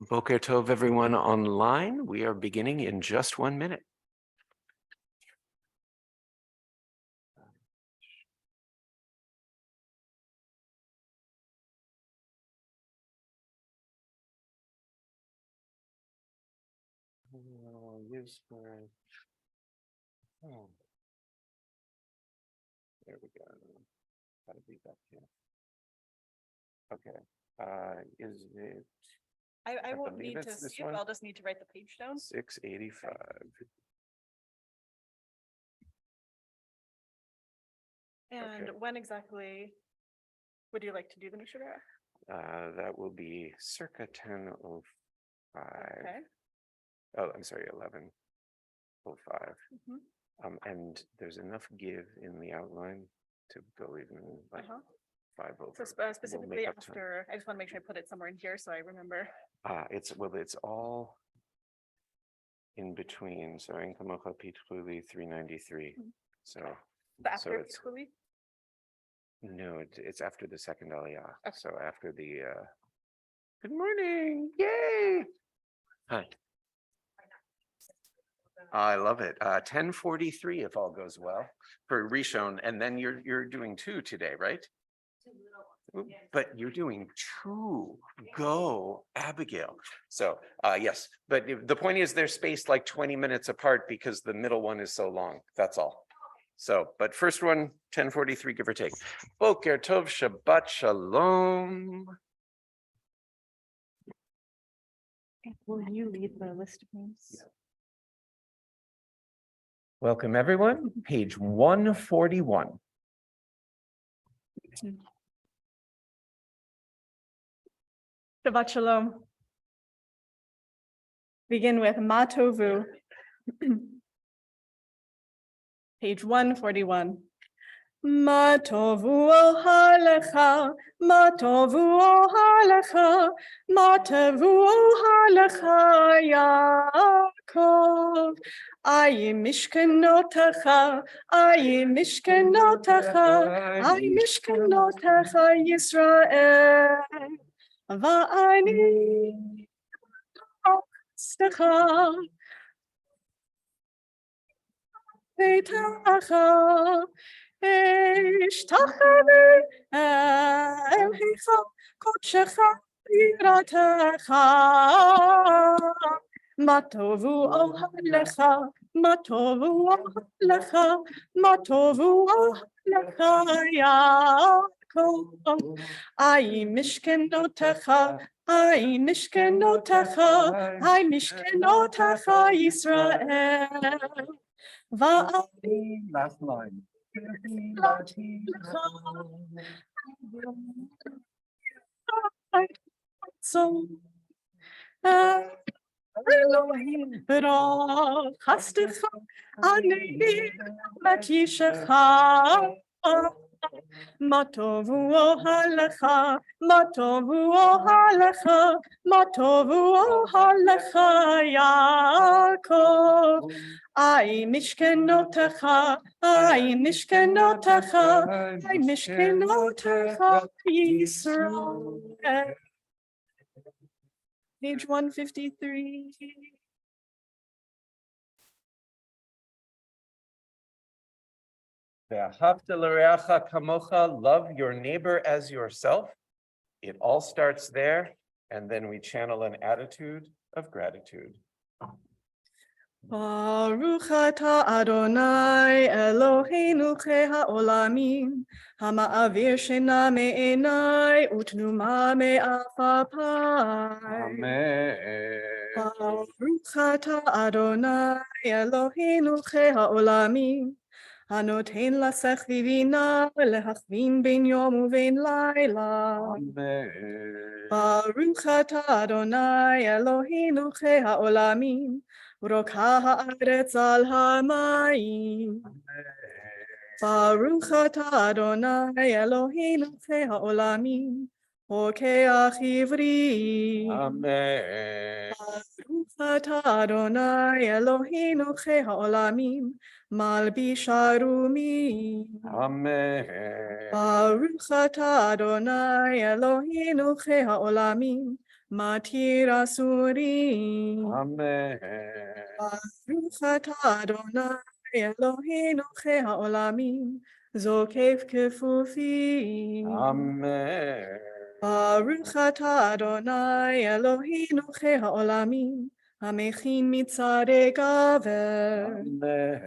Boker Tov, everyone online. We are beginning in just 1 minute. There we go. Gotta be back here. Okay. Is it? I won't believe need to it's this see it, one. I'll just need to write the page down. 685. And Okay. when exactly would you like to do the Mishra? That will be circa 10:05. Okay. Oh, I'm sorry, 11:05. Mhm. And there's enough give in the outline to go even like Uh-huh. 5:05. So specifically after, I just want to make sure I put it somewhere in here so I remember. It's all in between. So Enkamocha Pitruli 393. Mhm. So After it's- Pichuli? no, it's after the second Aliyah. Okay. So after the good morning. Yay. Hi. I love it. 10:43 if all goes well for Rishon, and then you're doing 2 today, right? But you're doing 2. Go, Abigail. So yes, but the point is they're spaced like 20 minutes apart because the middle one is so long. That's all. So, but first one, 10:43, give or take. Boker Tov, Shabbat Shalom. Will you read the list of names? Yeah. Welcome, everyone. Page 141. Shabbat Shalom. Begin with Ma Tovu. Page 141. Ma tovu halecha, ma tovu halecha, ma tovu halecha Yaakov. Ayi mishkenotecha, ayi mishkenotecha, ayi mishkenotecha Yisrael. Va'ani stecha. Beitacha, Eshtachemi Elhicha, Kodshecha, Yiratecha. Matovu ohalecha, Matovu ohalecha, Matovu ohalecha Yaakov. Ai mishkenotecha, ai mishkenotecha, ai mishkenotecha Yisrael. Last line. So Elohim Chastecha Ani Matishecha Matovu ohalecha Matovu ohalecha Matovu ohalecha Yaakov Ai mishkenotecha Ai mishkenotecha Ai mishkenotecha Yisrael. Page 153. Ve'ahavta l'reacha kamocha, love your neighbor as yourself. It all starts there, and then we channel an attitude of gratitude. Baruch atah Adonai Eloheinu chei ha'olamim hama'avir shena me'enai utnuma me'afapai. Amen. Baruch atah Adonai Eloheinu chei ha'olamim hanoten lasech vivina lehachvin ben yom uven laila. Amen. Baruch atah Adonai Eloheinu chei ha'olamim Roka haaretz al hamayim. Baruch atah Adonai Eloheinu chei ha'olamim Hokeach ivri. Amen. Baruch atah Adonai Eloheinu chei ha'olamim Malbish arumim. Amen. Baruch atah Adonai Eloheinu chei ha'olamim Matir Asurim. Amen. Baruch atah Adonai Eloheinu chei ha'olamim, zokef kefufim. Amen. Baruch atah Adonai Eloheinu chei ha'olamim, hamechin mitzadei gaver. Amen.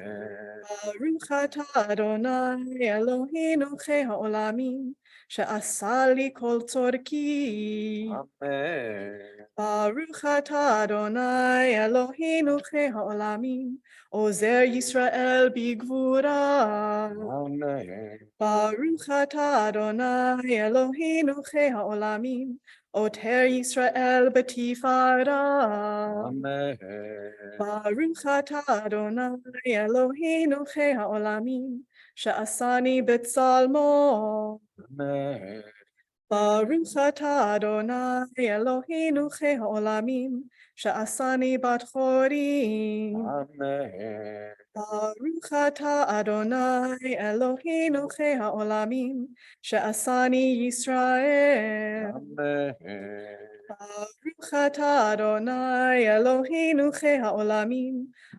Baruch atah Adonai Eloheinu chei ha'olamim, she'asa li kol tzorki. Amen. Baruch atah Adonai Eloheinu chei ha'olamim, ozer Yisrael bigvura. Amen. Baruch atah Adonai Eloheinu chei ha'olamim, oter Yisrael betifara. Amen. Baruch atah Adonai Eloheinu chei ha'olamim, she'asani betzalmo. Amen. Baruch atah Adonai Eloheinu chei ha'olamim, she'asani bat chorim. Amen. Baruch atah Adonai Eloheinu chei ha'olamim, she'asani Yisrael. Amen. Baruch atah Adonai Eloheinu chei ha'olamim,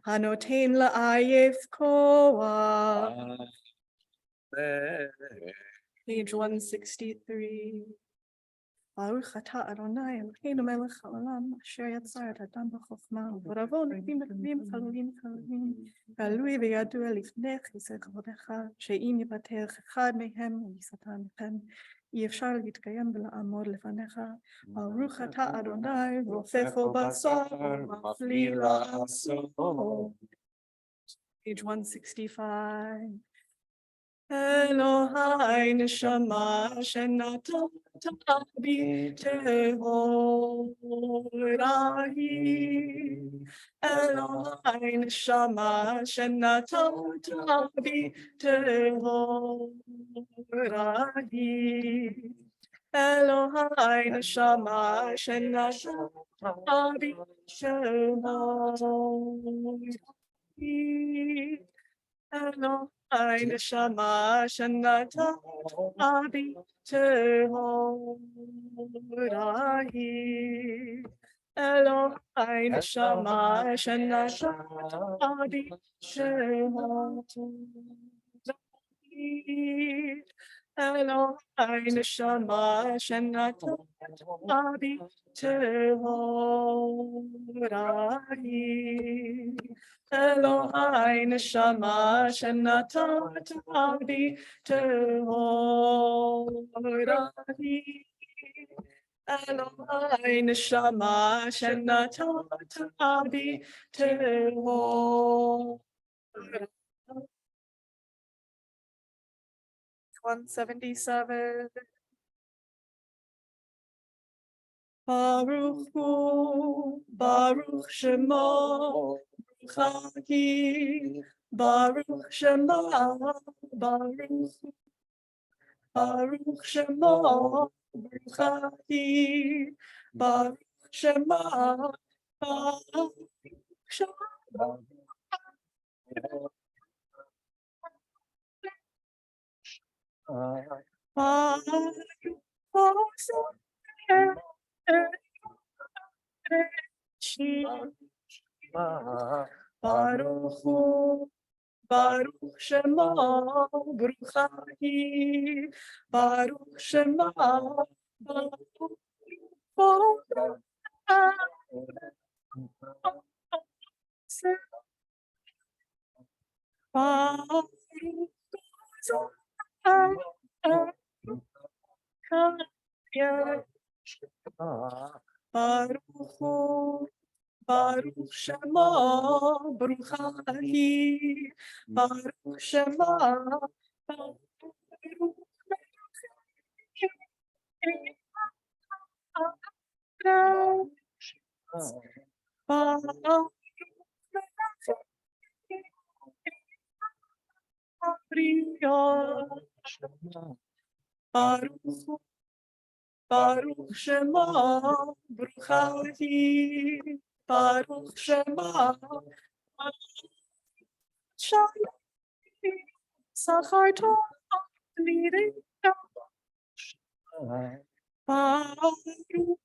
hanoten la'ayef koach. Amen. Page 163. Baruch atah Adonai Eloheinu melech haolam, asher yatzar et adam b'chokhmah, u'baravo nekvim nekvim chalulim chalulim, galui v'yadua lifnech yiseh kavodecha, she'im yipater echad mehem u'yisata mechem, אי אפשר להתקיים ולעמוד לפניך. ברוך אתה אדוני רופא כל בשר ומפליא לעשות. Page 165. Elohai neshama shenatata bi tehorahi. Elohai neshama shenatata bi tehorahi. Elohai neshama shenatata bi tehorahi. Elohai neshama shenata abi tehorahi. Elohai neshama shenata abi tehorahi. Elohai neshama shenata abi tehorahi. Elohai neshama shenata bi tehorahi. Elohai neshama shenata bi tehorahi. 177. Baruch Hu, Baruch Shemo, Chagi, Baruch Shema, Baruch, Baruch Shemo, Chagi, Baruch Shema, Baruch Shema. Baruch Hu, Baruch Shema, Bruchahi, Baruch Shema, Baruch Baruch Hu, Baruch Shema, Bruchahi, Baruch Shema, Baruch Baruch Baruch Shema, Bruchahi, Baruch Shema, Shalom, Sachar Tov, Lirika, Baruch,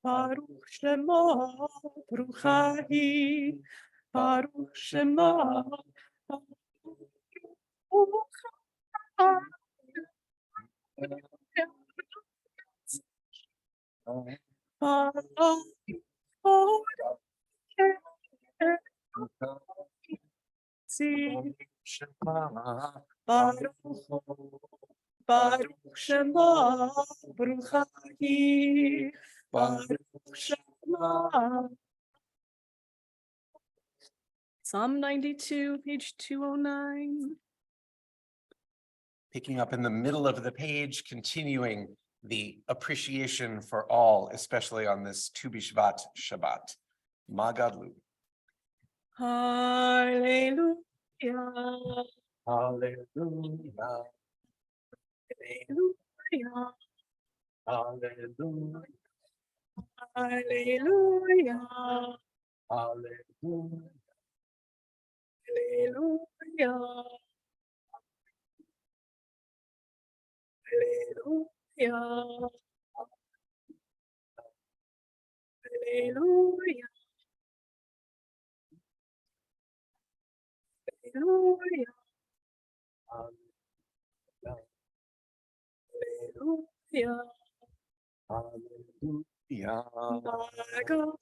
Baruch Shema, Bruchahi, Baruch Shema, Baruch Shema, Bruchahi, Baruch Shema. Psalm 92, page 209. Picking up in the middle of the page, continuing the appreciation for all, especially on this Tu B'Shvat Shabbat. Magadlu. Hallelujah. Hallelujah. Hallelujah. Hallelujah. Hallelujah. Hallelujah. Hallelujah. Hallelujah. Hallelujah. Hallelujah. Hallelujah. Hallelujah. My God.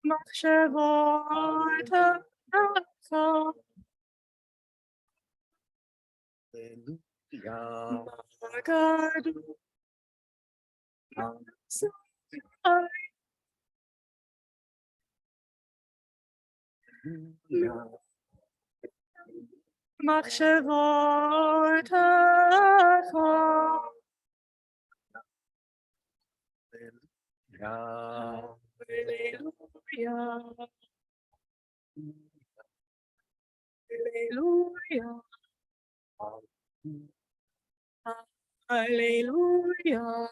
מחשבות Hallelujah. מגדו מחשבות Hallelujah. Hallelujah. Hallelujah.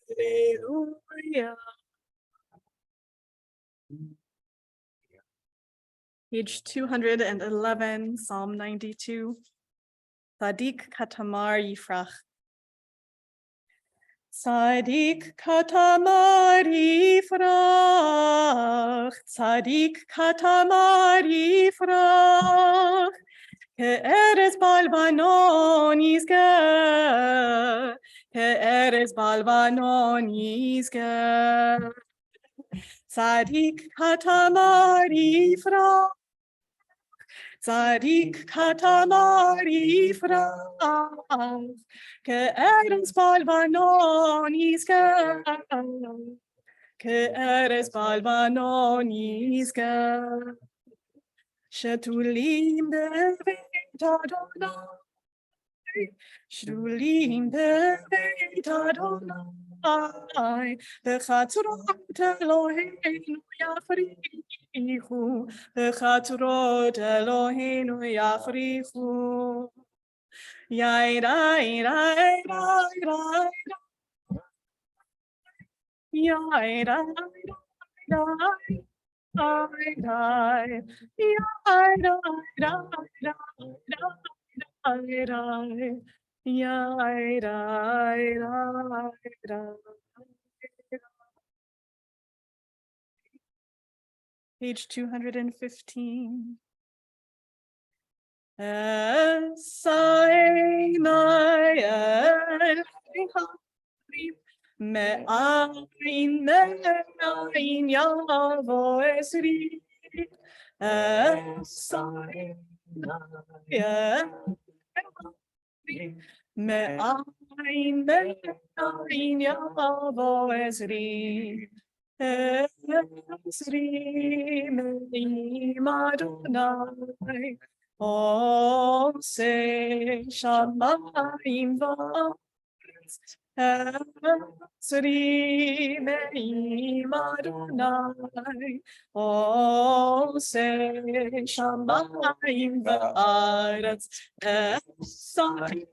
Hallelujah. Page 211, Psalm 92. Tzadik katamar yifrach. Tzadik katamar yifrach. Tzadik katamar yifrach. Ke'eres balbanon yizgeh. Ke'eres balbanon yizgeh. Tzadik katamar yifrach. Tzadik katamar yifrach. Ke'eres balbanon yizgeh. Ke'eres balbanon yizgeh. Shetulim beveit Adonai. Shetulim beveit Adonai. Bechatzorot Eloheinu yafrichu. Bechatzorot Eloheinu yafrichu. Yai, rai, rai, rai, rai. Yai, rai, rai. Die, die, die, Page 215. Me'ayin yavo esri. Me'ayin yavo esri. Esri me'im Adonai. Ose shamayim va'aretz. Esri me'im Adonai. Ose shamayim va'aretz. Esri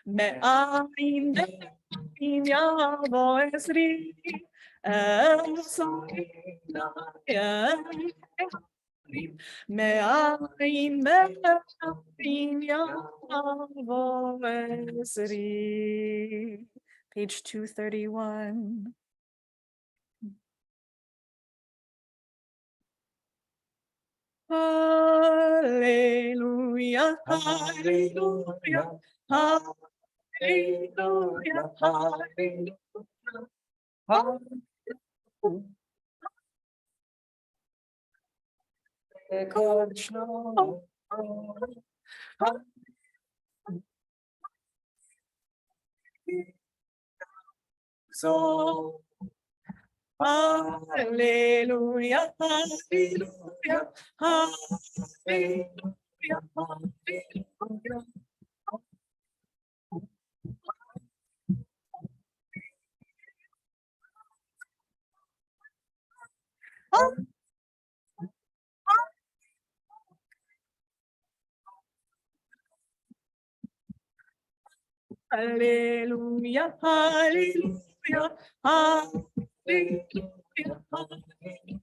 מאין מאין יבוא עזרי אל סיני מאין מאין יבוא עזרי. Page 231. Hallelujah, hallelujah, hallelujah, hallelujah. So, hallelujah, hallelujah, hallelujah, hallelujah. Hallelujah, hallelujah, hallelujah, hallelujah.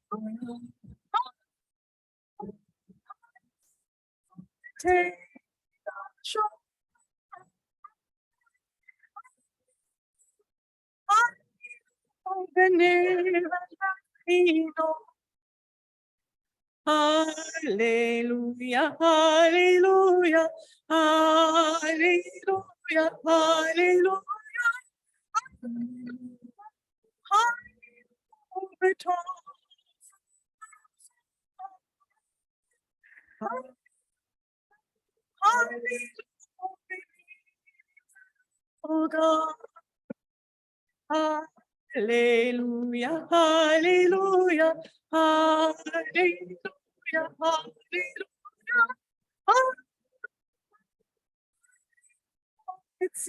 Take shot. Hallelujah, hallelujah, hallelujah, hallelujah. Oh God. Hallelujah, hallelujah, hallelujah, hallelujah. It's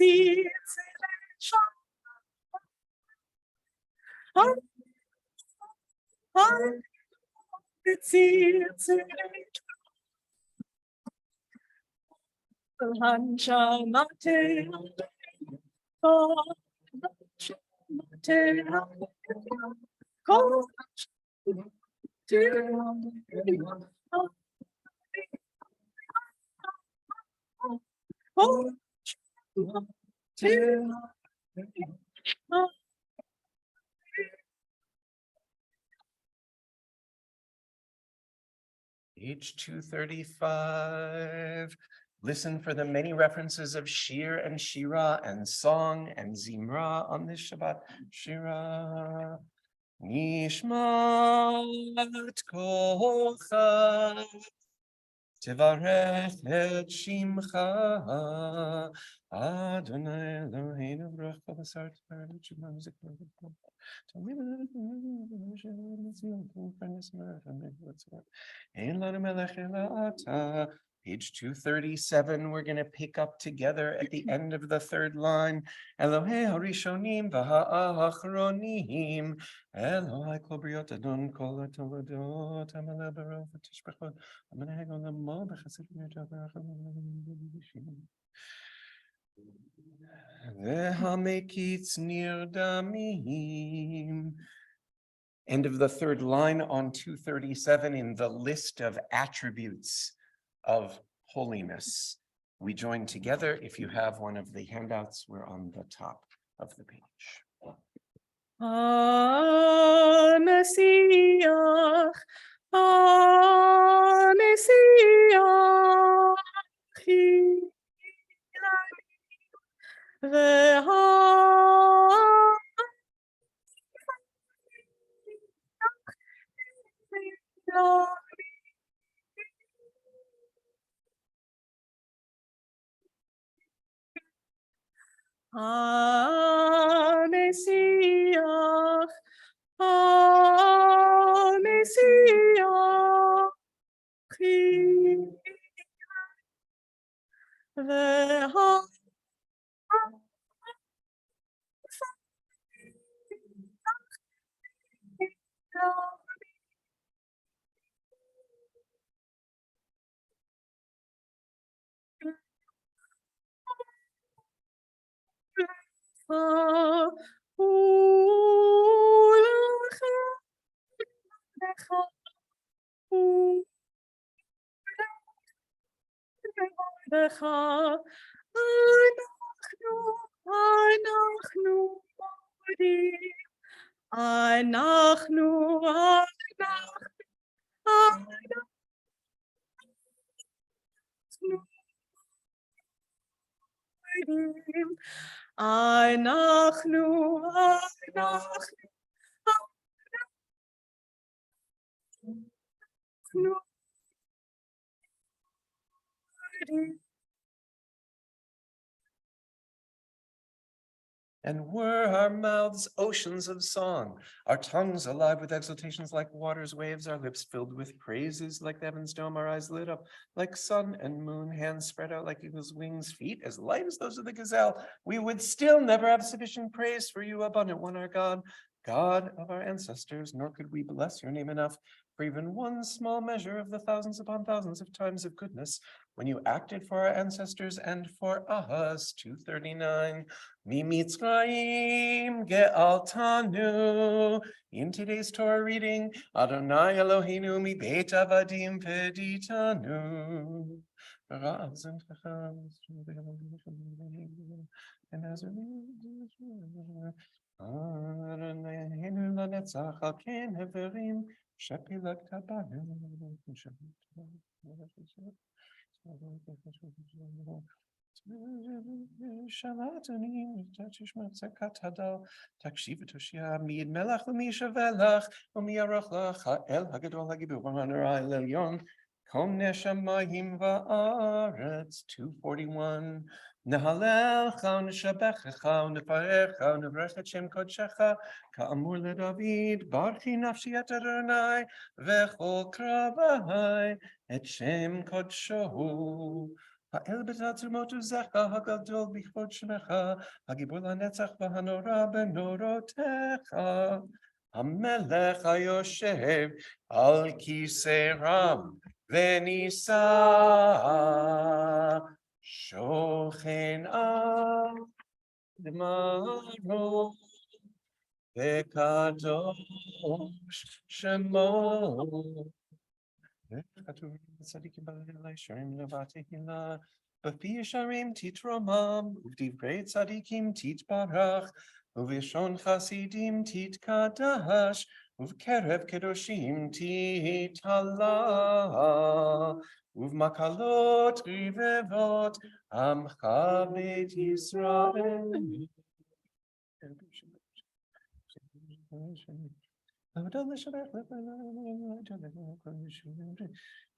Page 235. Listen for the many references of Shir and Shira and song and Zimra on this Shabbat. Shira. Nishmat kocha. Tevarech et shimcha. Adonai Eloheinu bracha b'sar t'varet shema zikra. Page 237, we're going to pick up together at the end of the third line. Elohei harishonim v'ha'achronim. Elohei kol briot adon kol hatovodot. Amalei barov v'tishbachot. Amaneheg olamo b'chesed v'yirah v'rachamim. V'hamekitz nirdamim. End of the third line on 237 in the list of attributes of holiness. We join together. If you have one of the handouts, we're on the top of the page. Messiah, Messiah, Messiah, Messiah, לך, אנחנו מודים, אנחנו מודים, אנחנו מודים. And were our mouths oceans of song, our tongues alive with exultations like waters, waves, our lips filled with praises like the heaven's dome, our eyes lit up like sun and moon, hands spread out like eagle's wings, feet as light as those of the gazelle, we would still never have sufficient praise for you, abundant one, our God, God of our ancestors, nor could we bless your name enough for even one small measure of the thousands upon thousands of times of goodness when you acted for our ancestors and for us. 239. Mimitzrayim ge'altanu. In today's Torah reading, Adonai Eloheinu mi beit avadim peditanu. Raz and chacham, and as Adonai lanetzach al ken heverim shepilak tabanu. Shalatani, Tachishmat Zakat Hadal, Takshiva Toshia, Mid Melach, Mishavelach, Umiarach, El Hagadol Hagibu, Vanarai Lelion, Kom Neshamayim Vaaretz, 241. Nahalelcha, Neshabechecha, Nefarecha, Nevrechet Shem Kodshecha, Ka'amur LeDavid, Barchi Nafshi et Adonai, Vechol Kravai, Et Shem Kodshohu. האל בתעצומות עוזך, הגדול בכבוד שמך, הגיבור לנצח והנורא בנורותיך. המלך היושב על כיסא רם ונישא, שוכן על דמרו, וקדוש שמו. כתוב בצדיקים בלילה ישרים לבתילה, בפי ישרים תתרומם, ובדברי צדיקים תתברך, ובלשון חסידים תתקדש, ובקרב קדושים תתעלה, ובמקלות רבבות עמך בית ישראל.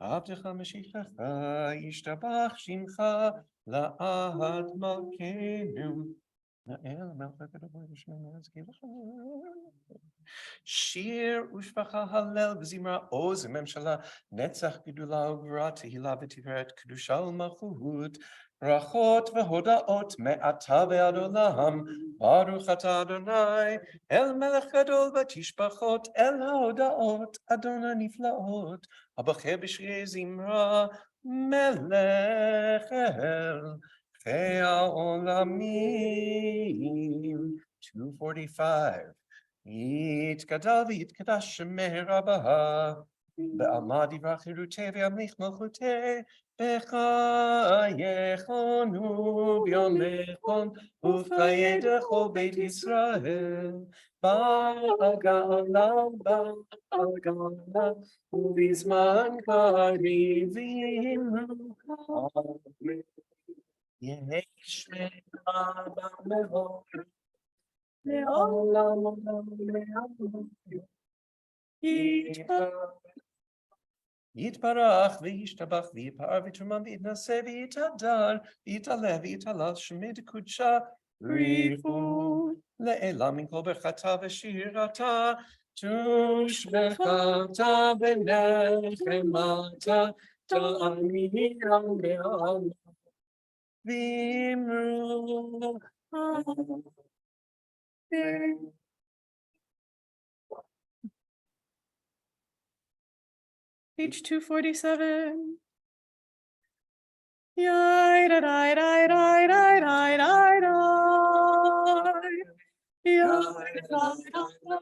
עבדך משיחך ישתבח שמך לעד מלכנו. נאל מלך הגדול ושמנו נזכיר לך. שיר ושבחה הלל וזמרה עוז וממשלה, נצח גדולה וגבורה, תהילה ותפארת, קדושה ומלכות, ברכות והודאות מעתה ועד עולם. ברוך אתה אדוני, אל מלך גדול ותשבחות, אל ההודאות אדון הנפלאות, הבכה בשירי זמרה, מלך אל חיי העולמים. 245. יתגדל ויתקדש שמי רבה, בעלמא דברה חירותי וימליך מלכותי, בחייכון וביומכון ובחיי דכל בית ישראל, בגאולה ובזמן קריב ימנו. יהי שמך במאור לעולם לעולם. יתברך וישתבח ויפאר ויתרומם ויתנשא ויתהדר ויתעלה ויתהלל שמי דקודשה בריחו לעילם מן כל ברכתה ושירתה תושבחתה ונחמתה תעמידם בעולם ואמרו Page 247. Yai da da da da da da da da. Yai da da da.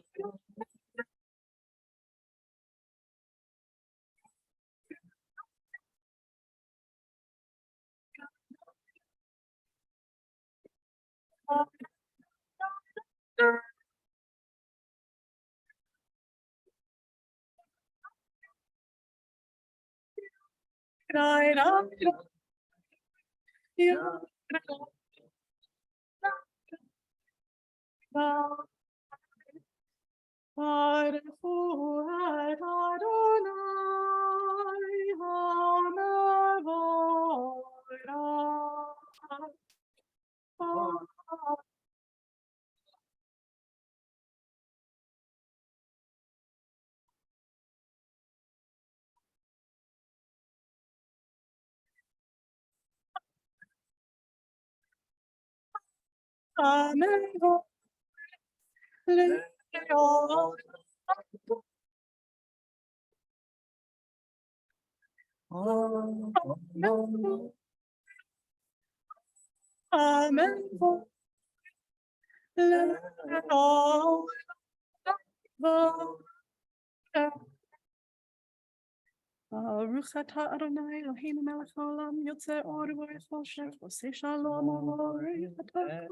Baruch atah Adonai Eloheinu melech haolam yotzer or v'orech choshev oseh shalom u'orech atah.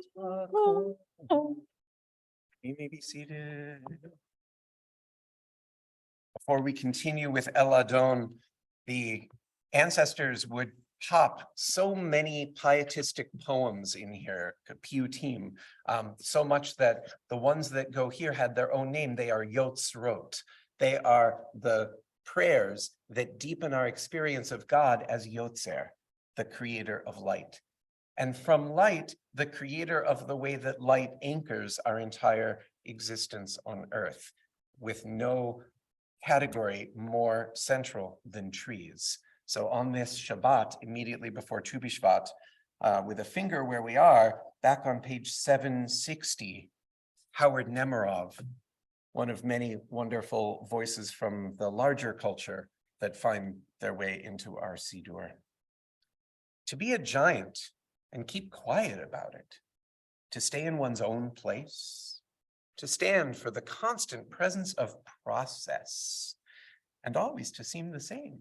You may be seated. Before we continue with El Adon, the ancestors would pop so many pietistic poems in here, piyutim, so much that the ones that go here had their own name. They are yotzrot. They are the prayers that deepen our experience of God as Yotzer, the creator of light. And from light, the creator of the way that light anchors our entire existence on earth, with no category more central than trees. So on this Shabbat, immediately before Tu B'Shvat, with a finger where we are, back on page 760, Howard Nemerov, one of many wonderful voices from the larger culture that find their way into our Siddur. To be a giant and keep quiet about it, to stay in one's own place, to stand for the constant presence of process, and always to seem the same,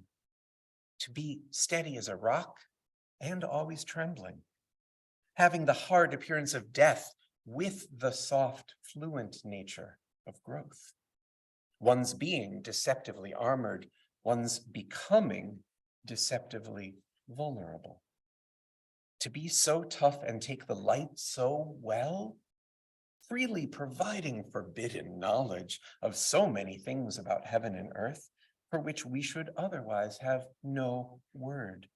to be steady as a rock and always trembling, having the hard appearance of death with the soft, fluent nature of growth, one's being deceptively armored, one's becoming deceptively vulnerable. To be so tough and take the light so well, freely providing forbidden knowledge of so many things about heaven and earth, for which we should otherwise have no word.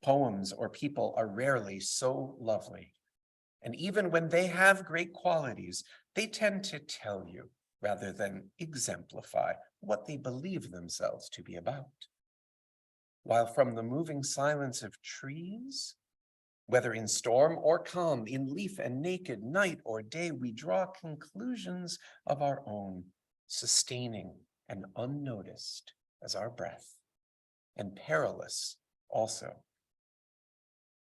Poems or people are rarely so lovely, and even when they have great qualities, they tend to tell you rather than exemplify what they believe themselves to be about. While from the moving silence of trees, whether in storm or calm, in leaf and naked, night or day, we draw conclusions of our own, sustaining and unnoticed as our breath, and perilous also,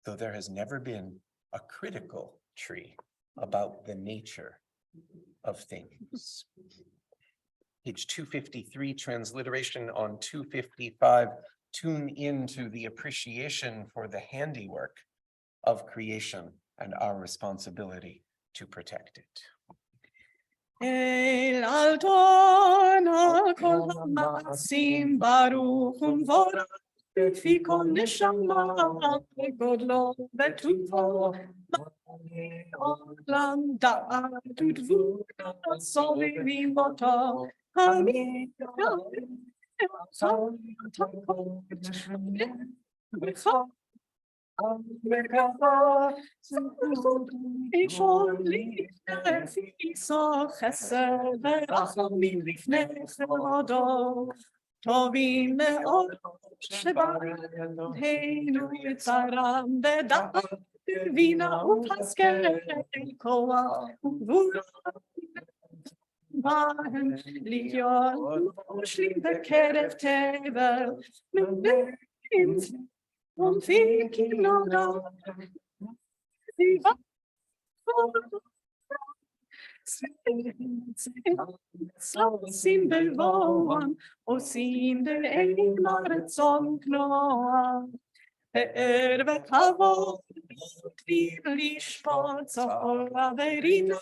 though there has never been a critical tree about the nature of things. Page 253, transliteration on 255, tune into the appreciation for the handiwork of creation and our responsibility to protect it. El Adon HaKol HaMa'asim Baruch V'Vorach Fi Kol Neshama V'Godlo V'Tuvo Olam Da'at U'Dvuna Sovivim Oto Hamid טובים מאוד שבעדנו יצרם בדעת בינה ופסקי כוח וגבורה בהם להיות מושלים בקרב תבל מבין ומפיקים נודע עושים בלבואם, עושים באין רצון כנוע. פאר וכבוד, כתיב לשפוט, זכור ורינה,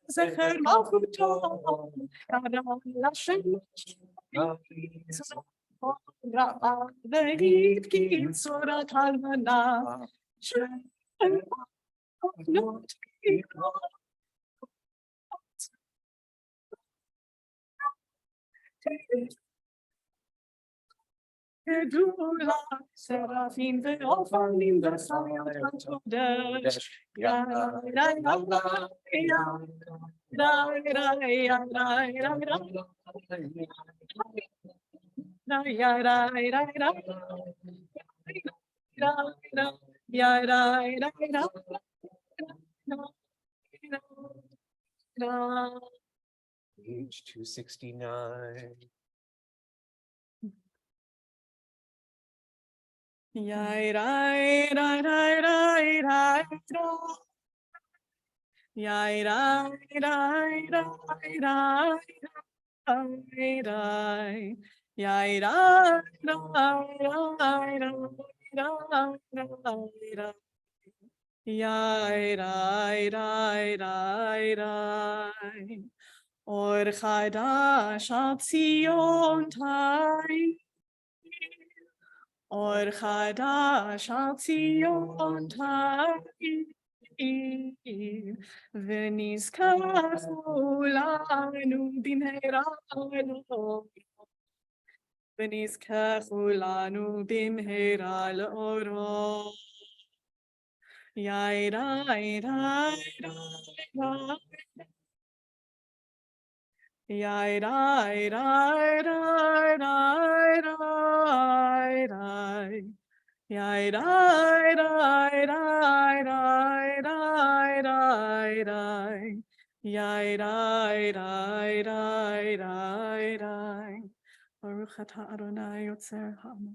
זכר מלכותו, קרא לשם, רעה והיא קיצורת אלמנה, שנותנות גדולה, סרפים ואופנים וחיות הקודש, Page 269. אור חדש על ציון תאיר, אור חדש על ציון תאיר, ונזכר כולנו במהרה לאורו, ונזכר כולנו במהרה לאורו. ברוך אתה אדוני יוצר העולם.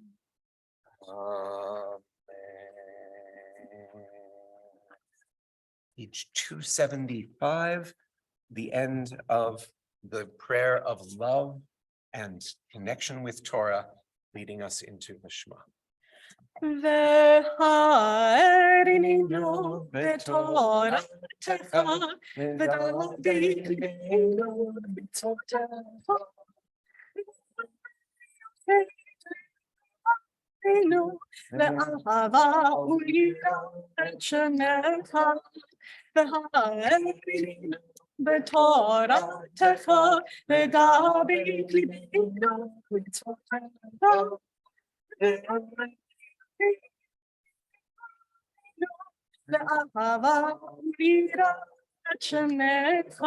Page 275, the end of the prayer of love and connection with Torah, leading us into the Shema. והארינו בתורתך ודרבי ליבנו במצוותיך. לאהבה וליראת שמך, והארינו בתורתך ודרבי ליבנו במצוותיך. לאהבה וליראת שמך.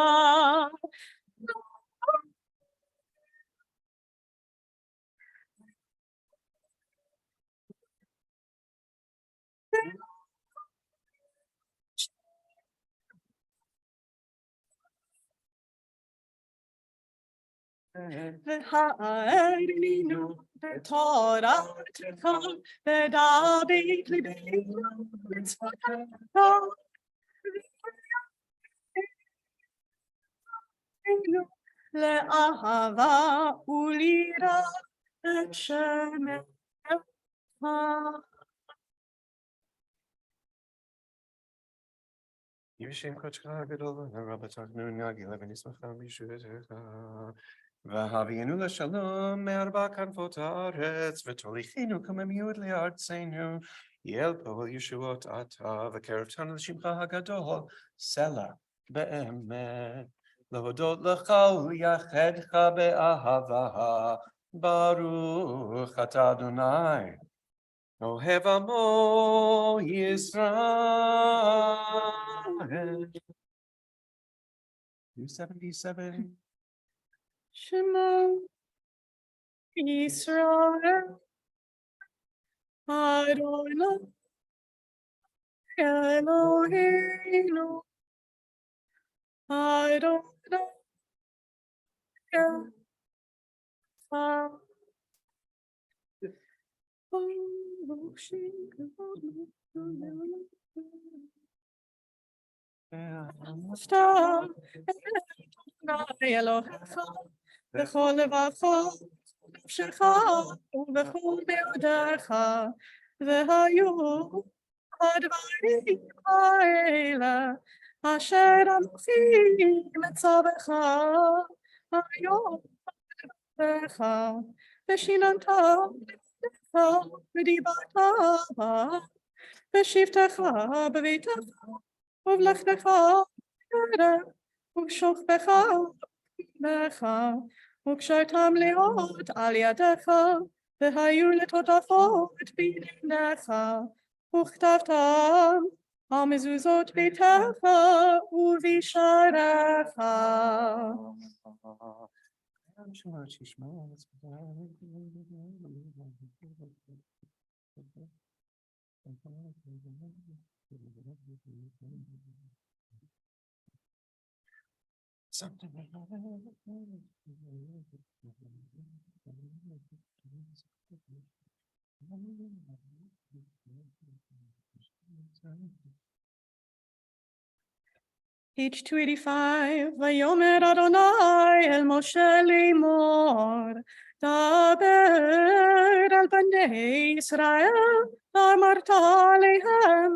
והארינו בתורתך ודרבי ליבנו במצוותיך. לאהבה וליראת שמך. ירשם קודשך הגדול והרבה תחנון נגילה ונשמחה בישועתך. והביאנו לשלום מארבע כנפות הארץ, ותוליכנו כממיעוט לארצנו. יהיה פה ישועות אתה, וקרבתנו לשמך הגדול, סלע באמת. להודות לך ולייחדך באהבה, ברוך אתה אדוני. אוהב עמו ישראל. 277. שמע ישראל אדוני אלוהינו אדוני אחד. ברוך שכבודו לעולם. אדוני אלוהיך בכל לבבך ובנפשך ובכל מאודיך, והיו הדברים האלה אשר אנוכי מצווך היום בך ושיננת לך ודיברת בה, בשבתך בביתך ובלכתך בדרך ובשוכבך ובך וקשרתם להיות על ידך והיו לטוטפות בידיך וכתבתם על מזוזות ביתך ובשעריך. Page 285, Vayomer Adonai el Moshe Limor, Daber al Bnei Israel, Amarta Alehem,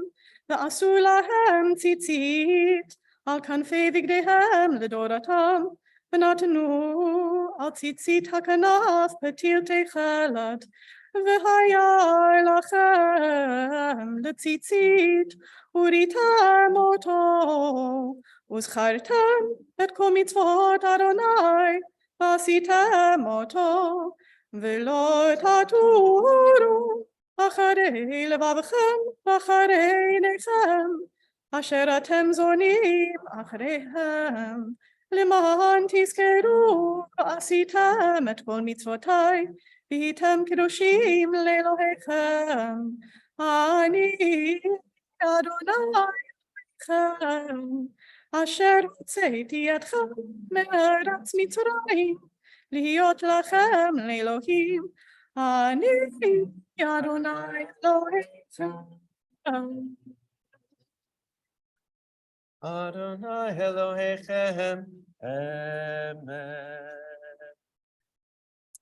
Va'asu lahem tzitzit, al kanfei vigdehem ledoratam, V'natanu al tzitzit hakanaf petil techelet, V'hayar lachem letzitzit, Uritam oto, uzchartam et kol mitzvot Adonai, vasitem oto, v'lo taturu, acharei levavchem, acharei nechem, asher atem zonim achareihem, leman tizkeru, vasitem et kol mitzvotai, v'hitem kedoshim le'Elohechem, ani Adonai Chem, Asher hotzeiti etchem me'eretz Mitzrayim, liot lachem le'Elohim, ani Adonai Elohechem. Adonai Elohechem, amen.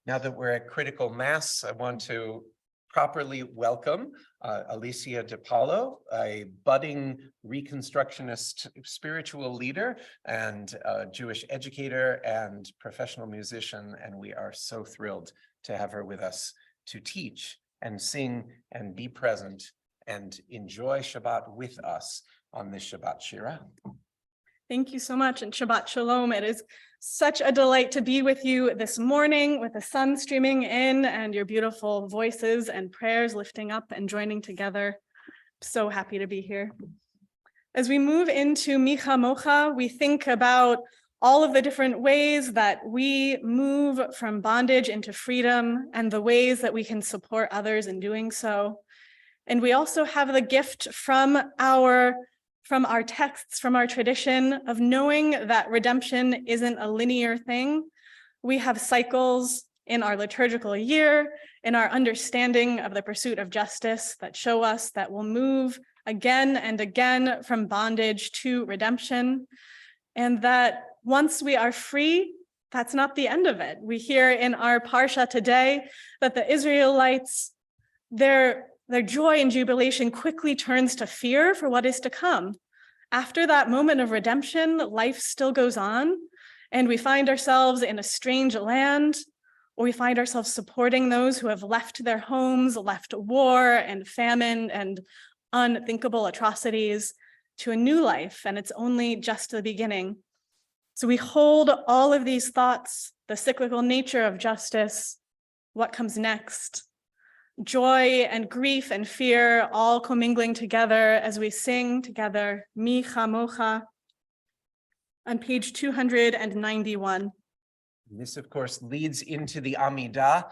Now that we're at critical mass, I want to properly welcome Alicia DePaulo, a budding Reconstructionist spiritual leader and a Jewish educator and professional musician. And we are so thrilled to have her with us to teach and sing and be present and enjoy Shabbat with us on this Shabbat Shirah. Thank you so much, and Shabbat Shalom. It is such a delight to be with you this morning with the sun streaming in and your beautiful voices and prayers lifting up and joining together. So happy to be here. As we move into Micha Mocha, we think about all of the different ways that we move from bondage into freedom and the ways that we can support others in doing so. And we also have the gift from our texts, from our tradition of knowing that redemption isn't a linear thing. We have cycles in our liturgical year, in our understanding of the pursuit of justice that show us that we'll move again and again from bondage to redemption. And that once we are free, that's not the end of it. We hear in our Parsha today that the Israelites, their joy and jubilation quickly turns to fear for what is to come. After that moment of redemption, life still goes on, and we find ourselves in a strange land, or we find ourselves supporting those who have left their homes, left war and famine and unthinkable atrocities to a new life, and it's only just the beginning. So we hold all of these thoughts, the cyclical nature of justice, what comes next, joy and grief and fear all commingling together as we sing together, Micha Mocha, on page 291. This, of course, leads into the Amidah.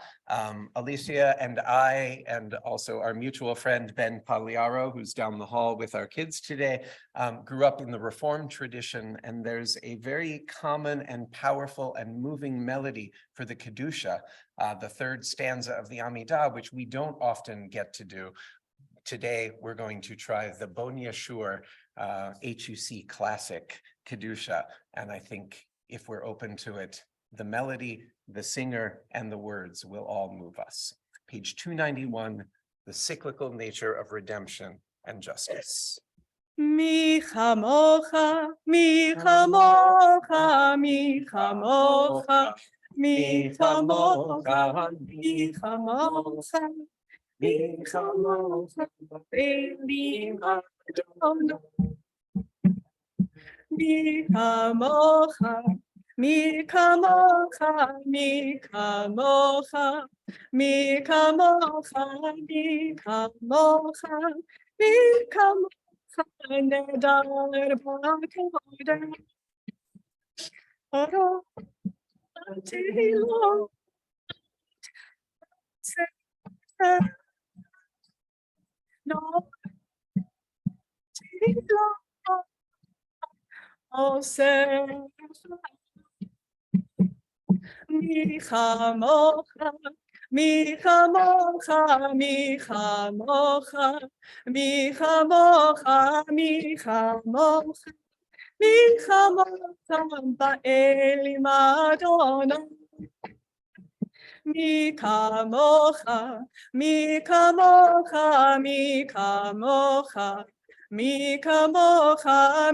Alicia and I, and also our mutual friend, Ben Pagliaro, who's down the hall with our kids today, grew up in the Reformed tradition, and there's a very common and powerful and moving melody for the Kedusha, the third stanza of the Amidah, which we don't often get to do. Today, we're going to try the Bon Yeshur HUC classic Kedusha, and I think if we're open to it, the melody, the singer, and the words will all move us. Page 291, the cyclical nature of redemption and justice. Micha Mocha, Micha Mocha, Micha Mocha, מי כמוך, מי כמוך, מי כמוך, אלים אדוני. מי כמוך, מי כמוך, מי כמוך, מי כמוך, מי כמוך, מי כמוך, נדר בקודש. תהילות, תהילות, עושה מי כמוך, מי כמוך, מי כמוך, מי כמוך, מי כמוך, מי כמוך באלים אדוני. מי כמוך, מי כמוך, מי כמוך, מי כמוך,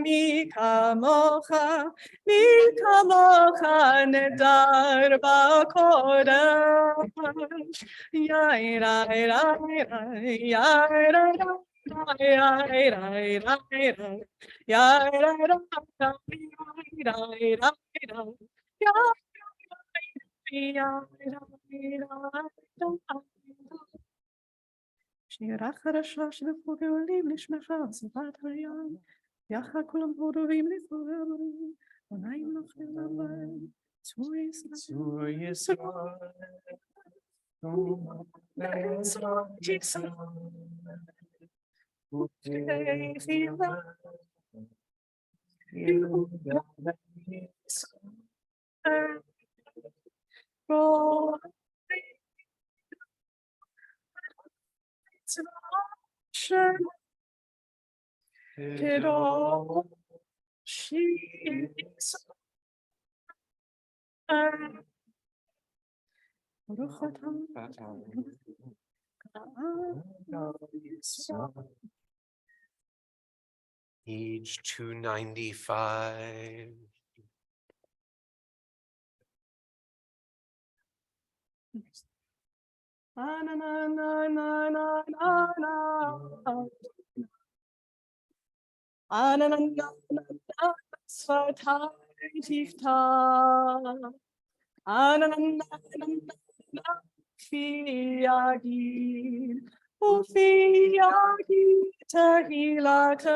מי כמוך, מי כמוך נדר בקודש. יאי ראי ראי ראי, יאי ראי ראי, יאי ראי ראי ראי, יאי ראי ראי, יאי ראי שירה חדשה שלפו גאולים לשמחה שפת הים, יחד כולם פורבים לפורם, עוניים נוחים לבן, צור ישראל, צור ישראל, ישראל, Page 295. שפתיים תפתח, פי יגיד, ופי יגיד תהילתך.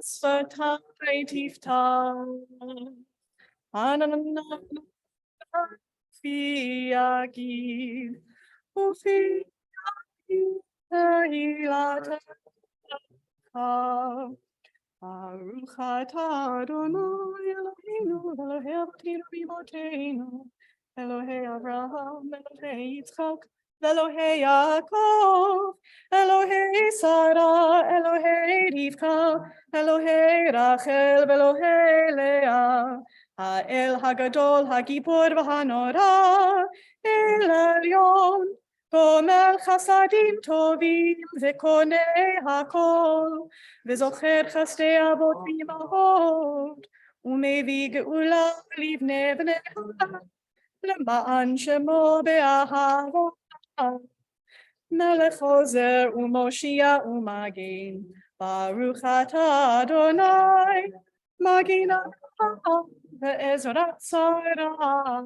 שפתיים תפתח, פי יגיד, ופי יגיד תהילתך. ברוך אתה אדוני אלוהינו אלוהי אבותינו ואמותינו, אלוהי אברהם, אלוהי יצחק, ואלוהי יעקב, אלוהי שרה, אלוהי רבקה, אלוהי רחל ואלוהי לאה, האל הגדול, הגיבור והנורא, אל עליון, גומל חסדים טובים וקונה הכל, וזוכר חסדי אבות ואימהות, ומביא גאולה לבני בניו, למען שמו באהבה. מלך עוזר ומושיע ומגן, ברוך אתה אדוני, מגינה ועזרת צרה.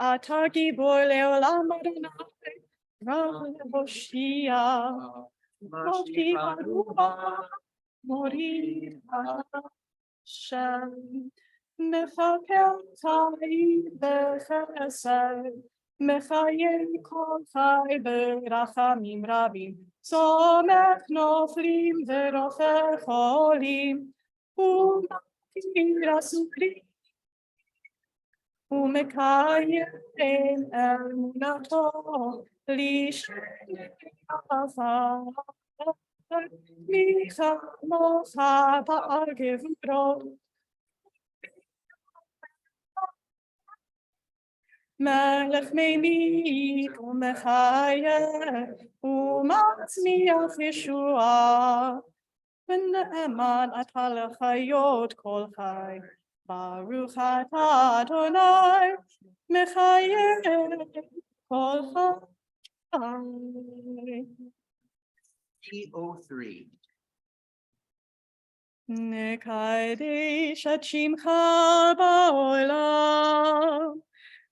אתה גיבור לעולם אדוני, רב להושיע, מושיע רוח, מוריד השם, מחכה חי בחסד, מחיה כל חי ברחמים רבים, סומך נופלים ורופא חולים, ומכיר אסורים, ומקיים אמונתו לשלום. מי כמוך בעל גבורות, מלך ממית ומחיה, ומצמיח ישועה, ונאמן אתה לחיות כל חי. ברוך אתה אדוני, מחיה כל חי. 303. נקדש את שמך בעולם,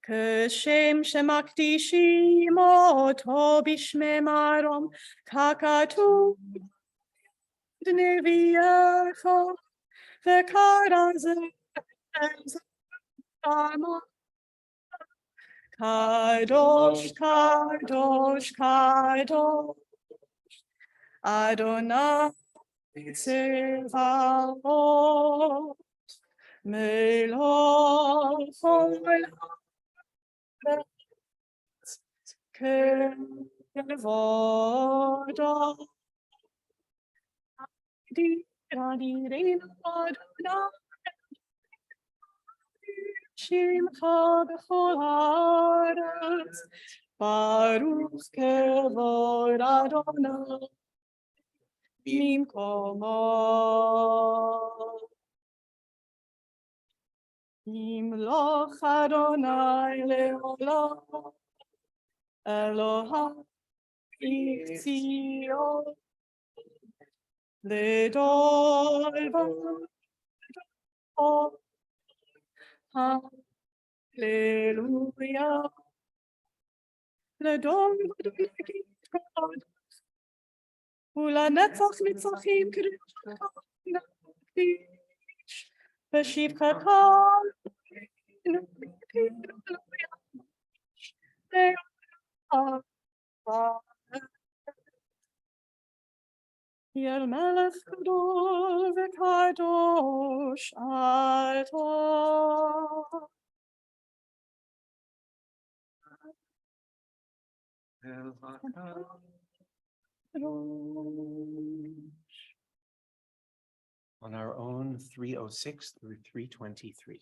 כשם שמקדישים אותו בשמי מרום, ככתוב נביאך, וקרא זה עמו. קדוש, קדוש, קדוש, אדוני צבאות, מלוך הארץ, כבודו. שמך בכל הארץ, ברוך כבוד אדוני ממקומו. ימלוך אדוני לעולם, אלוהי ציון, לדור ודור. הללויה. לדור ודור יגיד ולנצח נצחים קדוש נקדיש, בשבחך יא מלך גדול וקדוש אתה. On our own 306 through 323.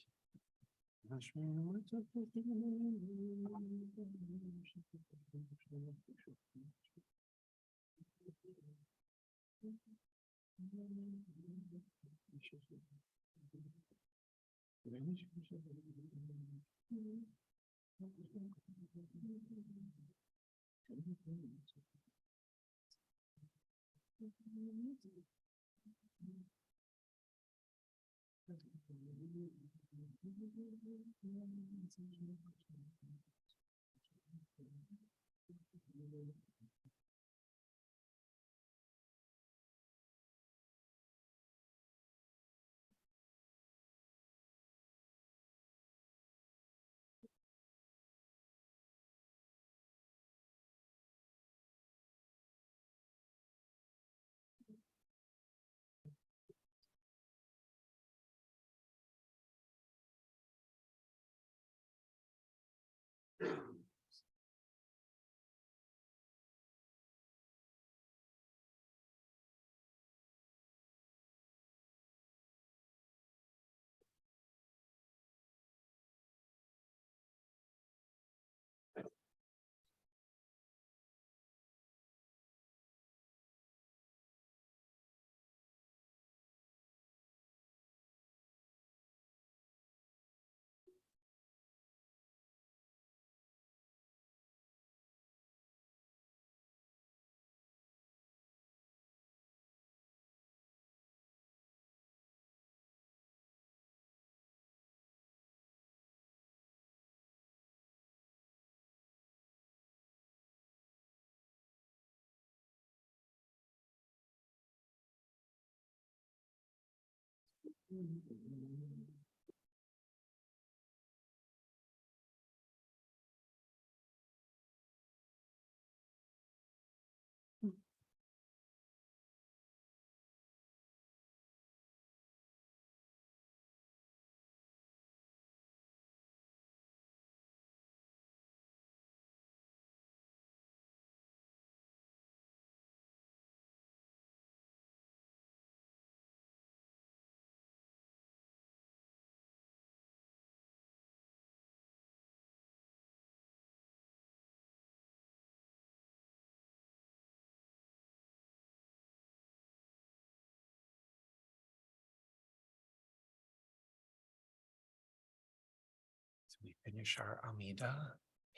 And Yashar Amida,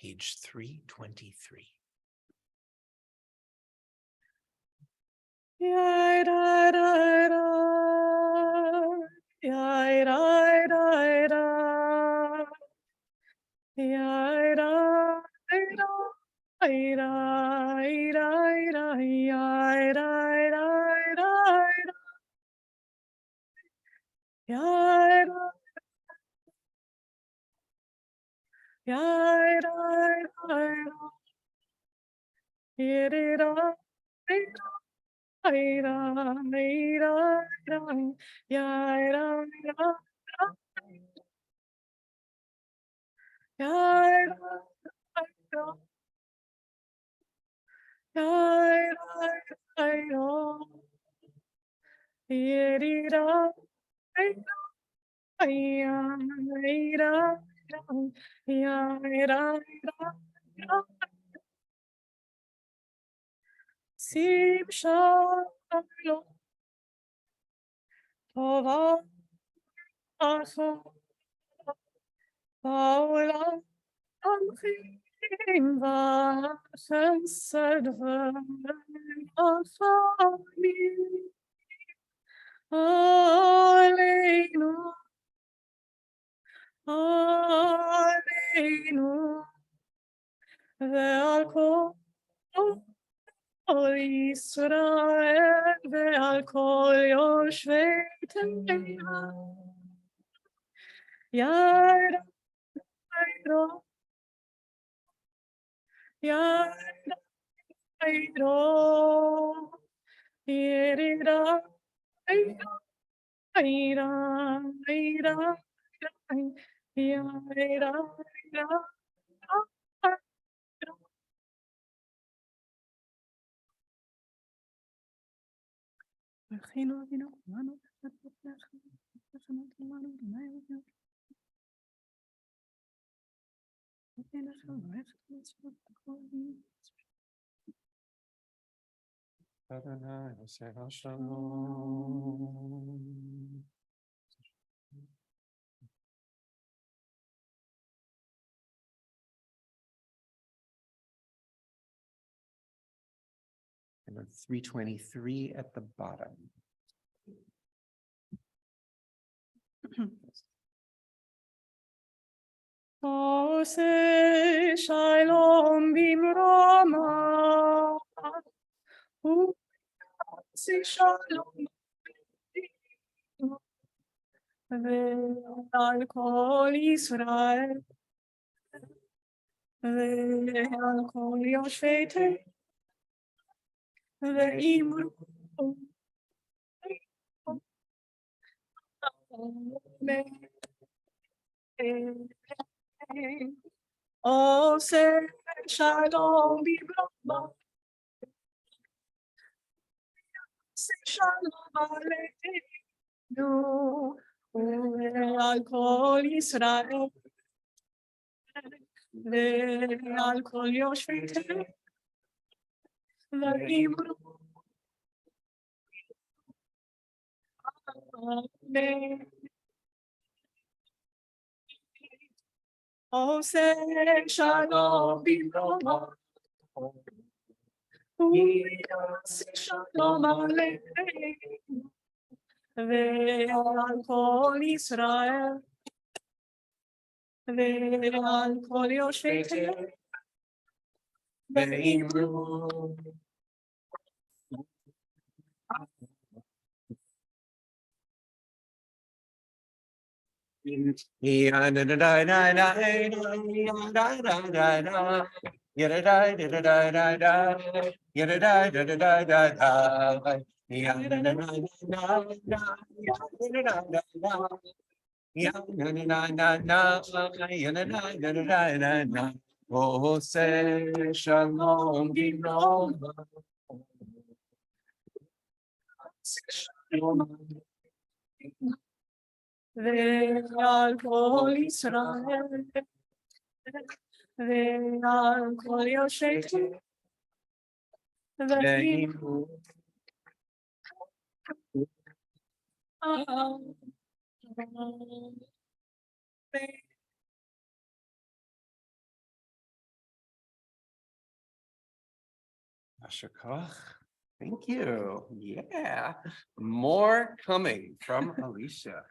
page 323. Yai da da da. Yai da da da. Yai da da. Yai da da. Yai da da. Yai da. Yai da da. Yai da da. Sim shalom, tova aso, paula amchim v'chesed v'rachami aleinu, aleinu, ve'al kol Israel ve'al kol yoshvei te'ila. Yada, yada, yada, yada, yada, yada, yada, yada, Achinu Avinu Kulanu Adonai, Oseh Shalom. And then 323 at the bottom. Oseh Shalom Bimrama Oseh Shalom Ve'al kol Yisrael Ve'al kol yoshvei te'ila Ve'imru Oseh Shalom Bimrama Oseh Shalom Aleinu Ve'al kol Yisrael Ve'al kol yoshvei te'ila Ve'imru Amen. Oseh Shalom Bimrama Oseh Shalom Aleinu Ve'al kol Yisrael Ve'al kol yoshvei te'ila Ve'imru Oseh Shalom Bimroma. Ve'al kol Yisrael Ve'al kol yoshvei te'ila Ve'imru Amen. Yasher koach. Thank you. Yeah, more coming from Alicia.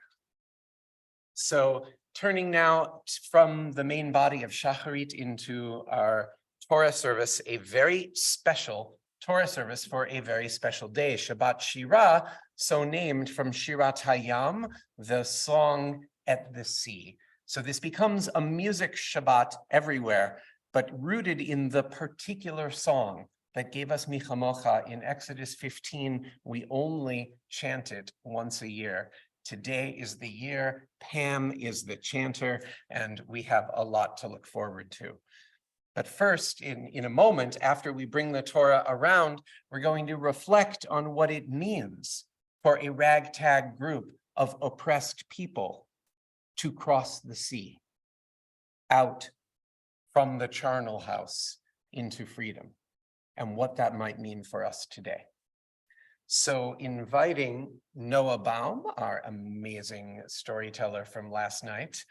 So turning now from the main body of Shacharit into our Torah service, a very special Torah service for a very special day, Shabbat Shirah, so named from Shirat Hayam, the song at the sea. So this becomes a music Shabbat everywhere, but rooted in the particular song that gave us Michamocha in Exodus 15. We only chant it once a year. Today is the year, Pam is the chanter, and we have a lot to look forward to. But first, in a moment, after we bring the Torah around, we're going to reflect on what it means for a ragtag group of oppressed people to cross the sea out from the charnel house into freedom, and what that might mean for us today. So inviting Noah Baum, our amazing storyteller from last night,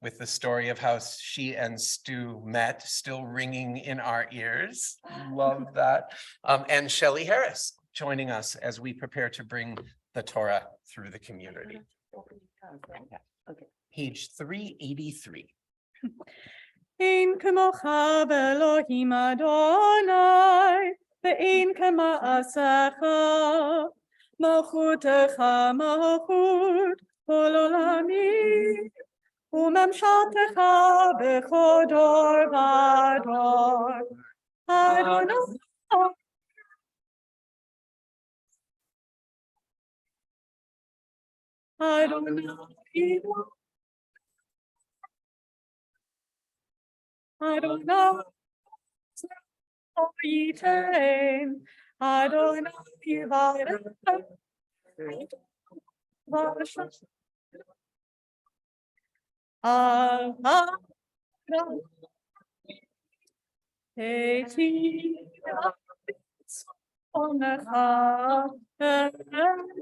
with the story of how she and Stu met, still ringing in our ears. Love that. And Shelley Harris joining us as we prepare to bring the Torah through the community. Okay. Page 383. Ein kamocha Elohim Adonai, ve'ein kama'asecha, malchutecha malchut kol olamim, u'memshaltecha bechol dor v'dor. Adonai, Adonai, Yitain, Adonai Yivarech, Vashem, Adonai, Eti, Onecha,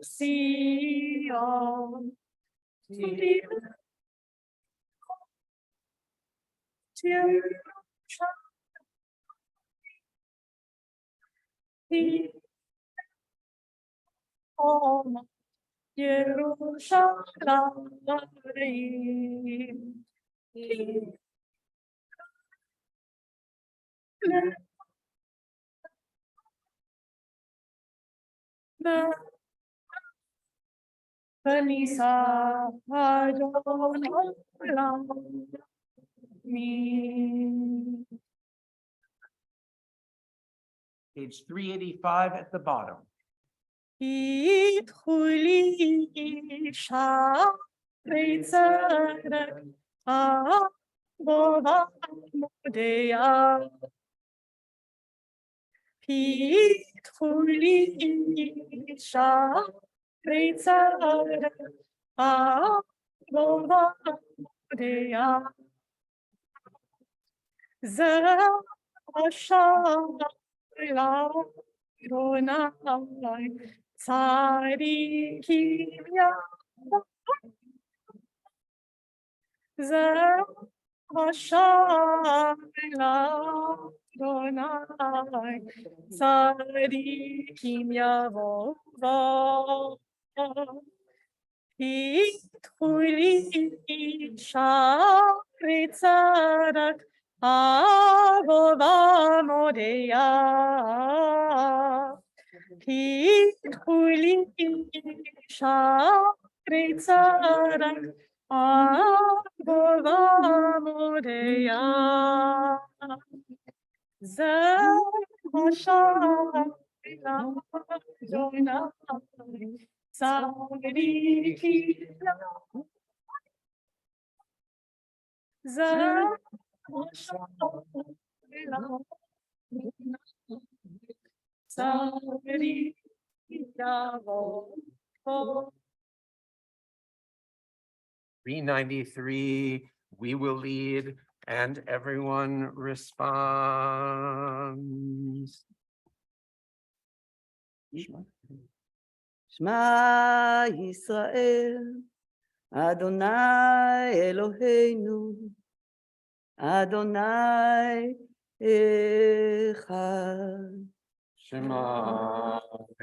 Sion, Yerushalayim. Vanisa Adonai. Page 385 at the bottom. Itchuli Sharei Tzedek Avodat Modea. Itchuli Sharei Tzedek Avodat Modea. Zeh Hashem Adonai Tzadikim Yahweh. Zeh Hashem Adonai Tzadikim Yahweh. Itchuli Sharei Tzedek Avodat Modea. Itchuli Sharei Tzedek Avodat Modea. Zeh Hashem Adonai Tzadikim Yahweh. Zeh Hashem Tzadikim Yahweh. 393, we will lead, and everyone responds. Shema Yisrael, Adonai Eloheinu, Adonai Echad. Shema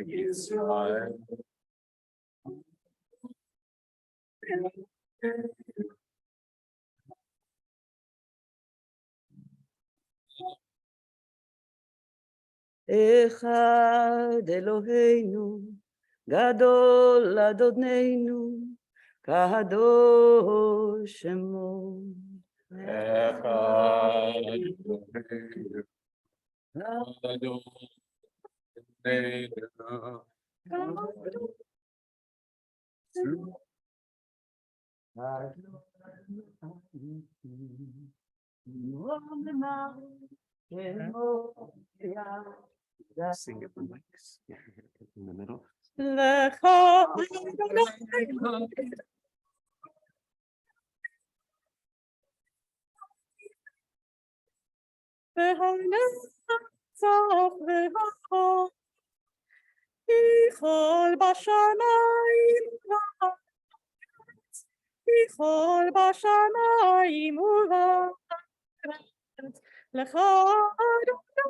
Yisrael. אחד אלוהינו, גדול אדוננו, קדוש שמו. Sing it with mics in the middle. לך והנצח והחול, יכול בשמיים ובארץ, יכול בשמיים ובארץ, לך אדוני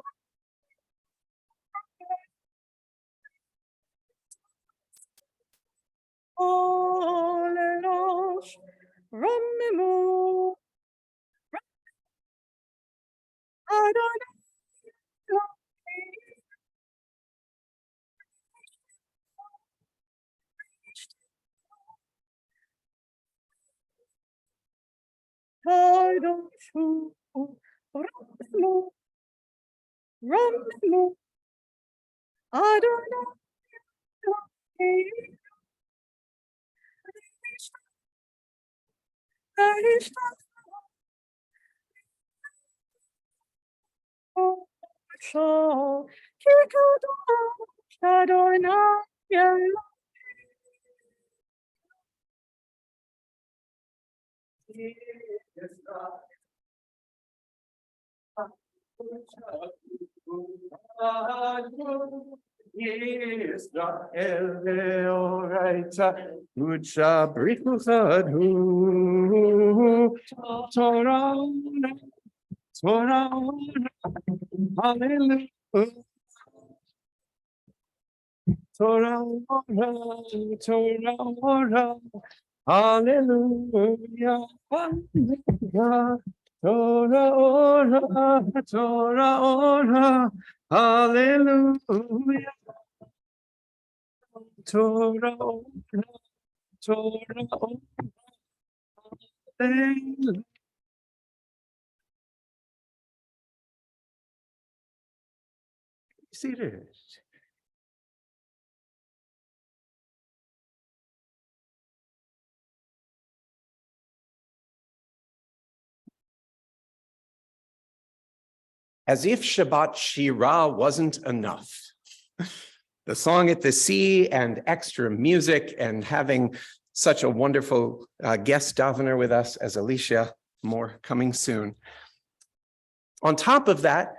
כל ראש רוממו, אדוני קדוש הוא, רוממו, רוממו, אדוני כי קדוש אדוני Yisrael ve'oraita, u'shabrichu chadhu, Torah, Torah, hallelujah. Torah, Torah, hallelujah, hallelujah. Torah, Torah, hallelujah. Torah, Torah, hallelujah. Seated. As if Shabbat Shirah wasn't enough. The song at the sea and extra music and having such a wonderful guest davener with us as Alicia, more coming soon. On top of that,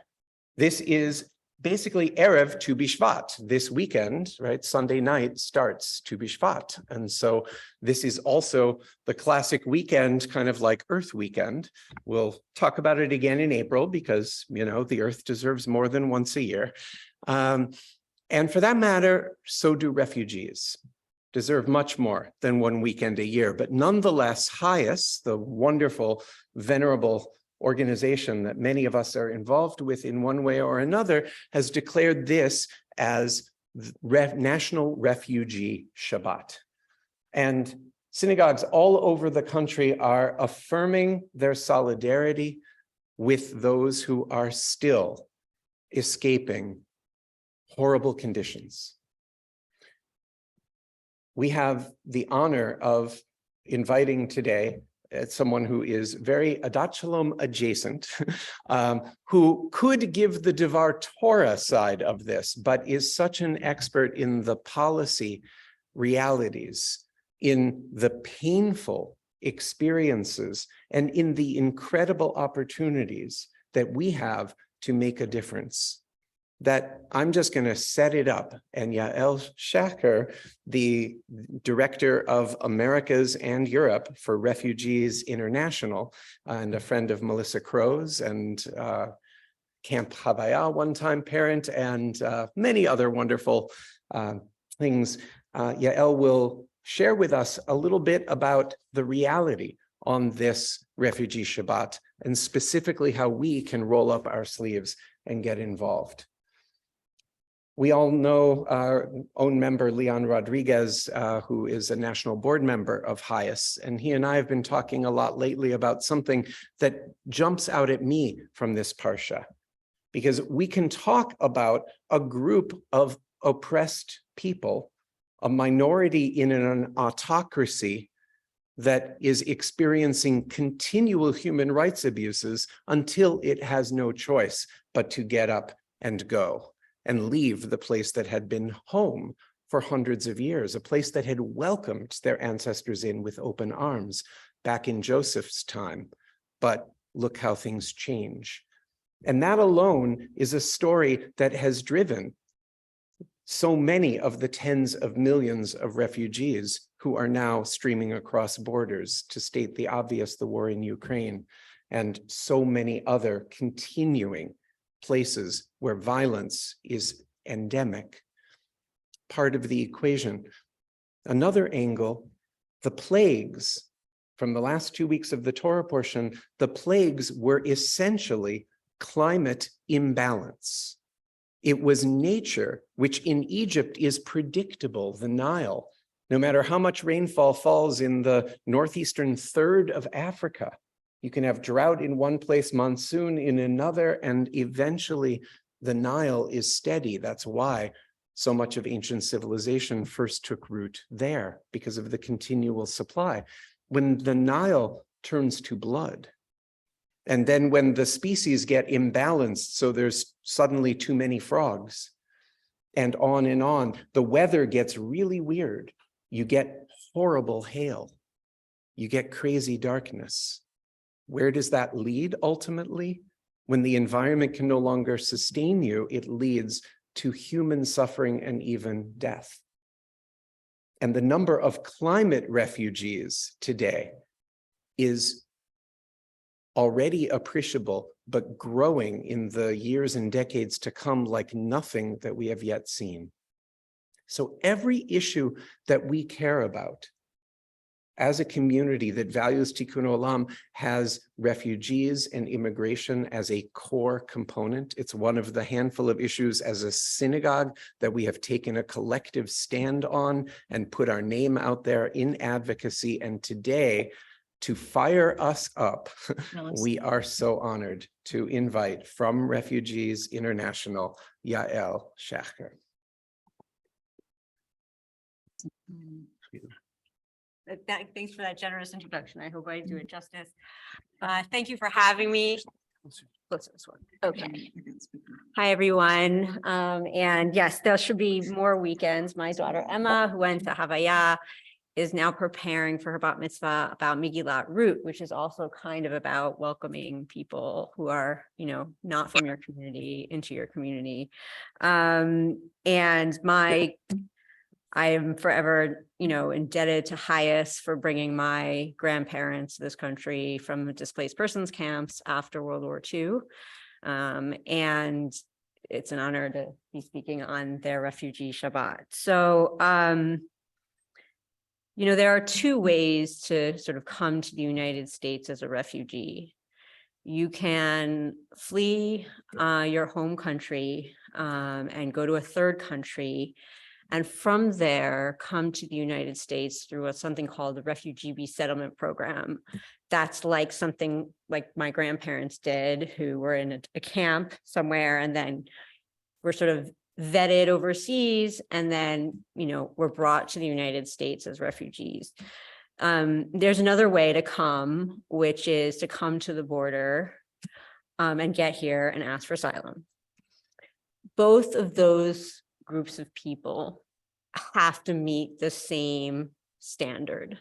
this is basically Erev Tu B'Shvat. This weekend, right, Sunday night starts Tu B'Shvat. And so this is also the classic weekend, kind of like Earth Weekend. We'll talk about it again in April because, you know, the Earth deserves more than once a year. And for that matter, so do refugees, deserve much more than one weekend a year. But nonetheless, HIAS, the wonderful, venerable organization that many of us are involved with in one way or another, has declared this as National Refugee Shabbat. And synagogues all over the country are affirming their solidarity with those who are still escaping horrible conditions. We have the honor of inviting today someone who is very Adat Shalom adjacent, who could give the Devar Torah side of this, but is such an expert in the policy realities, in the painful experiences, and in the incredible opportunities that we have to make a difference. That I'm just going to set it up. And Yael Shaker, the director of Americas and Europe for Refugees International, and a friend of Melissa Crow's and Camp Havaya one-time parent, and many other wonderful things. Yael will share with us a little bit about the reality on this Refugee Shabbat, and specifically how we can roll up our sleeves and get involved. We all know our own member, Leon Rodriguez, who is a national board member of HIAS, and he and I have been talking a lot lately about something that jumps out at me from this parsha, because we can talk about a group of oppressed people, a minority in an autocracy that is experiencing continual human rights abuses until it has no choice but to get up and go and leave the place that had been home for hundreds of years, a place that had welcomed their ancestors in with open arms back in Joseph's time. But look how things change. And that alone is a story that has driven so many of the tens of millions of refugees who are now streaming across borders, to state the obvious, the war in Ukraine, and so many other continuing places where violence is endemic, part of the equation. Another angle, the plagues. From the last 2 weeks of the Torah portion, the plagues were essentially climate imbalance. It was nature, which in Egypt is predictable, the Nile. No matter how much rainfall falls in the northeastern third of Africa, you can have drought in one place, monsoon in another, and eventually the Nile is steady. That's why so much of ancient civilization first took root there, because of the continual supply. When the Nile turns to blood, and then when the species get imbalanced, so there's suddenly too many frogs, and on, the weather gets really weird. You get horrible hail. You get crazy darkness. Where does that lead ultimately? When the environment can no longer sustain you, it leads to human suffering and even death. And the number of climate refugees today is already appreciable, but growing in the years and decades to come like nothing that we have yet seen. So every issue that we care about as a community that values Tikkun Olam has refugees and immigration as a core component. It's one of the handful of issues as a synagogue that we have taken a collective stand on and put our name out there in advocacy. And today, to fire us up, we are so honored to invite from Refugees International, Yael Shecher. Thanks for that generous introduction. I hope I do it justice. Thank you for having me. Closer this one. Okay. Hi, everyone. And yes, there should be more weekends. My daughter Emma, who went to Havaya, is now preparing for her bat mitzvah about Megillat Root, which is also kind of about welcoming people who are, not from your community into your community. I am forever, indebted to HIAS for bringing my grandparents to this country from displaced persons camps after World War II. And it's an honor to be speaking on their Refugee Shabbat. So, there are two ways to sort of come to the United States as a refugee. You can flee your home country and go to a third country, and from there come to the United States through something called the Refugee Resettlement Program. That's like something like my grandparents did, who were in a camp somewhere and then were sort of vetted overseas and then, were brought to the United States as refugees. There's another way to come, which is to come to the border and get here and ask for asylum. Both of those groups of people have to meet the same standard.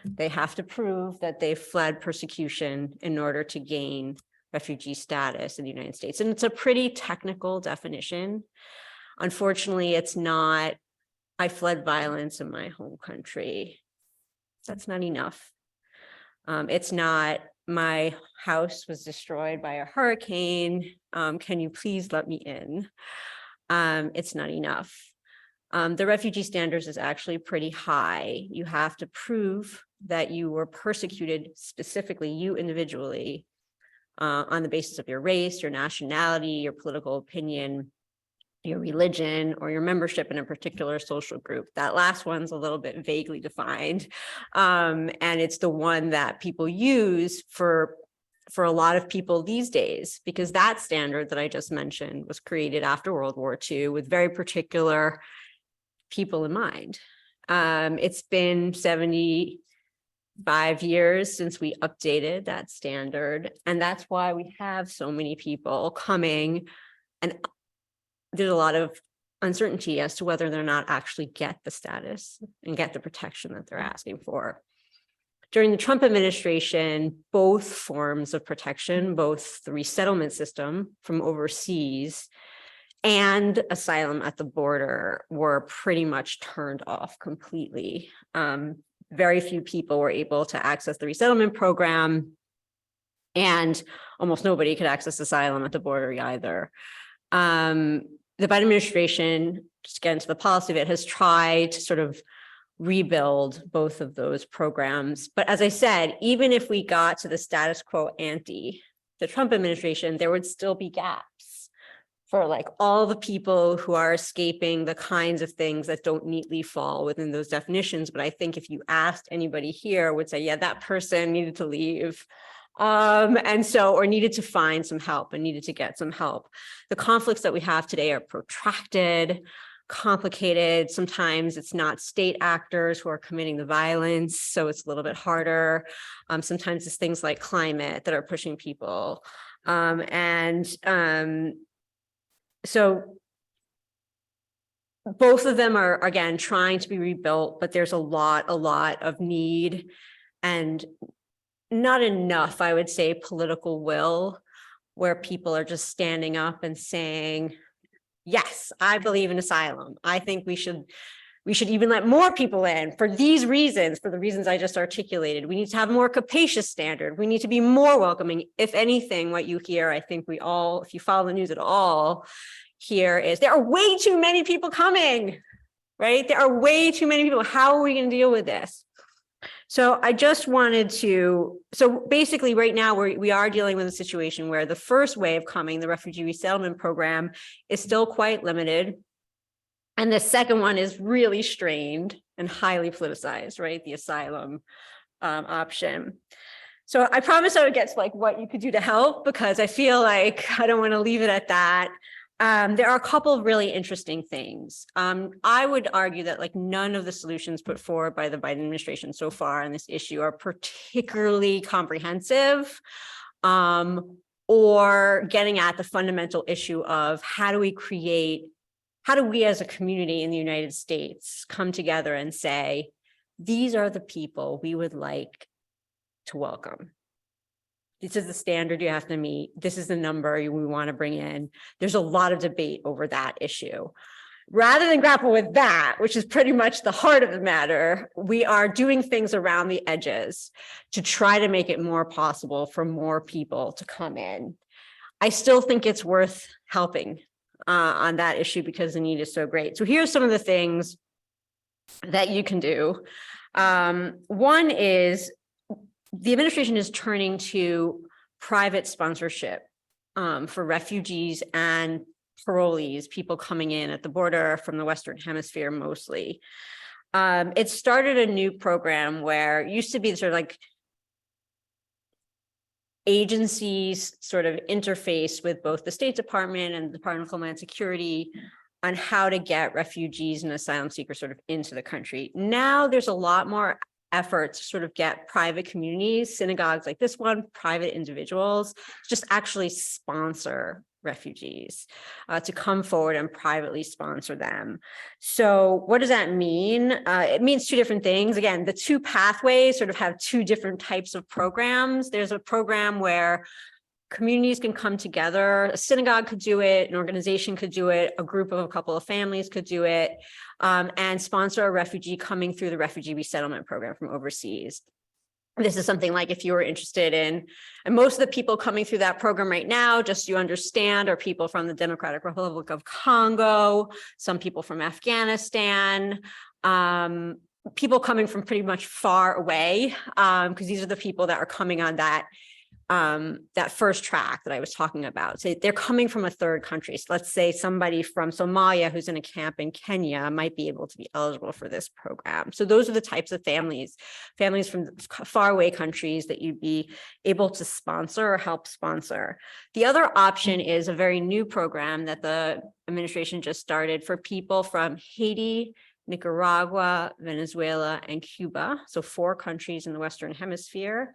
They have to prove that they fled persecution in order to gain refugee status in the United States. And it's a pretty technical definition. Unfortunately, it's not, I fled violence in my home country. That's not enough. It's not, my house was destroyed by a hurricane. Can you please let me in? It's not enough. The refugee standards is actually pretty high. You have to prove that you were persecuted, specifically you individually, on the basis of your race, your nationality, your political opinion, your religion, or your membership in a particular social group. That last one's a little bit vaguely defined. And it's the one that people use for a lot of people these days, because that standard that I just mentioned was created after World War II with very particular people in mind. It's been 75 years since we updated that standard, and that's why we have so many people coming, and there's a lot of uncertainty as to whether they're not actually get the status and get the protection that they're asking for. During the Trump administration, both forms of protection, both the resettlement system from overseas and asylum at the border, were pretty much turned off completely. Very few people were able to access the resettlement program, and almost nobody could access asylum at the border either. The Biden administration, just to get into the policy of it, has tried to sort of rebuild both of those programs. But as I said, even if we got to the status quo ante the Trump administration, there would still be gaps for like all the people who are escaping the kinds of things that don't neatly fall within those definitions. But I think if you asked anybody here would say, yeah, that person needed to leave. And so, or needed to find some help and needed to get some help. The conflicts that we have today are protracted, complicated. Sometimes it's not state actors who are committing the violence, so it's a little bit harder. Sometimes it's things like climate that are pushing people. So both of them are, again, trying to be rebuilt, but there's a lot of need and not enough, I would say, political will, where people are just standing up and saying, yes, I believe in asylum. I think we should even let more people in for these reasons, for the reasons I just articulated. We need to have a more capacious standard. We need to be more welcoming. If anything, what you hear, I think we all, if you follow the news at all, hear is there are way too many people coming, right? There are way too many people. How are we going to deal with this? So I just wanted to, so basically right now we are dealing with a situation where the first wave coming, the refugee resettlement program, is still quite limited. And the second one is really strained and highly politicized, right? The asylum option. So I promised I would get to like what you could do to help, because I feel like I don't want to leave it at that. There are a couple of really interesting things. I would argue that like none of the solutions put forward by the Biden administration so far on this issue are particularly comprehensive, or getting at the fundamental issue of how do we as a community in the United States come together and say, these are the people we would like to welcome. This is the standard you have to meet. This is the number we want to bring in. There's a lot of debate over that issue. Rather than grapple with that, which is pretty much the heart of the matter, we are doing things around the edges to try to make it more possible for more people to come in. I still think it's worth helping on that issue because the need is so great. So here's some of the things that you can do. One is the administration is turning to private sponsorship for refugees and parolees, people coming in at the border from the Western Hemisphere mostly. It started a new program where it used to be sort of like agencies sort of interface with both the State Department and the Department of Homeland Security on how to get refugees and asylum seekers sort of into the country. Now there's a lot more effort to sort of get private communities, synagogues like this one, private individuals, just actually sponsor refugees, to come forward and privately sponsor them. So what does that mean? It means two different things. Again, the two pathways sort of have two different types of programs. There's a program where communities can come together. A synagogue could do it, an organization could do it, a group of a couple of families could do it, and sponsor a refugee coming through the refugee resettlement program from overseas. This is something like if you were interested in, and most of the people coming through that program right now, just so you understand, are people from the Democratic Republic of Congo, some people from Afghanistan, people coming from pretty much far away, because these are the people that are coming on that first track that I was talking about. So they're coming from a third country. So let's say somebody from Somalia who's in a camp in Kenya might be able to be eligible for this program. So those are the types of families from faraway countries that you'd be able to sponsor or help sponsor. The other option is a very new program that the administration just started for people from Haiti, Nicaragua, Venezuela, and Cuba. So 4 countries in the Western Hemisphere.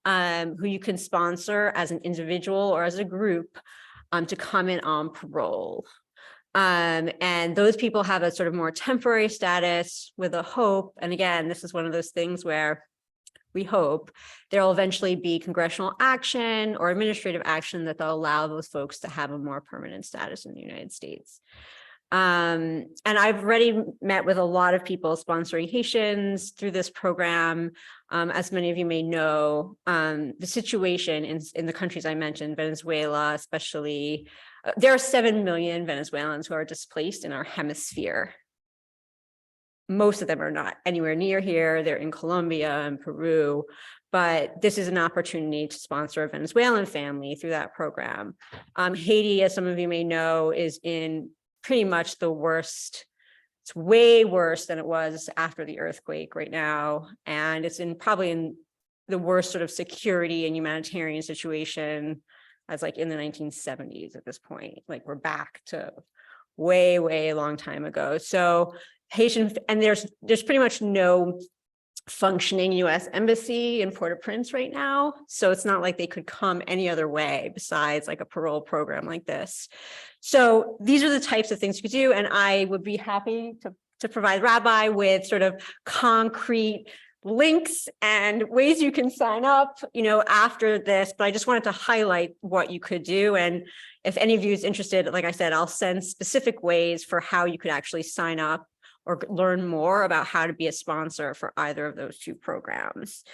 Who you can sponsor as an individual or as a group to come in on parole. And those people have a sort of more temporary status with a hope. And again, this is one of those things where we hope there will eventually be congressional action or administrative action that they'll allow those folks to have a more permanent status in the United States. And I've already met with a lot of people sponsoring Haitians through this program. As many of you may know, the situation in the countries I mentioned, Venezuela, especially, there are 7 million Venezuelans who are displaced in our hemisphere. Most of them are not anywhere near here. They're in Colombia and Peru, but this is an opportunity to sponsor a Venezuelan family through that program. Haiti, as some of you may know, is in pretty much the worst. It's way worse than it was after the earthquake right now. And it's probably in the worst sort of security and humanitarian situation as like in the 1970s at this point. Like we're back to way, way long time ago. So Haitian, and there's pretty much no functioning U.S. embassy in Port-au-Prince right now. So it's not like they could come any other way besides like a parole program like this. So these are the types of things you could do. And I would be happy to provide Rabbi with sort of concrete links and ways you can sign up, after this, but I just wanted to highlight what you could do. And if any of you is interested, like I said, I'll send specific ways for how you could actually sign up or learn more about how to be a sponsor for either of those 2 programs.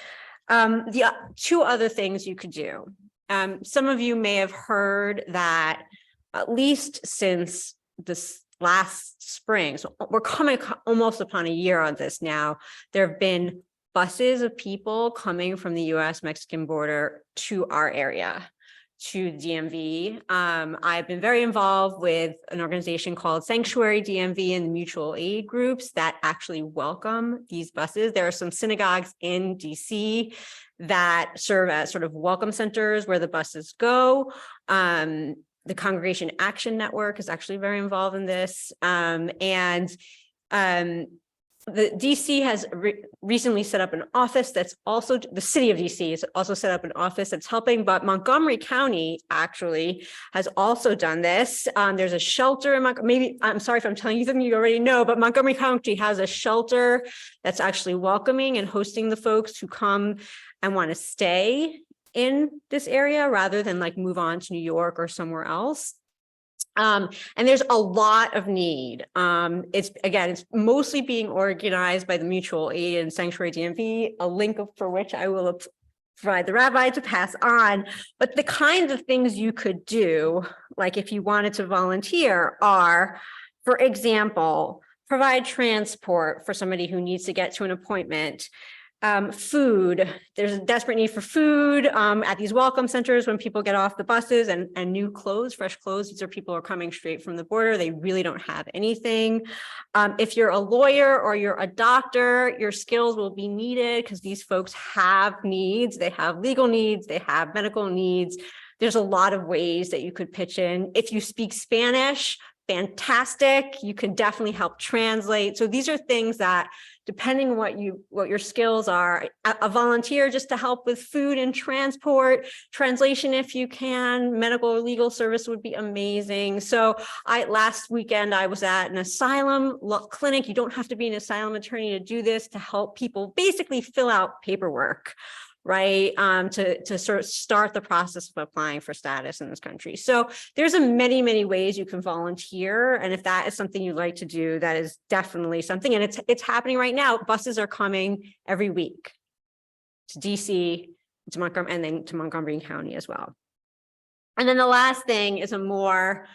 The 2 other things you could do. Some of you may have heard that at least since this last spring, so we're coming almost upon a year on this now, there have been buses of people coming from the US-Mexican border to our area, to DMV. I've been very involved with an organization called Sanctuary DMV and mutual aid groups that actually welcome these buses. There are some synagogues in DC that serve as sort of welcome centers where the buses go. The Congregation Action Network is actually very involved in this. The DC has recently set up an office that's also, the city of DC has also set up an office that's helping, but Montgomery County actually has also done this. There's a shelter in maybe, I'm sorry if I'm telling you something you already know, but Montgomery County has a shelter that's actually welcoming and hosting the folks who come and want to stay in this area rather than like move on to New York or somewhere else. And there's a lot of need. It's mostly being organized by the mutual aid and Sanctuary DMV, a link for which I will provide the rabbi to pass on. But the kinds of things you could do, like if you wanted to volunteer, are, for example, provide transport for somebody who needs to get to an appointment. Food, there's a desperate need for food at these welcome centers when people get off the buses, and new clothes, fresh clothes. These are people who are coming straight from the border. They really don't have anything. If you're a lawyer or you're a doctor, your skills will be needed because these folks have needs. They have legal needs. They have medical needs. There's a lot of ways that you could pitch in. If you speak Spanish, fantastic. You can definitely help translate. So these are things that, depending on what your skills are, a volunteer just to help with food and transport, translation if you can, medical or legal service would be amazing. So last weekend I was at an asylum clinic. You don't have to be an asylum attorney to do this, to help people basically fill out paperwork, right? To sort of start the process of applying for status in this country. So there's many, many ways you can volunteer. And if that is something you'd like to do, that is definitely something. And it's happening right now. Buses are coming every week. to DC, to Montgomery, and then to Montgomery County as well. And then the last thing is a more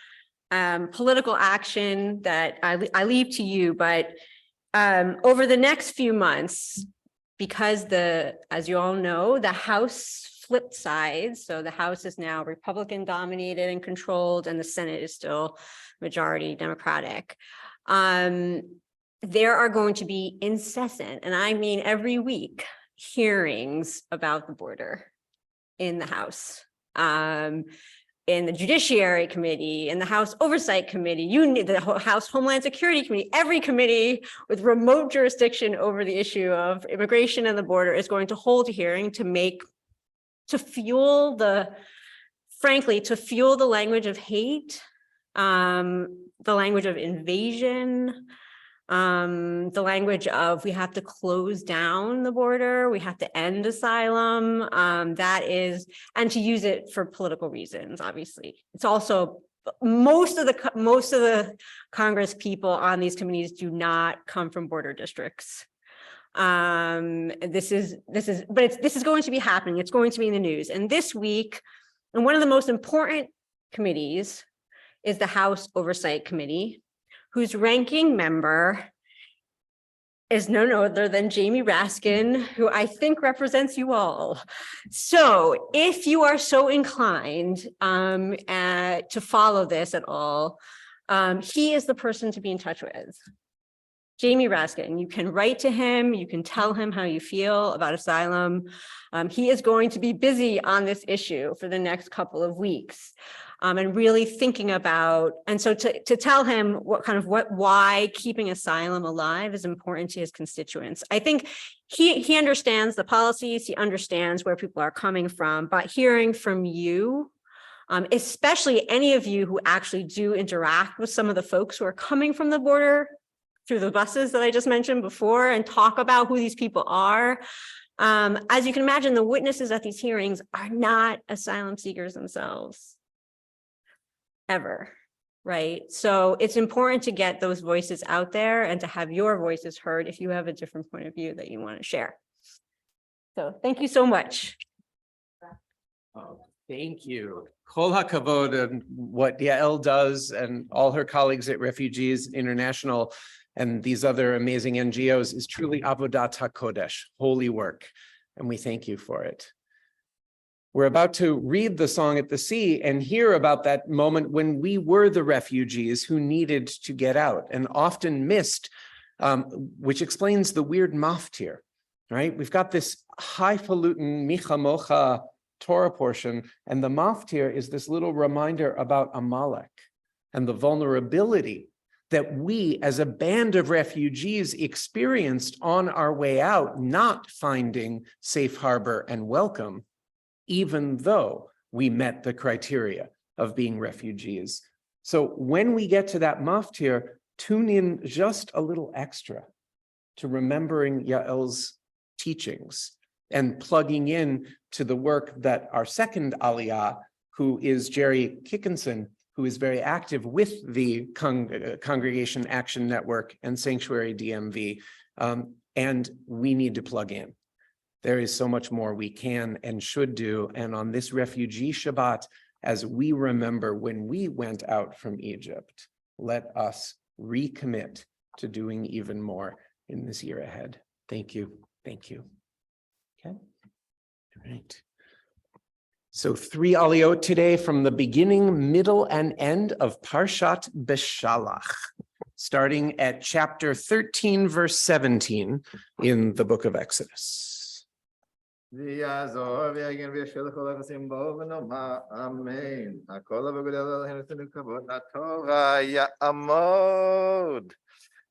political action that I leave to you, but over the next few months, because as you all know, the House flipped sides. So the House is now Republican dominated and controlled, and the Senate is still majority Democratic. There are going to be incessant, and I mean every week, hearings about the border in the House. In the Judiciary Committee, in the House Oversight Committee, the House Homeland Security Committee, every committee with remote jurisdiction over the issue of immigration and the border is going to hold a hearing to fuel the language of hate, the language of invasion, the language of we have to close down the border, we have to end asylum, and to use it for political reasons, obviously. It's also most of the Congress people on these committees do not come from border districts. This is going to be happening. It's going to be in the news. And this week, and one of the most important committees is the House Oversight Committee, whose ranking member is none other than Jamie Raskin, who I think represents you all. So if you are so inclined to follow this at all, he is the person to be in touch with. Jamie Raskin, you can write to him, you can tell him how you feel about asylum. He is going to be busy on this issue for the next couple of weeks. And really thinking about, and so to tell him why keeping asylum alive is important to his constituents. I think he understands the policies, he understands where people are coming from, but hearing from you, especially any of you who actually do interact with some of the folks who are coming from the border through the buses that I just mentioned before and talk about who these people are. As you can imagine, the witnesses at these hearings are not asylum seekers themselves. Ever, right? So it's important to get those voices out there and to have your voices heard if you have a different point of view that you want to share. So thank you so much. Oh, thank you. Kol hakavod, and what Yael does and all her colleagues at Refugees International and these other amazing NGOs is truly avodat hakodesh, holy work. And we thank you for it. We're about to read the Song at the Sea and hear about that moment when we were the refugees who needed to get out and often missed, which explains the weird maftir, right? We've got this highfalutin Micha Mocha Torah portion, and the maftir is this little reminder about Amalek and the vulnerability that we as a band of refugees experienced on our way out, not finding safe harbor and welcome, even though we met the criteria of being refugees. So when we get to that maftir, tune in just a little extra to remembering Yael's teachings and plugging in to the work that our second aliyah, who is Jerry Kickinson, who is very active with the Congregation Action Network and Sanctuary DMV, and we need to plug in. There is so much more we can and should do. And on this refugee Shabbat, as we remember when we went out from Egypt, let us recommit to doing even more in this year ahead. Thank you. Thank you. Okay. All right. So 3 aliyot today from the beginning, middle, and end of Parshat Beshalach, starting at chapter 13, verse 17 in the book of Exodus. ויעזור ויגן וישל לכל היחסים בו ונאמר אמן. הכל וגדל אלוהינו נתנו כבוד לתורה יעמוד.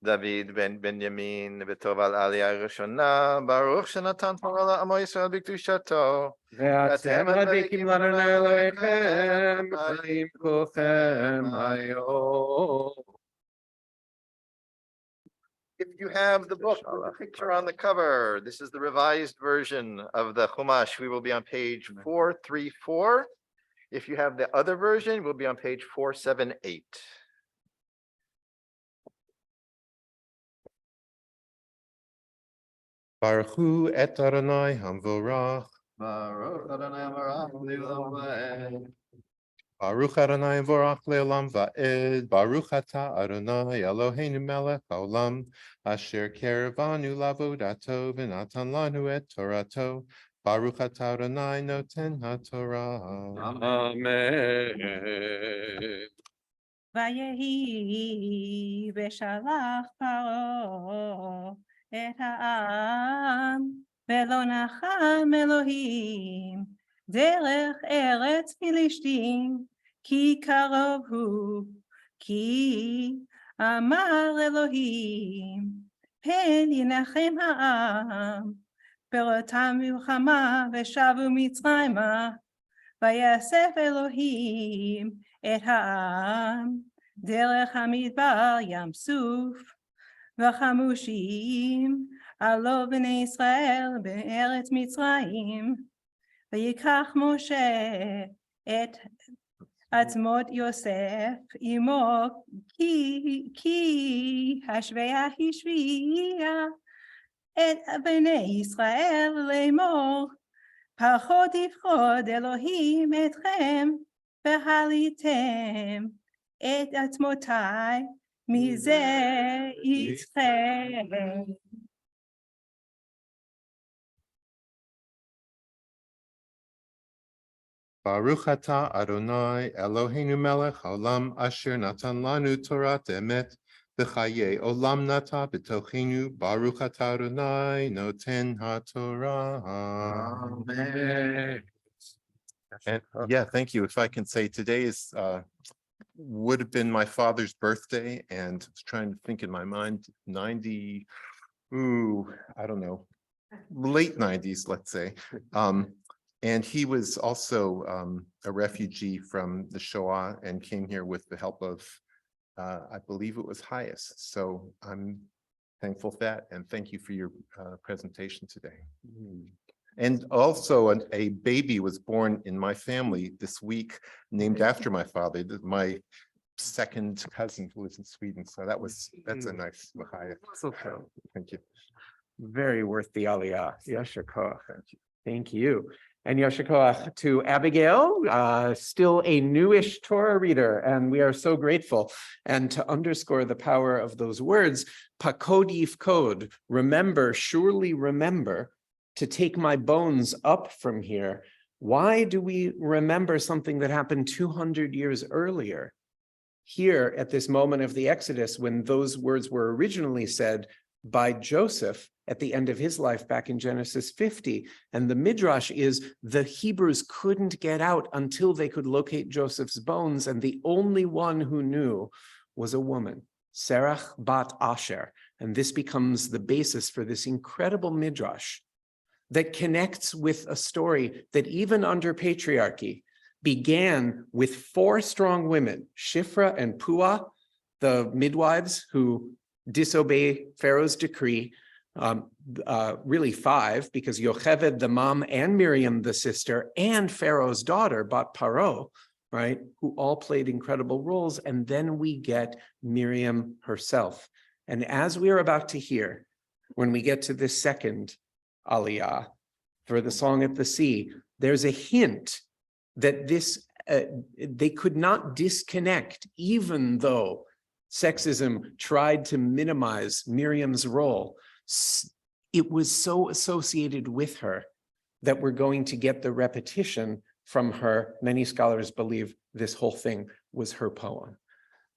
דוד בן בנימין בטוב על העלייה הראשונה, ברוך שנתן תורה לעמו ישראל בקדושתו. ואתם מדליקים לאדוני אלוהיכם חיים כולכם היום. If you have the book with the picture on the cover, this is the revised version of the Chumash. We will be on page 434. If you have the other version, we'll be on page 478. Baruch Hu et Adonai Hamvorach. Baruch Adonai Baruch Le'olam Va'ed. Baruch Adonai Vorach Le'olam Va'ed. Baruch Ata Adonai Eloheinu Melech Haolam. Asher Keravanu Lavodato V'natan Lanu et Torato. Baruch Ata Adonai Noten HaTorah. Amen. ויהי ושלח פרעה את העם, ולא נחם אלוהים דרך ארץ פלישתים, כי קרוב הוא, כי אמר אלוהים, פן ינחם העם, בראותם מלחמה ושבו מצרימה, ויאסף אלוהים את העם דרך המדבר ים סוף, וחמושים עלו בני ישראל בארץ מצרים, ויקח משה את עצמות יוסף עמו, כי השביה השביעה את בני ישראל לאמור, פחות יפחד אלוהים אתכם, והליתם את עצמותיי מזה איתכם. Baruch Ata Adonai Eloheinu Melech Haolam Asher Natan Lanu Torat Emet V'chaye Olam Nata B'tochenu Baruch Ata Adonai Noten HaTorah. Amen. And yeah, thank you. If I can say, today is would have been my father's birthday, and I was trying to think in my mind, 90, I don't know, late 90s, let's say. And he was also a refugee from the Shoah and came here with the help of, I believe it was Hayes. So I'm thankful for that, and thank you for your presentation today. And also a baby was born in my family this week, named after my father, my second cousin who lives in Sweden. So that's a nice Mahaya. So proud. Thank you. Very worth the aliyah. Yasher koach. Thank you. And yasher koach to Abigail, still a newish Torah reader, and we are so grateful. And to underscore the power of those words, pakod yifkod, remember, surely remember, to take my bones up from here. Why do we remember something that happened 200 years earlier? Here at this moment of the Exodus, when those words were originally said by Joseph at the end of his life back in Genesis 50. And the Midrash is the Hebrews couldn't get out until they could locate Joseph's bones. And the only one who knew was a woman, Serach bat Asher. And this becomes the basis for this incredible Midrash that connects with a story that even under patriarchy began with 4 strong women, Shifra and Puah, the midwives who disobey Pharaoh's decree, really 5, because Yocheved, the mom, and Miriam, the sister, and Pharaoh's daughter, Bat Paro, right, who all played incredible roles. And then we get Miriam herself. And as we are about to hear, when we get to this second Aliyah for the Song at the Sea, there's a hint that this they could not disconnect, even though sexism tried to minimize Miriam's role. It was so associated with her that we're going to get the repetition from her. Many scholars believe this whole thing was her poem.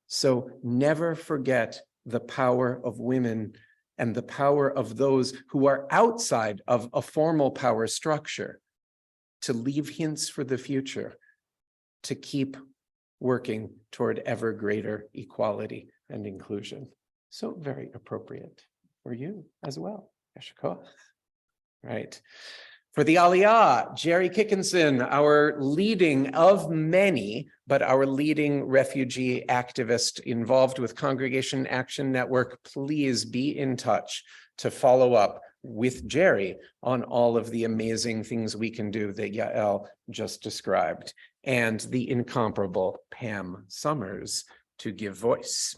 So never forget the power of women and the power of those who are outside of a formal power structure to leave hints for the future, to keep working toward ever greater equality and inclusion. So very appropriate for you as well, Yeshua. Right. For the Aliyah, Jerry Kickinson, our leading of many, but our leading refugee activist involved with Congregation Action Network, please be in touch to follow up with Jerry on all of the amazing things we can do that Yael just described, and the incomparable Pam Summers to give voice.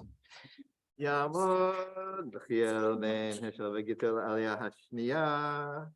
Yamod. Chiel ben Heshel v'Gitel Aliyah Hashniya.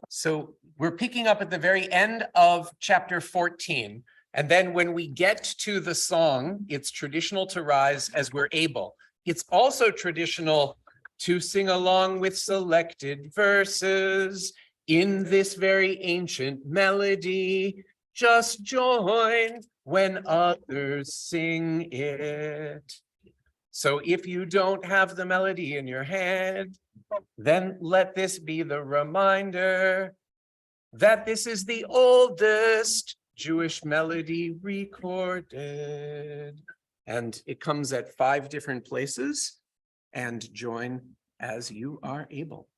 So we're picking up at the very end of chapter 14. And then when we get to the song, it's traditional to rise as we're able. It's also traditional to sing along with selected verses in this very ancient melody. Just join when others sing it. So if you don't have the melody in your head, then let this be the reminder that this is the oldest Jewish melody recorded. And it comes at 5 different places, and join as you are able.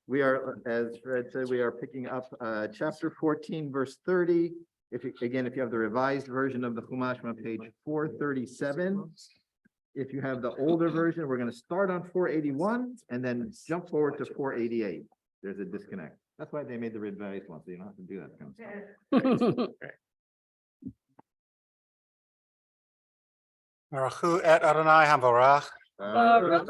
We are, as Fred said, we are picking up chapter 14, verse 30. If you have the revised version of the Chumash on page 437. If you have the older version, we're going to start on 481 and then jump forward to 488. There's a disconnect. That's why they made the revised one, so you don't have to do that kind of stuff. Baruchu et Adonai Havarach. Baruch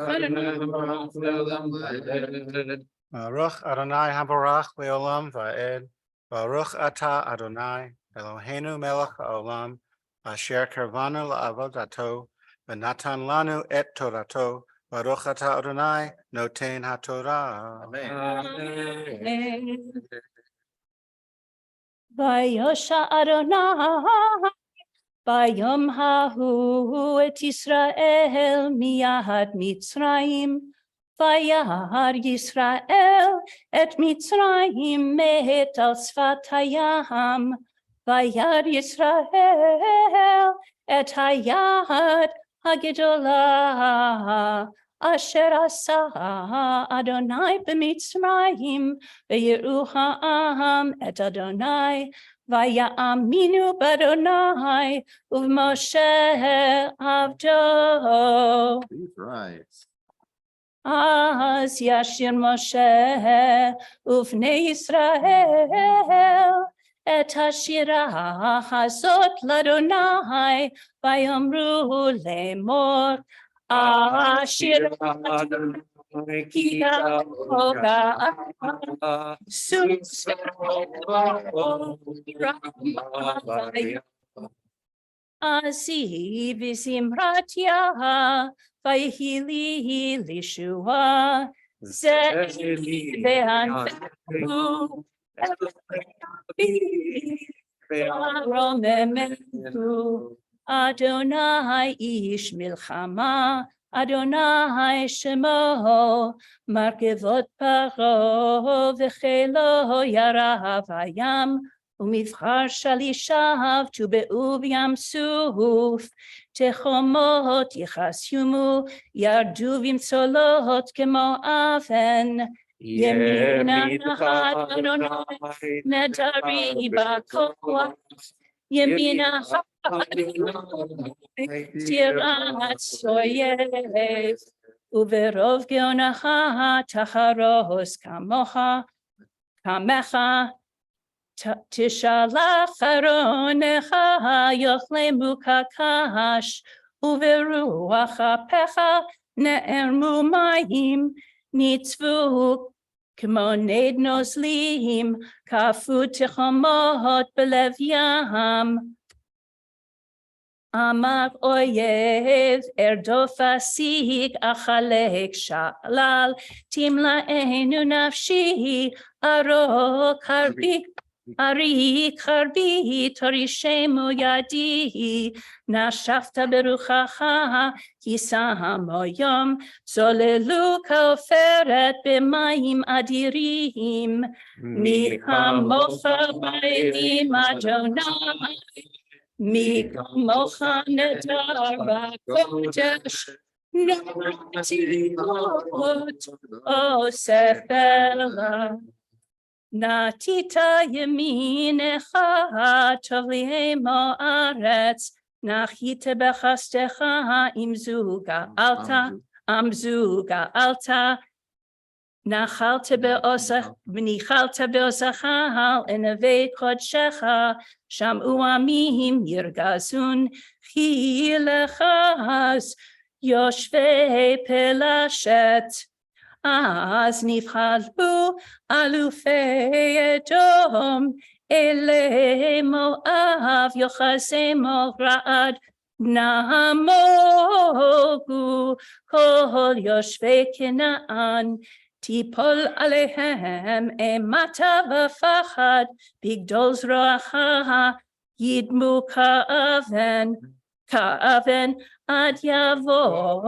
Adonai Havarach leolam va'ed. Baruch atah Adonai Eloheinu melech haolam asher karvanu la'avodato v'natan lanu et torato. Baruch atah Adonai noten haTorah. Amen. Vayosha Adonai Bayom hahu et Yisrael miyad Mitzrayim. Vayar Yisrael et Mitzrayim met al sfat hayam. Vayar Yisrael et hayad hagedolah. Asher asa Adonai b'Mitzrayim v'yiru ha'am et Adonai v'ya'aminu b'Adonai u'v'Moshe avdo. Please rise. Az yashir Moshe uvnei Yisrael et hashira hazot l'Adonai v'yomru lemor. Ashir ki Yehovah Azi v'zimrat vayhili lishua zeli ve'anfehu romementu Adonai ish milchama, Adonai shemo, markevot paro v'chelo yarav hayam, umivchar shalishav tu be'uv yam suf, techomot yichasyumu, yardu v'imsolot kemo aven, yemin achad Adonai, nedari b'koach, yemin achad Tirat soyev uverov geonacha tacharos kamocha kamecha tishalach aronecha yochlemu kakash uveruach apecha ne'ermu mayim nitzvu kmo nednos lihim kafu tichomot belev yam. Amar oyev erdof asik achalek shalal timlaenu nafshi aro karbi ari karbi torishemu yadi nashafta beruchacha kisam oyom zolelu kaoferet b'mayim adirim mi kamocha b'edim Adonai. Mi kamocha nedar b'kodesh nativot osefela natita yaminecha tovliemo aretz nachite bechastecha imzuga alta Nachalta be'osachal enave kodshecha sham uamim yirgazun chilechas יושבי פלשת. אז נבחרו אלופי אדום, אלי מואב יוחזמו רעד, נמוגו כל יושבי כנען, תיפול עליהם אימתה ופחד, בגדול זרועך ידמו כאבן, כאבן עד יעבור,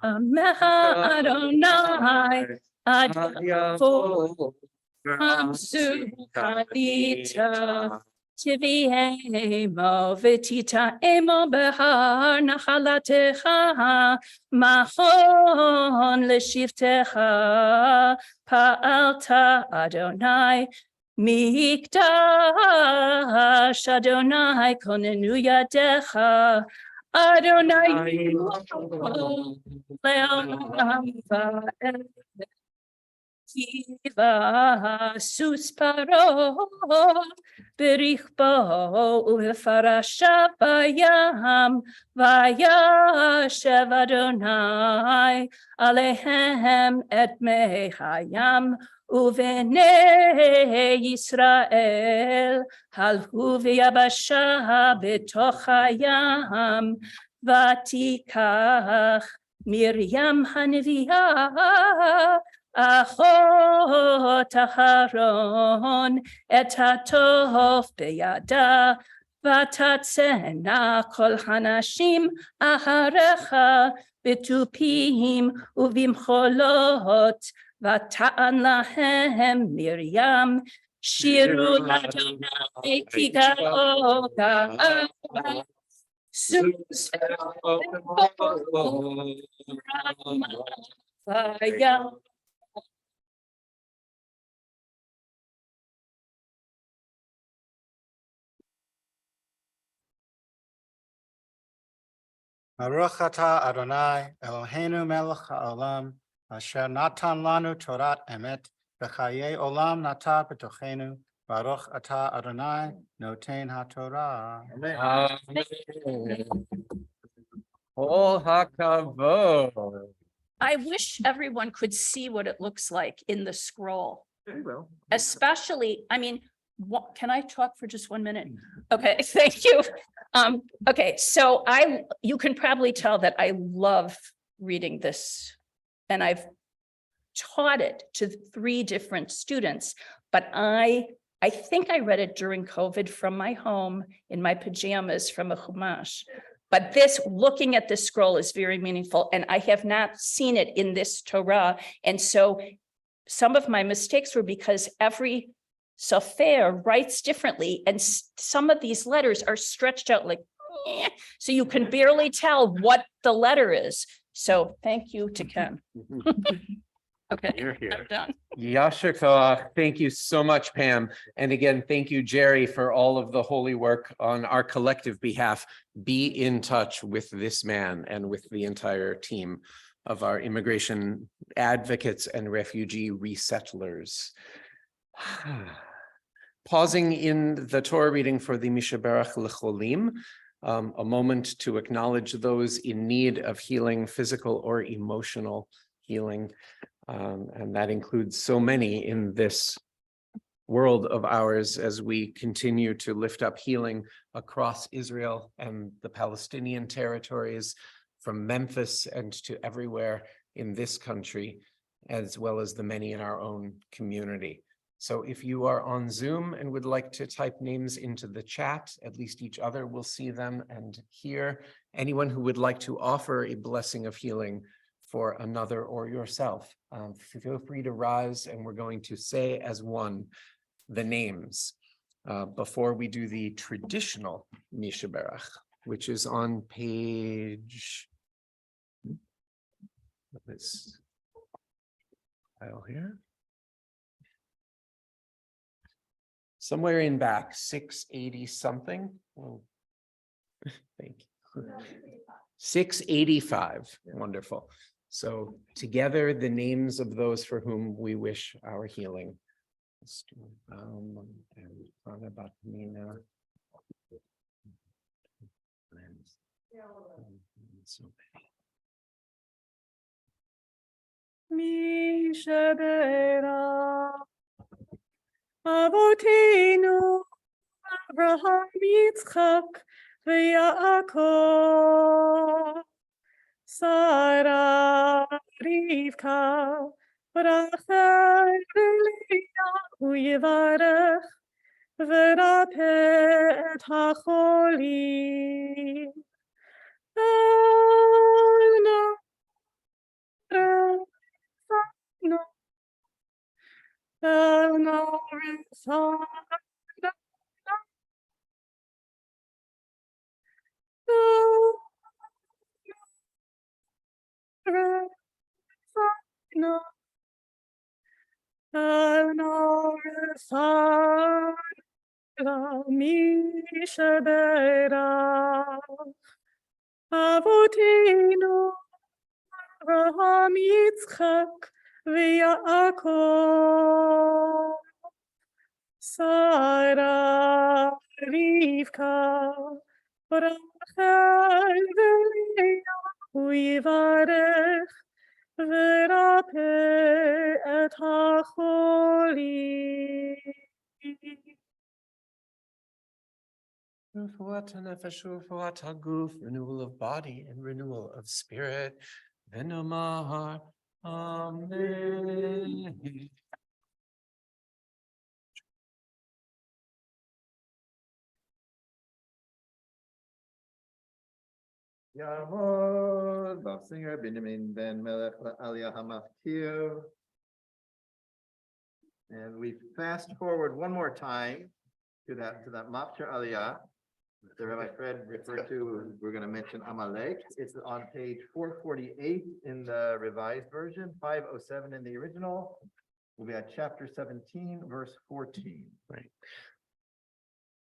עמך אדוני עד יעבור, עמסו קניתה, תביאמו ותטעמו בהר נחלתך, מכון לשבטך, פעלת אדוני, מקדש אדוני כוננו ידיך, אדוני לעולם ועד. Kiva sus paro berichbo ufarasha bayam vayashev Adonai alehem et mehayam uvnei Yisrael halhu v'yabasha betoch hayam vatikach Miriam hanviah אחות אהרון את הטוב בידה ותצאנה כל הנשים אחריך בתופים ובמחולות ותען להם מרים שירו לאדוני כי גאו גאו סוס ויה Baruch atah Adonai Eloheinu melech haolam asher natan lanu Torat emet v'chayei olam natan b'tochenu. Baruch atah Adonai noten haTorah. Kol hakavod. I wish everyone could see what it looks like in the scroll. Very well. Especially, I mean, what, can I talk for just 1 minute? Okay, thank you. Okay, so you can probably tell that I love reading this, and I've taught it to 3 different students, but I think I read it during COVID from my home in my pajamas from a chumash. But this, looking at this scroll is very meaningful, and I have not seen it in this Torah. And so some of my mistakes were because every Sofer writes differently, and some of these letters are stretched out like, so you can barely tell what the letter is. So thank you to Ken. Okay, You're here. I'm done. Yasher koach. Thank you so much, Pam. And again, thank you, Jerry, for all of the holy work on our collective behalf. Be in touch with this man and with the entire team of our immigration advocates and refugee resettlers. Pausing in the Torah reading for the Mishaberach Lecholim, a moment to acknowledge those in need of healing, physical or emotional healing. And that includes so many in this world of ours as we continue to lift up healing across Israel and the Palestinian territories, from Memphis and to everywhere in this country, as well as the many in our own community. So if you are on Zoom and would like to type names into the chat, at least each other will see them and hear. Anyone who would like to offer a blessing of healing for another or yourself, feel free to rise, and we're going to say as one the names before we do the traditional Mishaberach, which is on page this file here. Somewhere in back, 680 something. Oh, thank you. 685. Wonderful. So together, the names of those for whom we wish our healing. And Anna Batmina. So מי שבירך. אבותינו אברהם יצחק ויעקב, שרה רבקה רחל ולאה הוא יברך ורפא את החולים. אל נא רפאנו, אל נא רפאנו. No, Avotinu Avraham Yitzchak ויעקב, שרה רבקה רחל ולאה הוא יברך ורפא את החולים. Refuat nefesh, refuat haguf, renewal of body and renewal of spirit. Venomar, amen. Yamod, Bob Singer, Benjamin Ben Melech, Aliyah Hamaftir. And we fast forward one more time to that Maftir Aliyah. The Rabbi Fred referred to, we're going to mention Amalek. It's on page 448 in the revised version, 507 in the original. We'll be at chapter 17, verse 14. Right.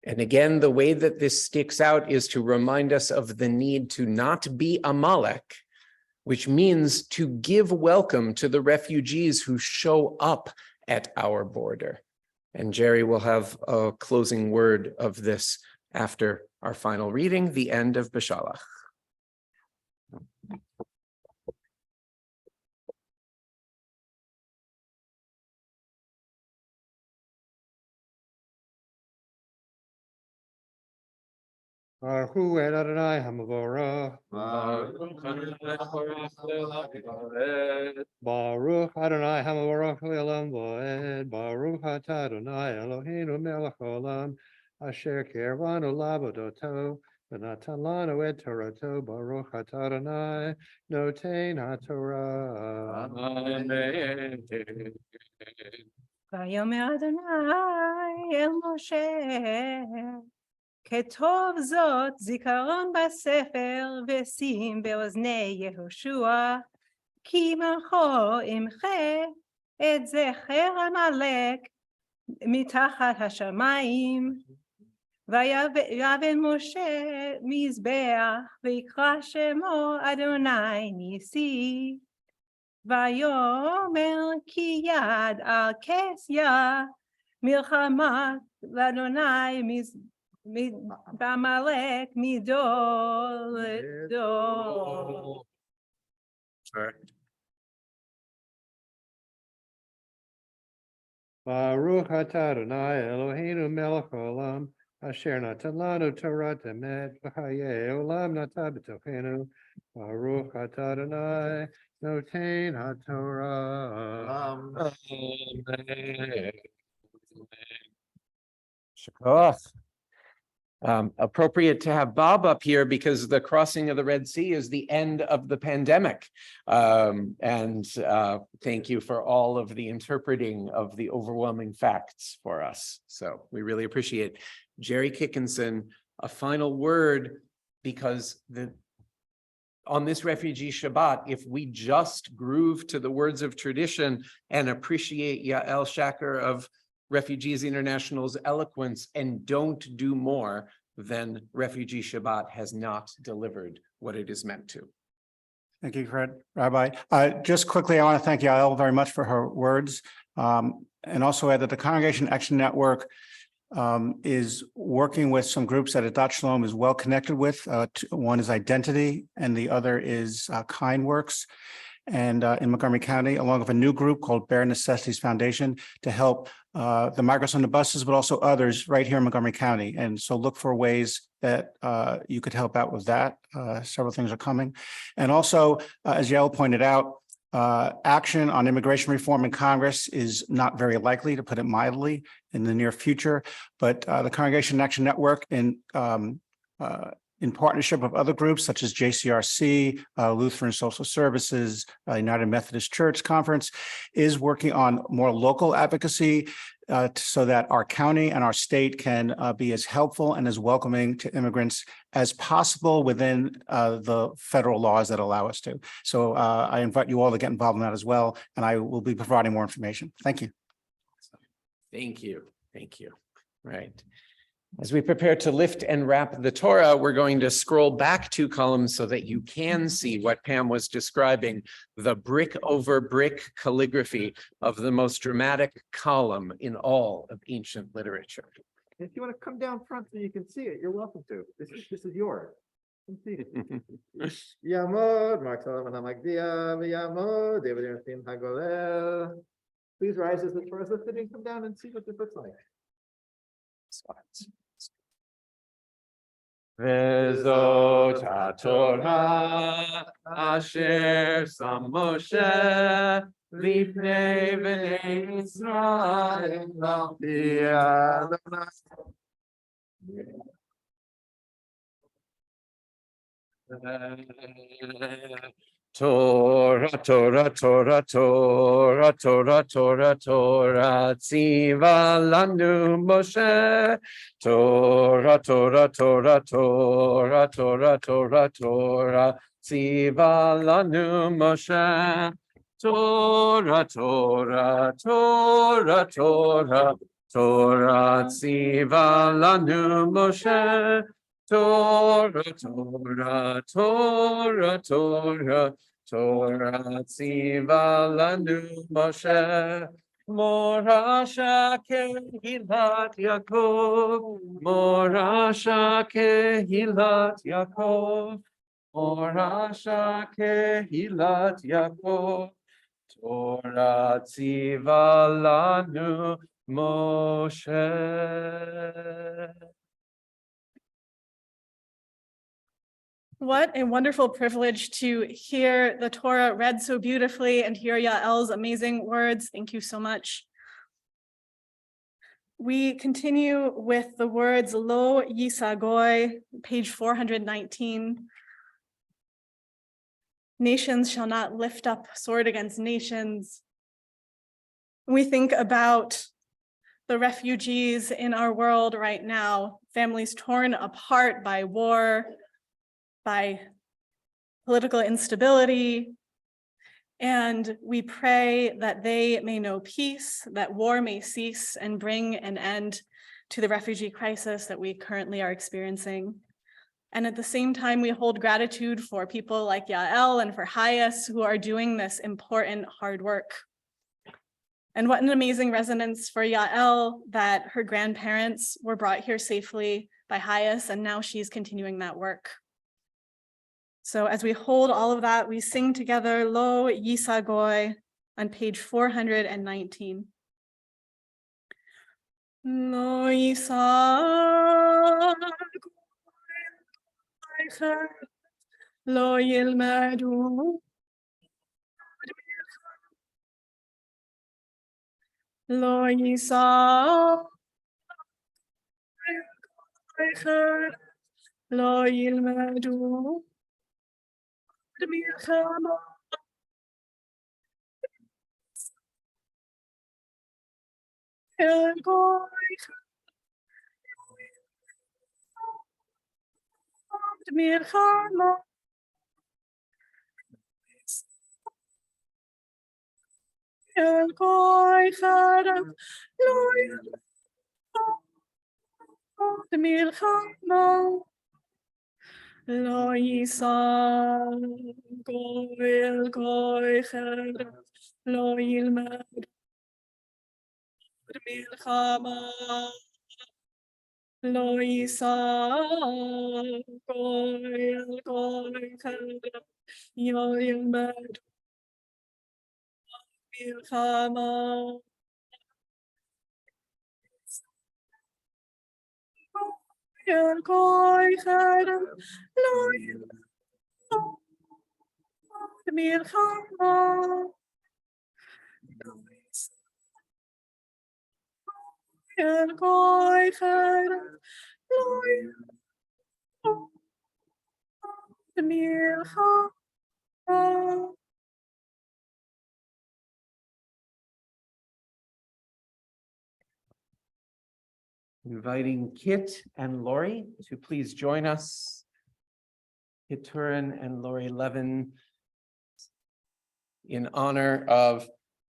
And again, the way that this sticks out is to remind us of the need to not be Amalek, which means to give welcome to the refugees who show up at our border. And Jerry will have a closing word of this after our final reading, the end of Beshalach. Baruch Hu El Adonai Hamavorach. Baruch Adonai Hamavorach Le'olam Voed. Baruch Atah Adonai Eloheinu Melech Haolam Asher Kirvanu Lavodoto V'natan Lanu Et Torato. Baruch Atah Adonai Notein HaTorah. Amen. ויאמר אדוני אל משה, כתוב זאת זיכרון בספר ושים באוזני יהושע, כי מלכו ימחה את זכר עמלק מתחת השמיים. ויבן משה מזבח ויקרא שמו אדוני ניסי. ויאמר כי יד על כסיה מלחמה לאדוני בעמלק מדור לדור. Baruch Atah Adonai Eloheinu Melech Haolam Asher Natan Lanu Torah Emet V'Chayei Olam Natan B'Tochenu. Baruch Atah Adonai Notein HaTorah. Appropriate to have Bob up here because the crossing of the Red Sea is the end of the pandemic. Thank you for all of the interpreting of the overwhelming facts for us. So we really appreciate Jerry Kickinson, a final word, because on this refugee Shabbat, if we just groove to the words of tradition and appreciate Yael Shaker of Refugees International's eloquence and don't do more, then Refugee Shabbat has not delivered what it is meant to. Thank you, Fred. Rabbi. Just quickly, I want to thank Yael very much for her words, and also add that the Congregation Action Network is working with some groups that Adat Shalom is well connected with. One is Identity, and the other is KindWorks. and in Montgomery County, along with a new group called Bare Necessities Foundation to help the migrants on the buses, but also others right here in Montgomery County. And so look for ways that you could help out with that. Several things are coming. And also, as Yael pointed out, action on immigration reform in Congress is not very likely, to put it mildly, in the near future. But the Congregation Action Network in partnership with other groups such as JCRC, Lutheran Social Services, United Methodist Church Conference, is working on more local advocacy so that our county and our state can be as helpful and as welcoming to immigrants as possible within the federal laws that allow us to. So I invite you all to get involved in that as well, and I will be providing more information. Thank you. Thank you. Thank you. Right. As we prepare to lift and wrap the Torah, we're going to scroll back 2 columns so that you can see what Pam was describing, the brick over brick calligraphy of the most dramatic column in all of ancient literature. If you want to come down front so you can see it, you're welcome to. This is yours. Come see it. Yamod, Mark Sullivan Hamagdia, Yamod, David Ernestine Hagolel. Please rise as the Torah is lifted and come down and see what this looks like. Vezot haTorah asher sam Moshe lifnei bnei Yisrael Torah, Torah, Torah, Torah, Torah, Torah, Torah, Tziva lanu Moshe. Torah, Torah, Torah, Torah, Torah, Torah, Torah, Tziva lanu Moshe. Torah, Torah, Torah, Torah, Torah, Tziva lanu Moshe. Torah, Torah, Torah, Torah, Torah, Tziva lanu Moshe. Morasha kehilat Yaakov, Morasha kehilat Yaakov, Morasha kehilat Yaakov, Torah tziva lanu Moshe. What a wonderful privilege to hear the Torah read so beautifully and hear Yael's amazing words. Thank you so much. We continue with the words Lo Yisagoy, page 419. Nations shall not lift up sword against nations. We think about the refugees in our world right now, families torn apart by war, by political instability, and we pray that they may know peace, that war may cease and bring an end to the refugee crisis that we currently are experiencing. And at the same time, we hold gratitude for people like Yael and for Hayes who are doing this important hard work. And what an amazing resonance for Yael that her grandparents were brought here safely by Hayes, and now she's continuing that work. So as we hold all of that, we sing together Lo Yisagoy on page 419. Lo Yisagoy Lo Yilmadu Lo Yisagoy Lo Yilmadu Lo Yisagoy goy charav lo yilmad milchama Lo Yisagoy goy charav lo yilmad מלחמה. אל כל חרב לא יעמוד מלחמה. אל כל חרב לא יעמוד מלחמה. Inviting Kit and Lori to please join us. Kit Turin and Lori Levin in honor of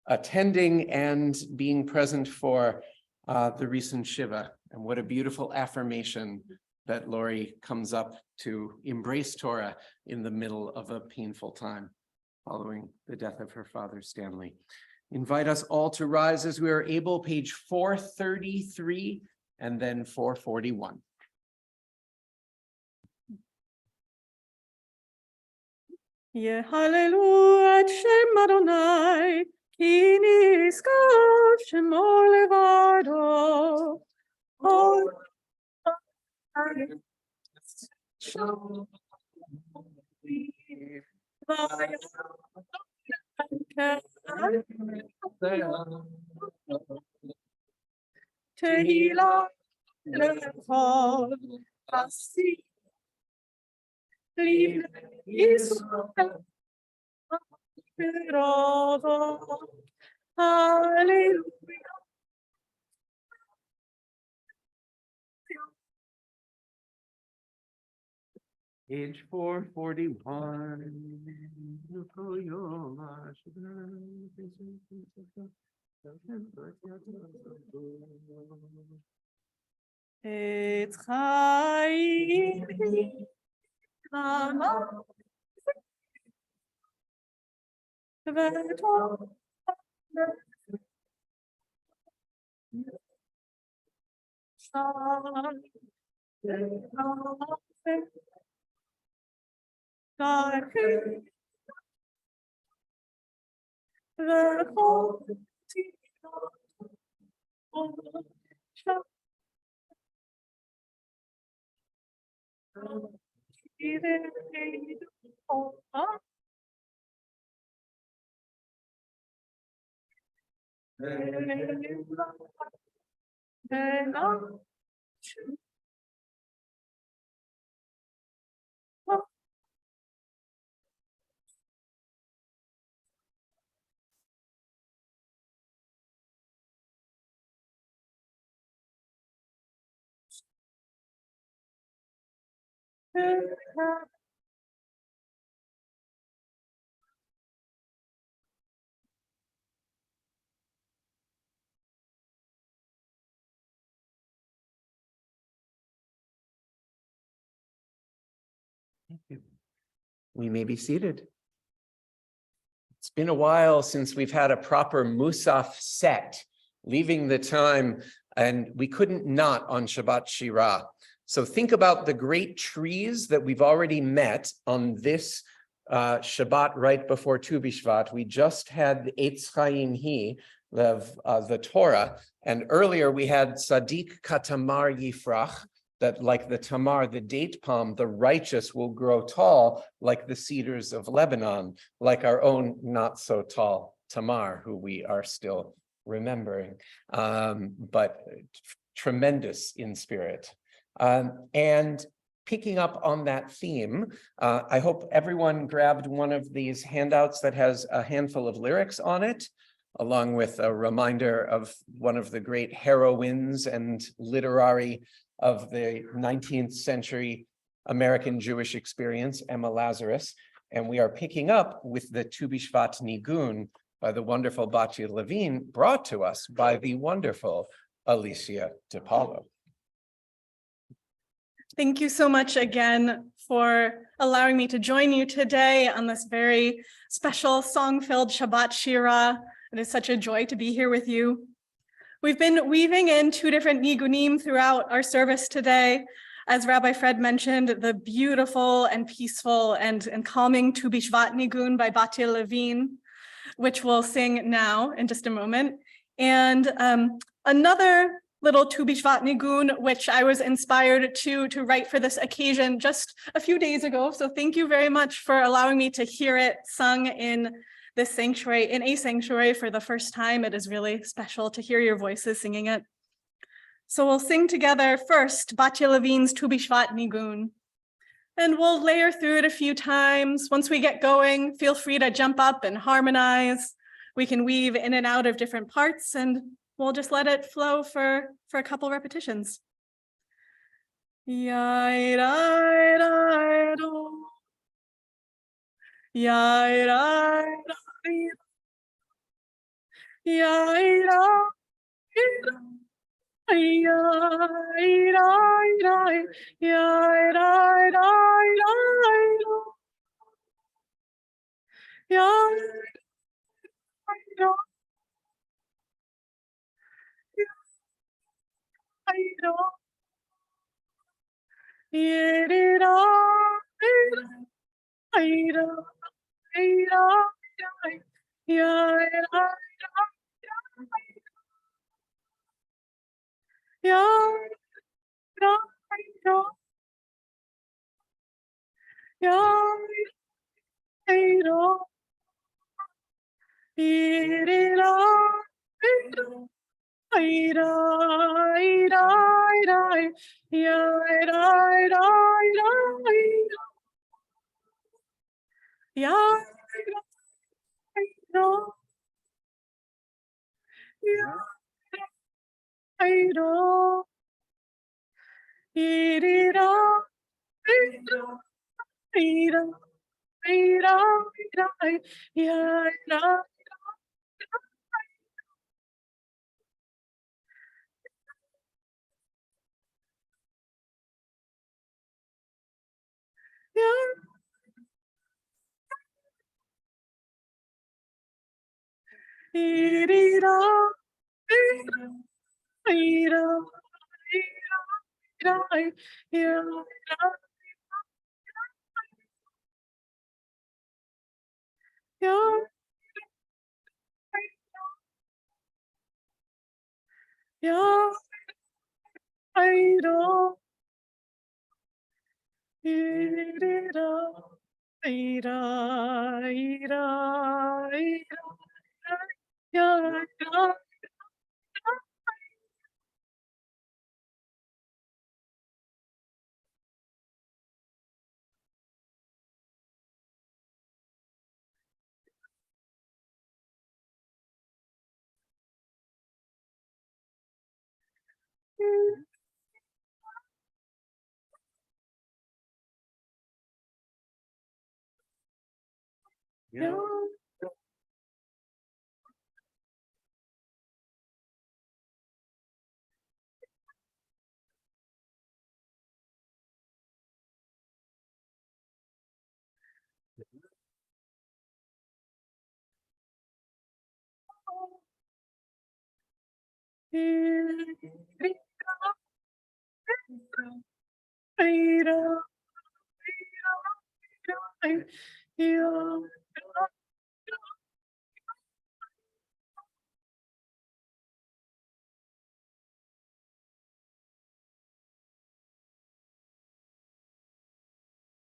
attending and being present for the recent Shiva. And what a beautiful affirmation that Lori comes up to embrace Torah in the middle of a painful time following the death of her father, Stanley. Invite us all to rise as we are able, page 433 and then 441. יהללו את שם אדוני, כי נשגב שמו לבדו. תהילה לכל עשי לישראל ברובו. הללויה. Page 441. את חיים כמה וטוב We may be seated. It's been a while since we've had a proper Musaf set, leaving the time, and we couldn't not on Shabbat Shirah. So think about the great trees that we've already met on this Shabbat right before Tu B'Shvat. We just had the Eitz Chaim Hi, the Torah, and earlier we had Sadiq Katamar Yifrach, that like the tamar, the date palm, the righteous will grow tall like the cedars of Lebanon, like our own not so tall Tamar, who we are still remembering, but tremendous in spirit. And picking up on that theme, I hope everyone grabbed one of these handouts that has a handful of lyrics on it, along with a reminder of one of the great heroines and literary of the 19th century American Jewish experience, Emma Lazarus. And we are picking up with the Tu B'Shvat Nigun by the wonderful Batya Levine, brought to us by the wonderful Alicia DePaulo. Thank you so much again for allowing me to join you today on this very special song-filled Shabbat Shirah. It is such a joy to be here with you. We've been weaving in two different nigunim throughout our service today. As Rabbi Fred mentioned, the beautiful and peaceful and calming Tu B'Shvat Nigun by Batya Levine. which we'll sing now in just a moment. And another little Tu B'Shvat Nigun, which I was inspired to write for this occasion just a few days ago. So thank you very much for allowing me to hear it sung in this sanctuary, in a sanctuary for the first time. It is really special to hear your voices singing it. So we'll sing together first Batya Levine's Tu B'Shvat Nigun. And we'll layer through it a few times. Once we get going, feel free to jump up and harmonize. We can weave in and out of different parts, and we'll just let it flow for a couple repetitions. Yai rai rai do. Yai rai rai. Yai rai. Yai rai rai. Yai rai rai rai. Yai rai.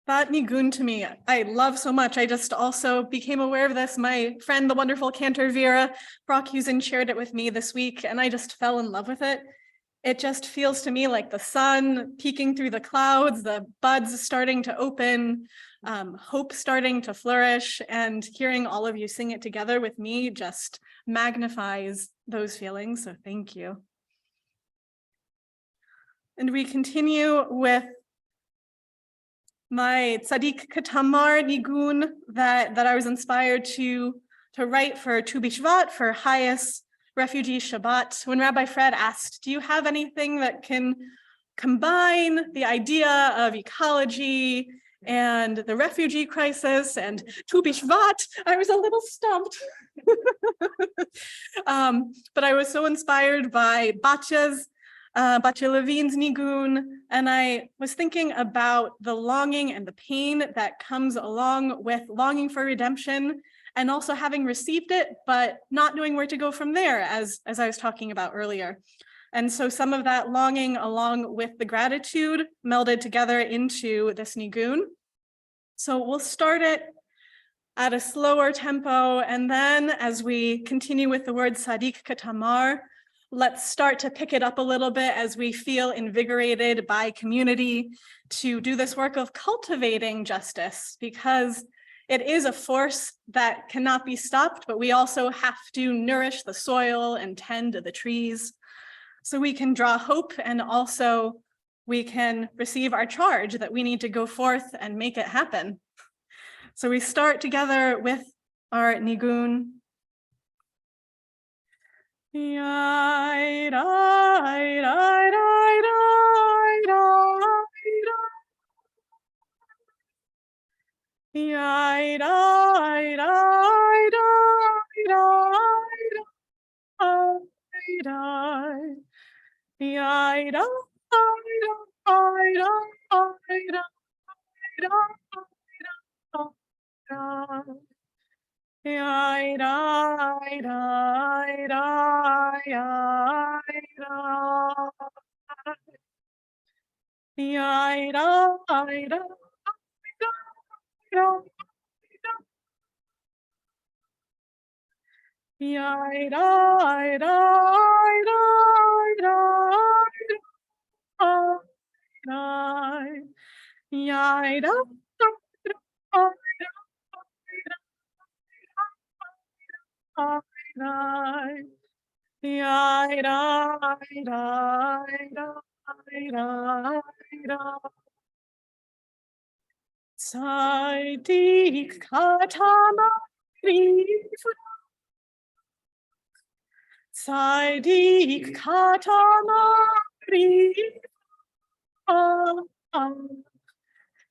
That nigun to me, I love so much. I just also became aware of this. My friend, the wonderful cantor Vera Brockhusen, shared it with me this week, and I just fell in love with it. It just feels to me like the sun peeking through the clouds, the buds starting to open, hope starting to flourish, and hearing all of you sing it together with me just magnifies those feelings. So thank you. And we continue with my Tzadik Katamar Nigun that I was inspired to write for Tu B'Shvat, for Highest Refugee Shabbat. When Rabbi Fred asked, do you have anything that can combine the idea of ecology and the refugee crisis and Tu B'Shvat, I was a little stumped. But I was so inspired by Batya Levine's Nigun, and I was thinking about the longing and the pain that comes along with longing for redemption and also having received it, but not knowing where to go from there, as I was talking about earlier. And so some of that longing along with the gratitude melded together into this nigun. So we'll start it at a slower tempo, and then as we continue with the word Sadiq Katamar, let's start to pick it up a little bit as we feel invigorated by community to do this work of cultivating justice, because it is a force that cannot be stopped, but we also have to nourish the soil and tend to the trees so we can draw hope, and also we can receive our charge that we need to go forth and make it happen. So we start together with our nigun. Sadiq Katamari, Sadiq Katamari,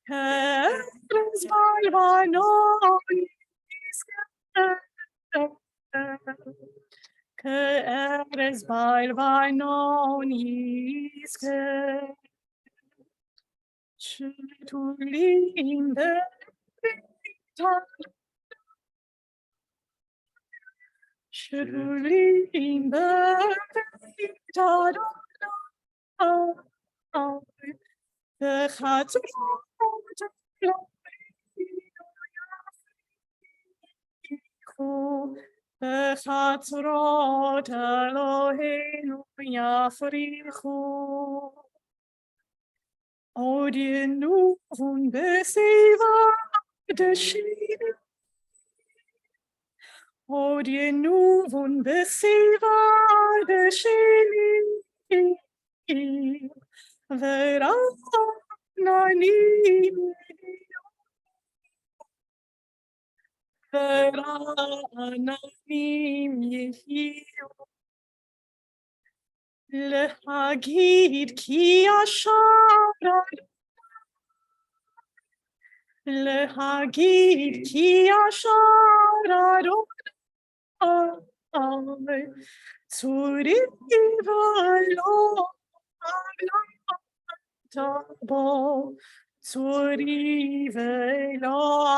Eres balvanois, que eres balvanois, que Shtulimbe Shtulimbe the hearts Bechatzrot Eloheinu Yafrichu Odienu Besiva Deshini Odienu Besiva Deshini Veranani Verananim Yehiu Lehagid Ki Ashara Lehagid Ki Ashara Tzurivalo Tabo Tzurivalo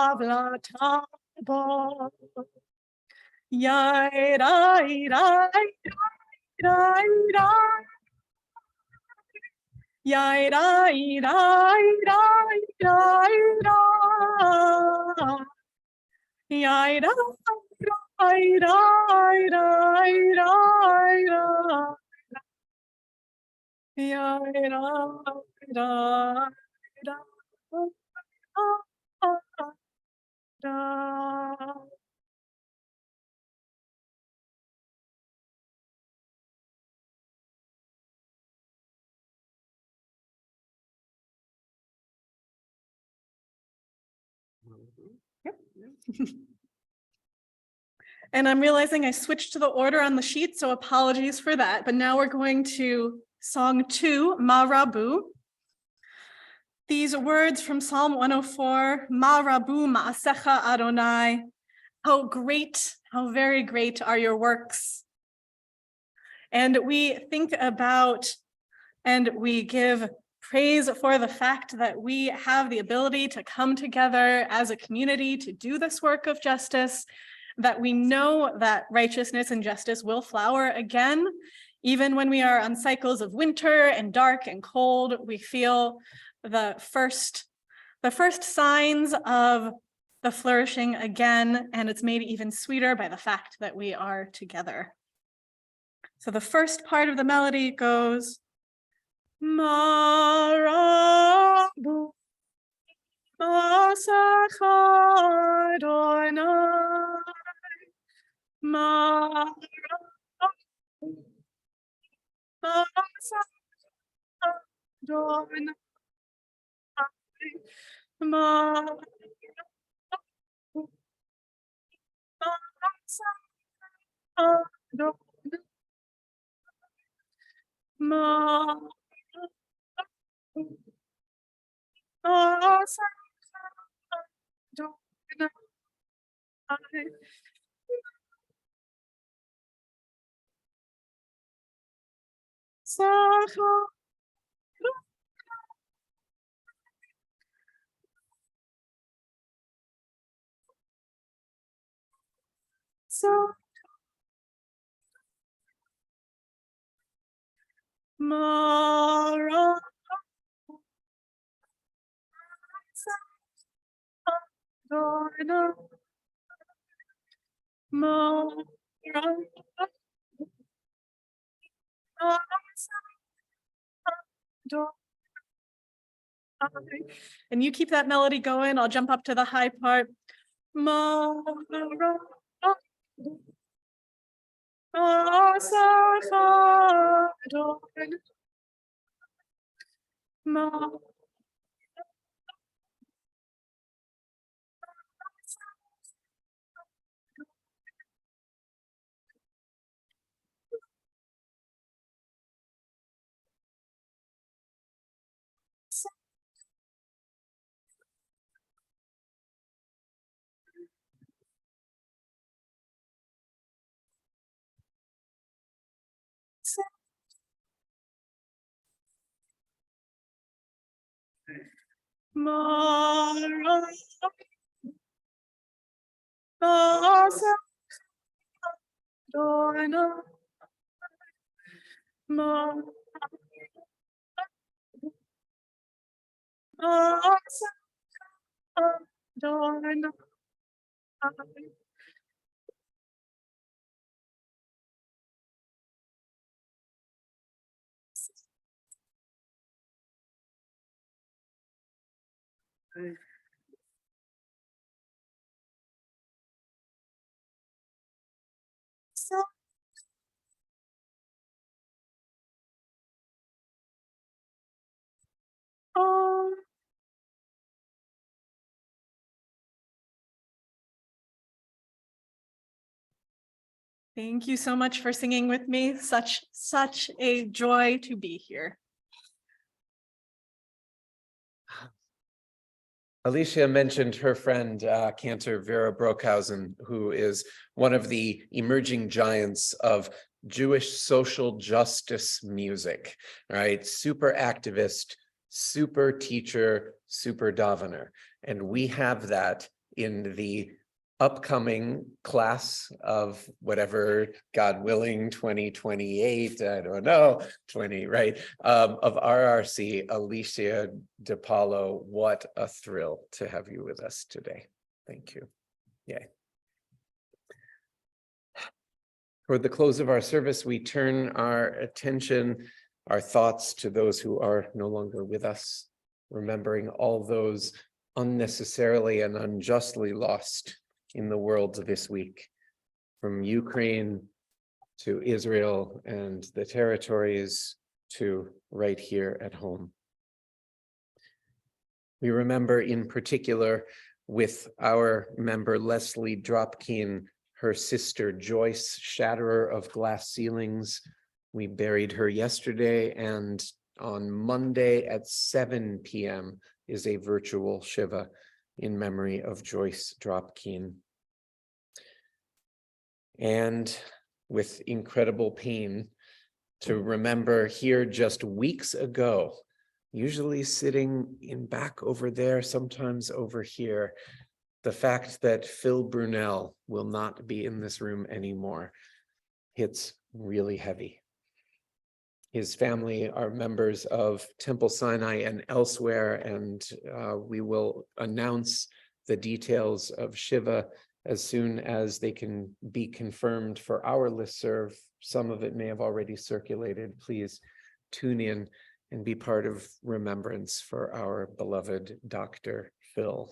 Avlatabo Yai Rai Rai Rai Rai Yai Rai Rai Rai Rai Rai Yai Rai Rai Rai Rai Rai Yai Rai Rai And I'm realizing I switched to the order on the sheet, so apologies for that. But now we're going to Song 2, Marabu. These words from Psalm 104, Marabu Ma'asecha Adonai. How great, how very great are your works. And we think about and we give praise for the fact that we have the ability to come together as a community to do this work of justice. that we know that righteousness and justice will flower again. Even when we are on cycles of winter and dark and cold, we feel the first signs of the flourishing again, and it's made even sweeter by the fact that we are together. So the first part of the melody goes, Marabu, Masach Adonai, Marabu, Masach Adonai, Marabu, Masach Adonai, Marabu, Masach Adonai. Mara, Adonai, Mara, and you keep that melody going. I'll jump up to the high part. Mara, Thank you so much for singing with me. Such a joy to be here. Alicia mentioned her friend, Cantor Vera Brockhausen, who is one of the emerging giants of Jewish social justice music, right? Super activist, super teacher, super davener. And we have that in the upcoming class of whatever, God willing, 2028, I don't know, 20, right? Of RRC, Alicia DePaulo, what a thrill to have you with us today. Thank you. Yay. Toward the close of our service, we turn our attention, our thoughts to those who are no longer with us, remembering all those unnecessarily and unjustly lost in the world this week, from Ukraine to Israel and the territories to right here at home. We remember in particular with our member Leslie Dropkin, her sister Joyce, shatterer of glass ceilings. We buried her yesterday, and on Monday at 7 p.m. is a virtual Shiva in memory of Joyce Dropkin. And with incredible pain to remember here just weeks ago, usually sitting in back over there, sometimes over here, The fact that Phil Brunel will not be in this room anymore hits really heavy. His family are members of Temple Sinai and elsewhere, and we will announce the details of Shiva as soon as they can be confirmed for our listserv. Some of it may have already circulated. Please tune in and be part of remembrance for our beloved Dr. Phil.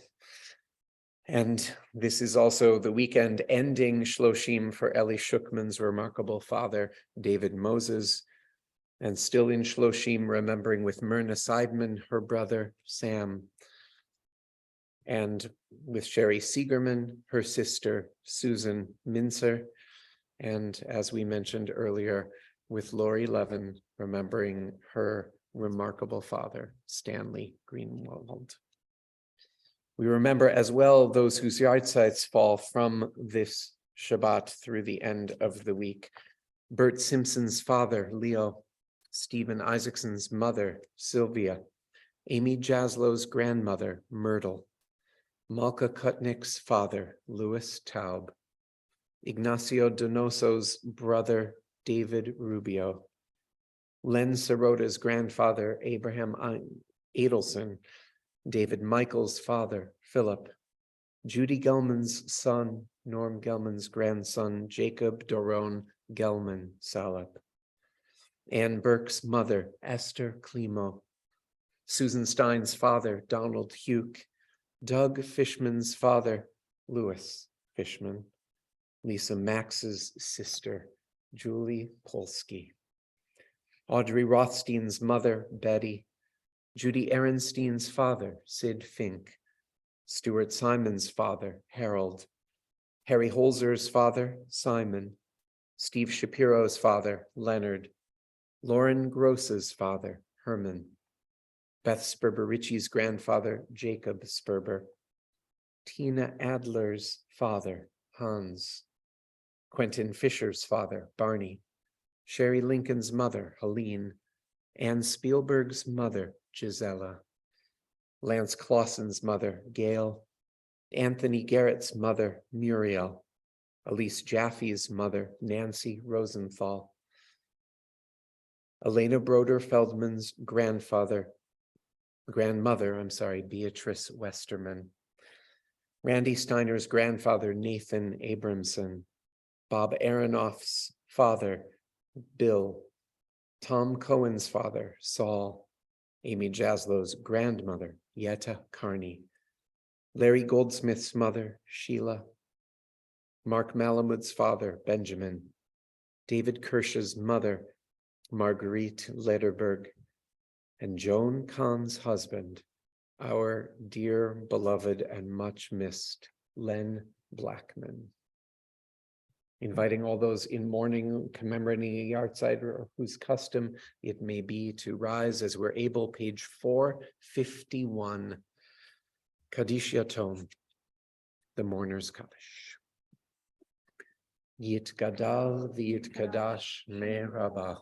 And this is also the weekend ending Shloshim for Eli Shukman's remarkable father, David Moses. And still in Shloshim, remembering with Myrna Seidman, her brother, Sam. And with Sherry Siegerman, her sister, Susan Minzer. And as we mentioned earlier, with Lori Levin, remembering her remarkable father, Stanley Greenwald. We remember as well those whose yahrzeits fall from this Shabbat through the end of the week. Bert Simpson's father, Leo. Stephen Isaacson's mother, Sylvia. Amy Jaslow's grandmother, Myrtle. Malka Kutnick's father, Louis Taub. Ignacio Donoso's brother, David Rubio. Len Sirota's grandfather, Abraham Adelson. David Michael's father, Philip. Judy Gelman's son, Norm Gelman's grandson, Jacob Doron Gelman Salep. Anne Burke's mother, Esther Klimo. Susan Stein's father, Donald Huke. Doug Fishman's father, Louis Fishman. Lisa Max's sister, Julie Polsky. Audrey Rothstein's mother, Betty. Judy Ehrenstein's father, Sid Fink. Stuart Simon's father, Harold. Harry Holzer's father, Simon. Steve Shapiro's father, Leonard. Lauren Gross's father, Herman. Beth Sperber-Ritchie's grandfather, Jacob Sperber. Tina Adler's father, Hans. Quentin Fisher's father, Barney. Sherry Lincoln's mother, Helene. Anne Spielberg's mother, Gisela. Lance Clausen's mother, Gail. Anthony Garrett's mother, Muriel. Elise Jaffe's mother, Nancy Rosenthal. Elena Broder Feldman's grandmother, Beatrice Westerman. Randy Steiner's grandfather, Nathan Abramson. Bob Aronoff's father, Bill. Tom Cohen's father, Saul. Amy Jaslow's grandmother, Yetta Carney. Larry Goldsmith's mother, Sheila. Mark Malamud's father, Benjamin. David Kirsch's mother, Marguerite Lederberg. And Joan Kahn's husband, our dear, beloved, and much missed Len Blackman. Inviting all those in mourning, commemorating a yahrzeit or whose custom it may be to rise as we're able, page 451. Kaddish Yatom, the mourner's Kaddish. Yit Gadal v'yit Kadash me Rabbah.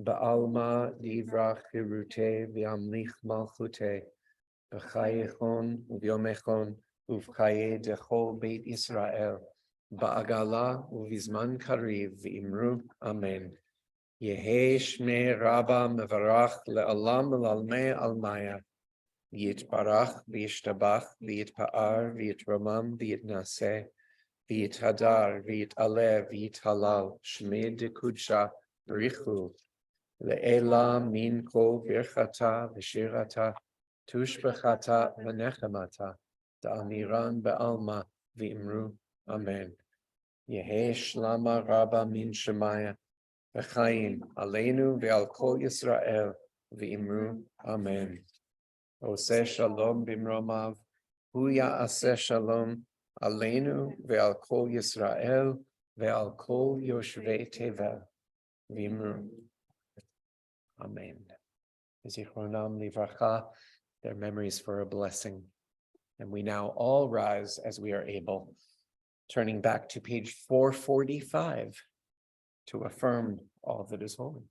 Ba'alma divrach hirute v'amlich malchute. B'chayechon u'vyomechon uv'chaye dechol beit Yisrael. Ba'agala uvizman kariv v'imru amen. Yehe shme Rabba mevarach le'alam l'almei almaya. Yitbarach v'yishtabach v'yitpa'ar v'yitramam v'yitnaseh v'yithadar v'yitalev v'yithalal shmei dekudsha b'richu le'ela min kol virchata v'shirata tushbechata v'nechemata da'amiran be'alma v'imru amen. Yehe shlama Rabba min shemaya v'chaim aleinu ve'al kol Yisrael v'imru amen. Oseh shalom bimromav, huya aseh shalom aleinu ve'al kol Yisrael ve'al kol yoshvei tevel v'imru. Amen. Zichronam livracha, their memories for a blessing. And we now all rise as we are able, turning back to page 445 to affirm all that is holy.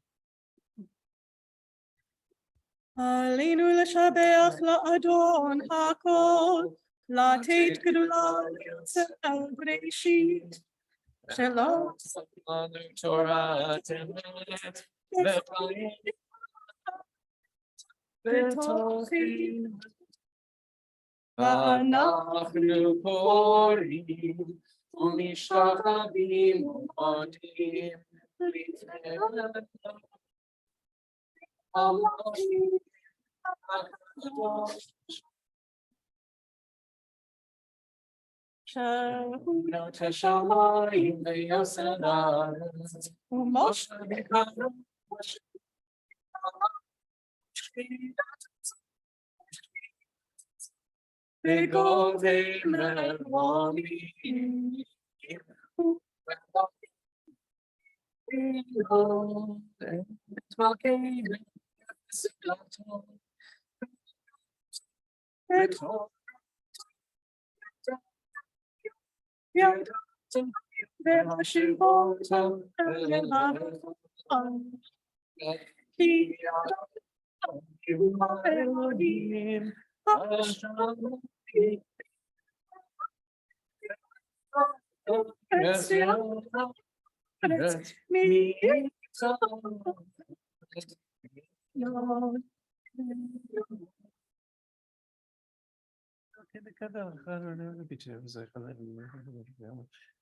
Aleinu l'shabeach la'adon hakol, Latit Gedula Yotzel Bereshit. Shalom. Torah Temet, V'tochim. ואנחנו קוראים ומשתחווים ומודים לפני אלוהים הקדוש. בנות השמיים ויוסד הארץ ומשה בקרוב וגובי מרומים את מלכנו וסגלתו ידעתם והשיבותם אלוהים כי ידעתם אלוהים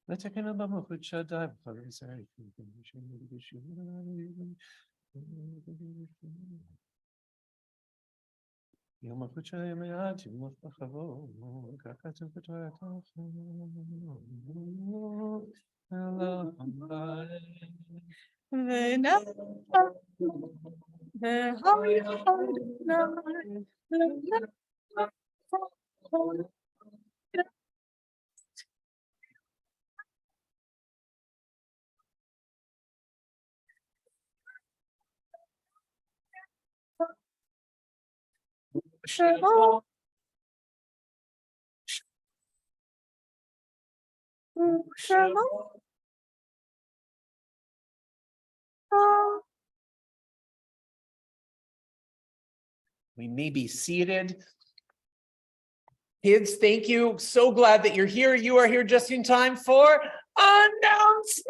לתקן במלכות שדי בכל ישראל. יום מלכות שדי מעט ימות בחבור, כך כתוב בתורתך. Shalom. Shalom. We may be seated. Kids, thank you. So glad that you're here. You are here just in time for announcements.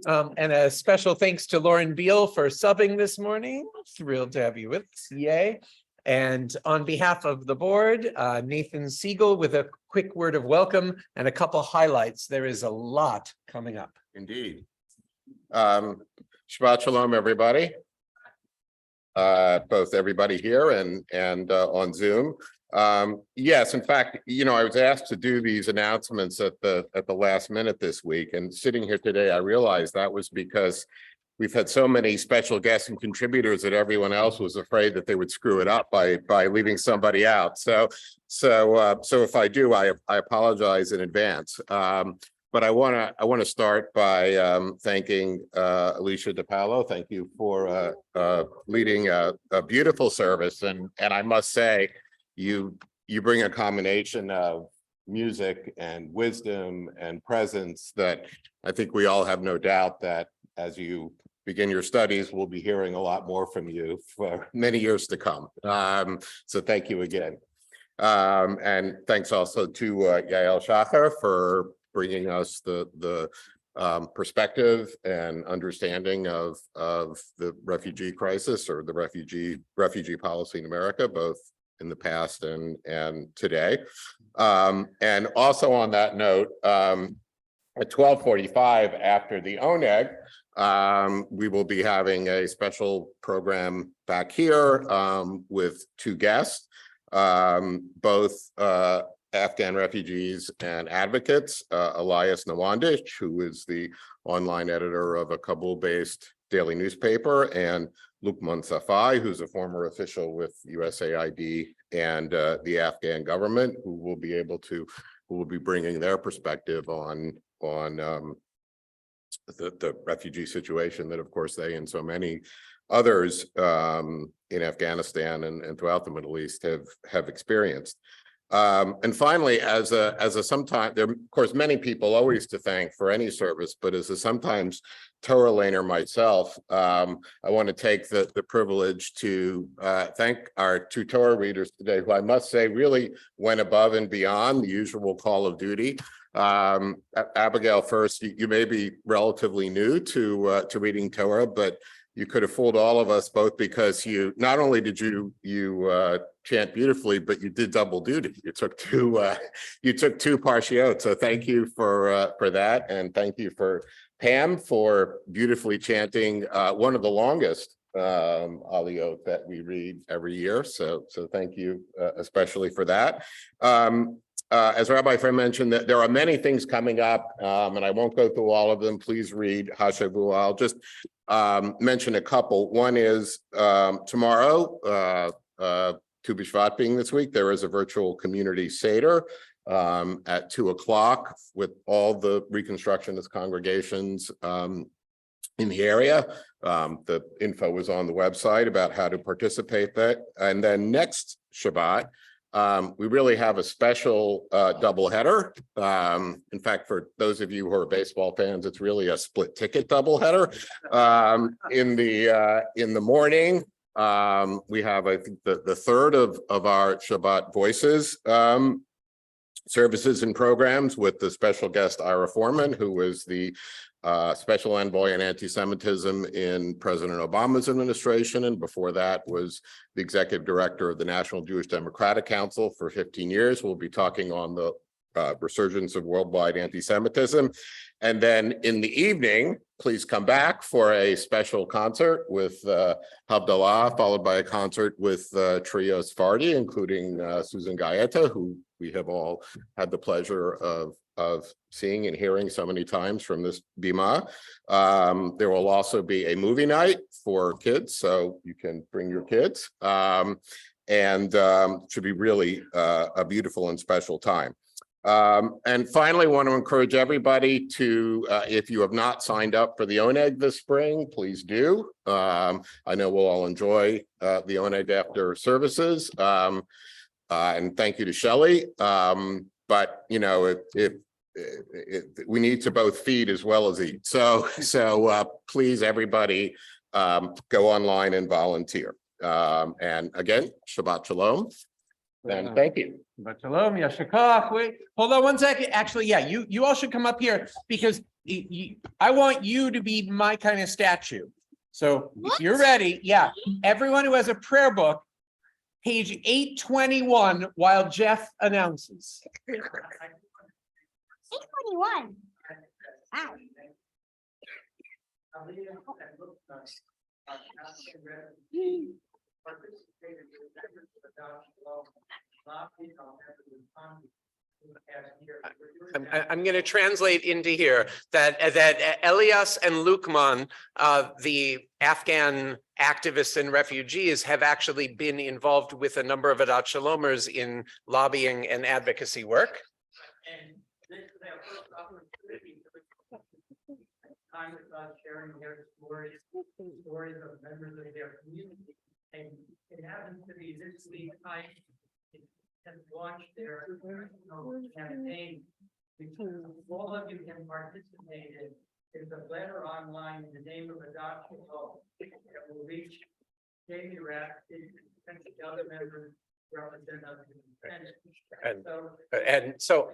And a special thanks to Lauren Beal for subbing this morning. Thrilled to have you with us. Yay. And on behalf of the board, Nathan Siegel with a quick word of welcome and a couple highlights. There is a lot coming up. Indeed. Shabbat Shalom, everybody. Both everybody here and on Zoom. Yes, in fact, I was asked to do these announcements at the last minute this week, and sitting here today, I realized that was because we've had so many special guests and contributors that everyone else was afraid that they would screw it up by leaving somebody out. So if I do, I apologize in advance. But I want to start by thanking Alicia DiPaolo. Thank you for leading a beautiful service, and I must say, you bring a combination of music and wisdom and presence that I think we all have no doubt that as you begin your studies, we'll be hearing a lot more from you for many years to come. So thank you again. And thanks also to Yael Shachar for bringing us the perspective and understanding of the refugee crisis or the refugee policy in America, both in the past and today. And also on that note, at 12:45 after the ONEG, we will be having a special program back here with two guests, both Afghan refugees and advocates, Elias Nawandich, who is the online editor of a Kabul-based daily newspaper, and Lukman Safai, who's a former official with USAID and the Afghan government, who will be bringing their perspective on the refugee situation that, of course, they and so many others in Afghanistan and throughout the Middle East have experienced. And finally, as a sometime, there are of course many people always to thank for any service, but as a sometimes Torah laner myself, I want to take the privilege to thank our two Torah readers today, who I must say really went above and beyond the usual call of duty. Abigail, first, you may be relatively new to reading Torah, but you could have fooled all of us, both because you not only did you chant beautifully, but you did double duty. You took two parshiot. So thank you for that, and thank you for Pam for beautifully chanting one of the longest aliyot that we read every year. So thank you especially for that. As Rabbi Friend mentioned, that there are many things coming up, and I won't go through all of them. Please read Hashavua. I'll just mention a couple. One is tomorrow, Tu B'Shvat being this week, there is a virtual community Seder at 2:00 with all the Reconstructionist congregations in the area. The info is on the website about how to participate that. And then next Shabbat, we really have a special doubleheader. In fact, for those of you who are baseball fans, it's really a split ticket doubleheader. In the morning, we have, I think, the third of our Shabbat Voices services and programs with the special guest Ira Foreman, who was the special envoy on anti-Semitism in President Obama's administration, and before that was the executive director of the National Jewish Democratic Council for 15 years. We'll be talking on the resurgence of worldwide anti-Semitism. And then in the evening, please come back for a special concert with Havdalah, followed by a concert with Trio Sephardi, including Susan Gaeta, who we have all had the pleasure of seeing and hearing so many times from this bima. There will also be a movie night for kids, so you can bring your kids. And should be really a beautiful and special time. And finally, want to encourage everybody to, if you have not signed up for the Oneg this spring, please do. I know we'll all enjoy the Oneg after services. And thank you to Shelley. But you know, we need to both feed as well as eat. So please, everybody, go online and volunteer. And again, Shabbat Shalom. And thank you. But shalom, yashakach. Wait, hold on one second. Actually, yeah, you all should come up here because I want you to be my kind of statue. So if you're ready, yeah, everyone who has a prayer book, page 821, while Jeff announces. 821. Wow. I'm going to translate into here that Elias and Lukman, the Afghan activists and refugees, have actually been involved with a number of Adat Shalomers in lobbying and advocacy work. And this is their first opportunity to time with us, sharing their stories of members of their community. And it happens to be this week, I have launched their campaign, which all of you can participate in. There's a letter online in the name of Adoption Law that will reach Jamie Rapp and the other members represent us. And so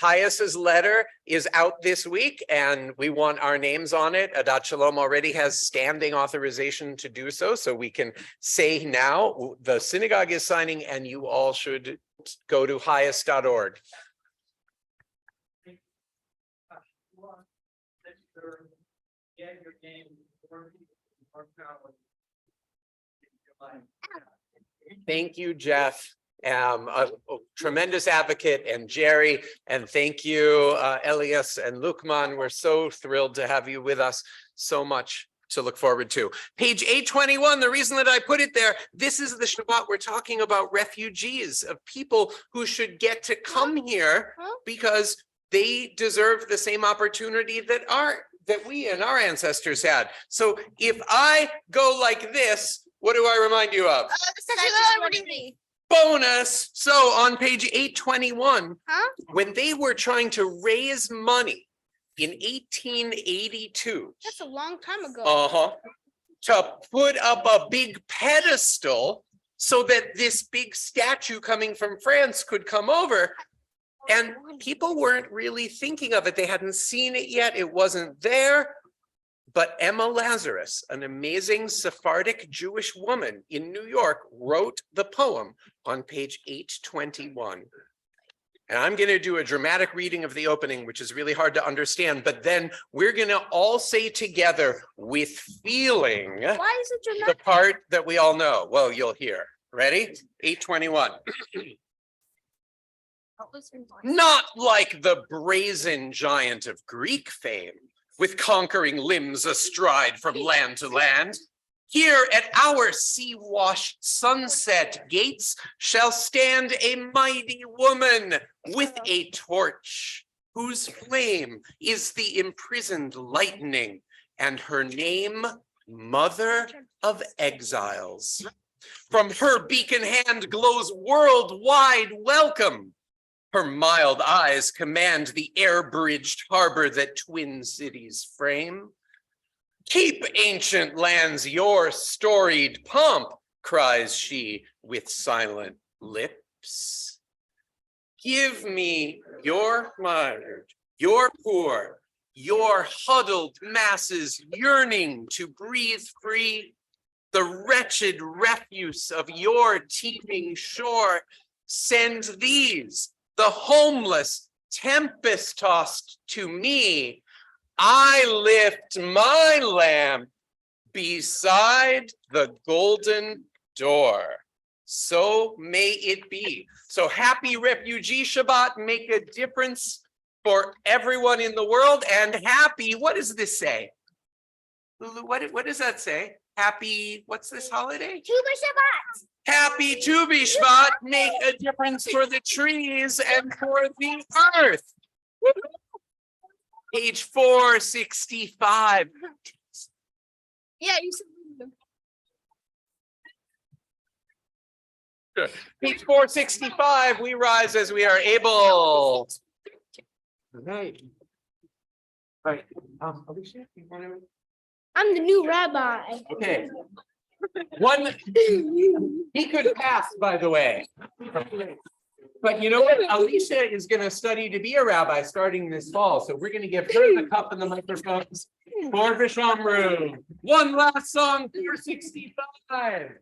Hayas's letter is out this week, and we want our names on it. Adat Shalom already has standing authorization to do so, so we can say now the synagogue is signing, and you all should go to hayas.org. Thank you, Jeff. A tremendous advocate, and Jerry, and thank you, Elias and Lukman. We're so thrilled to have you with us. So much to look forward to. Page 821, the reason that I put it there, this is the Shabbat we're talking about, refugees, of people who should get to come here because they deserve the same opportunity that we and our ancestors had. So if I go like this, what do I remind you of? The Statue of Liberty. Bonus. So on page 821, Huh? when they were trying to raise money in 1882, That's a long time ago. to put up a big pedestal so that this big statue coming from France could come over. And people weren't really thinking of it. They hadn't seen it yet. It wasn't there. But Emma Lazarus, an amazing Sephardic Jewish woman in New York, wrote the poem on page 821. And I'm going to do a dramatic reading of the opening, which is really hard to understand, but then we're going to all say together with feeling Why is it the dramatic? part that we all know. Well, you'll hear. Ready? 821. Not like the brazen giant of Greek fame, with conquering limbs astride from land to land. Here at our sea-washed sunset gates shall stand a mighty woman with a torch, whose flame is the imprisoned lightning, and her name, Mother of Exiles. From her beacon hand glows worldwide welcome. Her mild eyes command the air-bridged harbor that twin cities frame. Keep ancient lands your storied pomp, cries she with silent lips. Give me your mired, your poor, your huddled masses yearning to breathe free. The wretched refuse of your teeming shore sends these, the homeless, tempest-tossed to me. I lift my lamp beside the golden door. So may it be. So happy Refugee Shabbat. Make a difference for everyone in the world. And happy, what does this say? Lulu, what does that say? Happy, what's this holiday? Tu Shabbat. Happy Tu B'Shvat, make a difference for the trees and for the earth. Page 465. Yeah, you said. Page 465, we rise as we are able. Okay. All right, Alicia, you want to? I'm the new rabbi. Okay. One, he could pass, by the way. But you know what? Alicia is going to study to be a rabbi starting this fall. So we're going to give her the cup and the microphones for Vishamru. One last song, 465.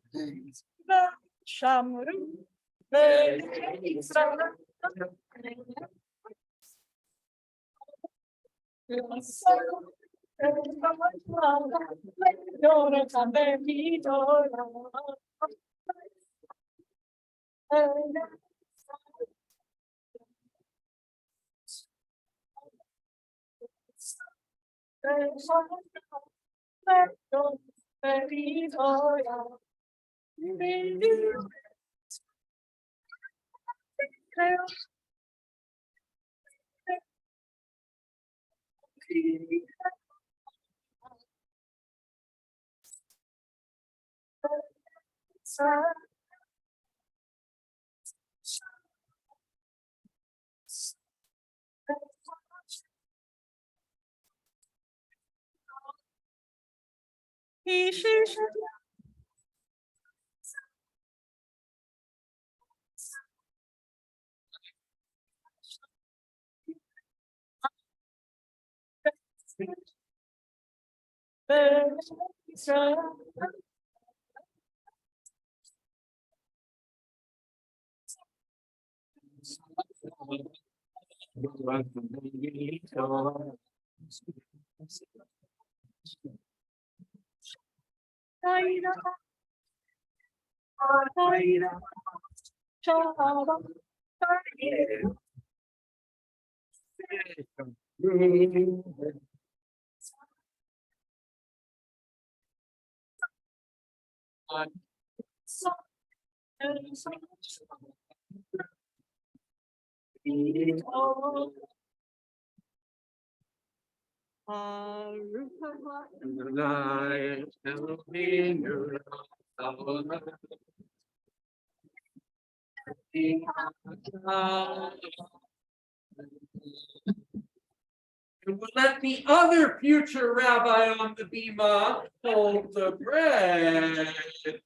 And we'll let the other future rabbi on the bima hold the bread.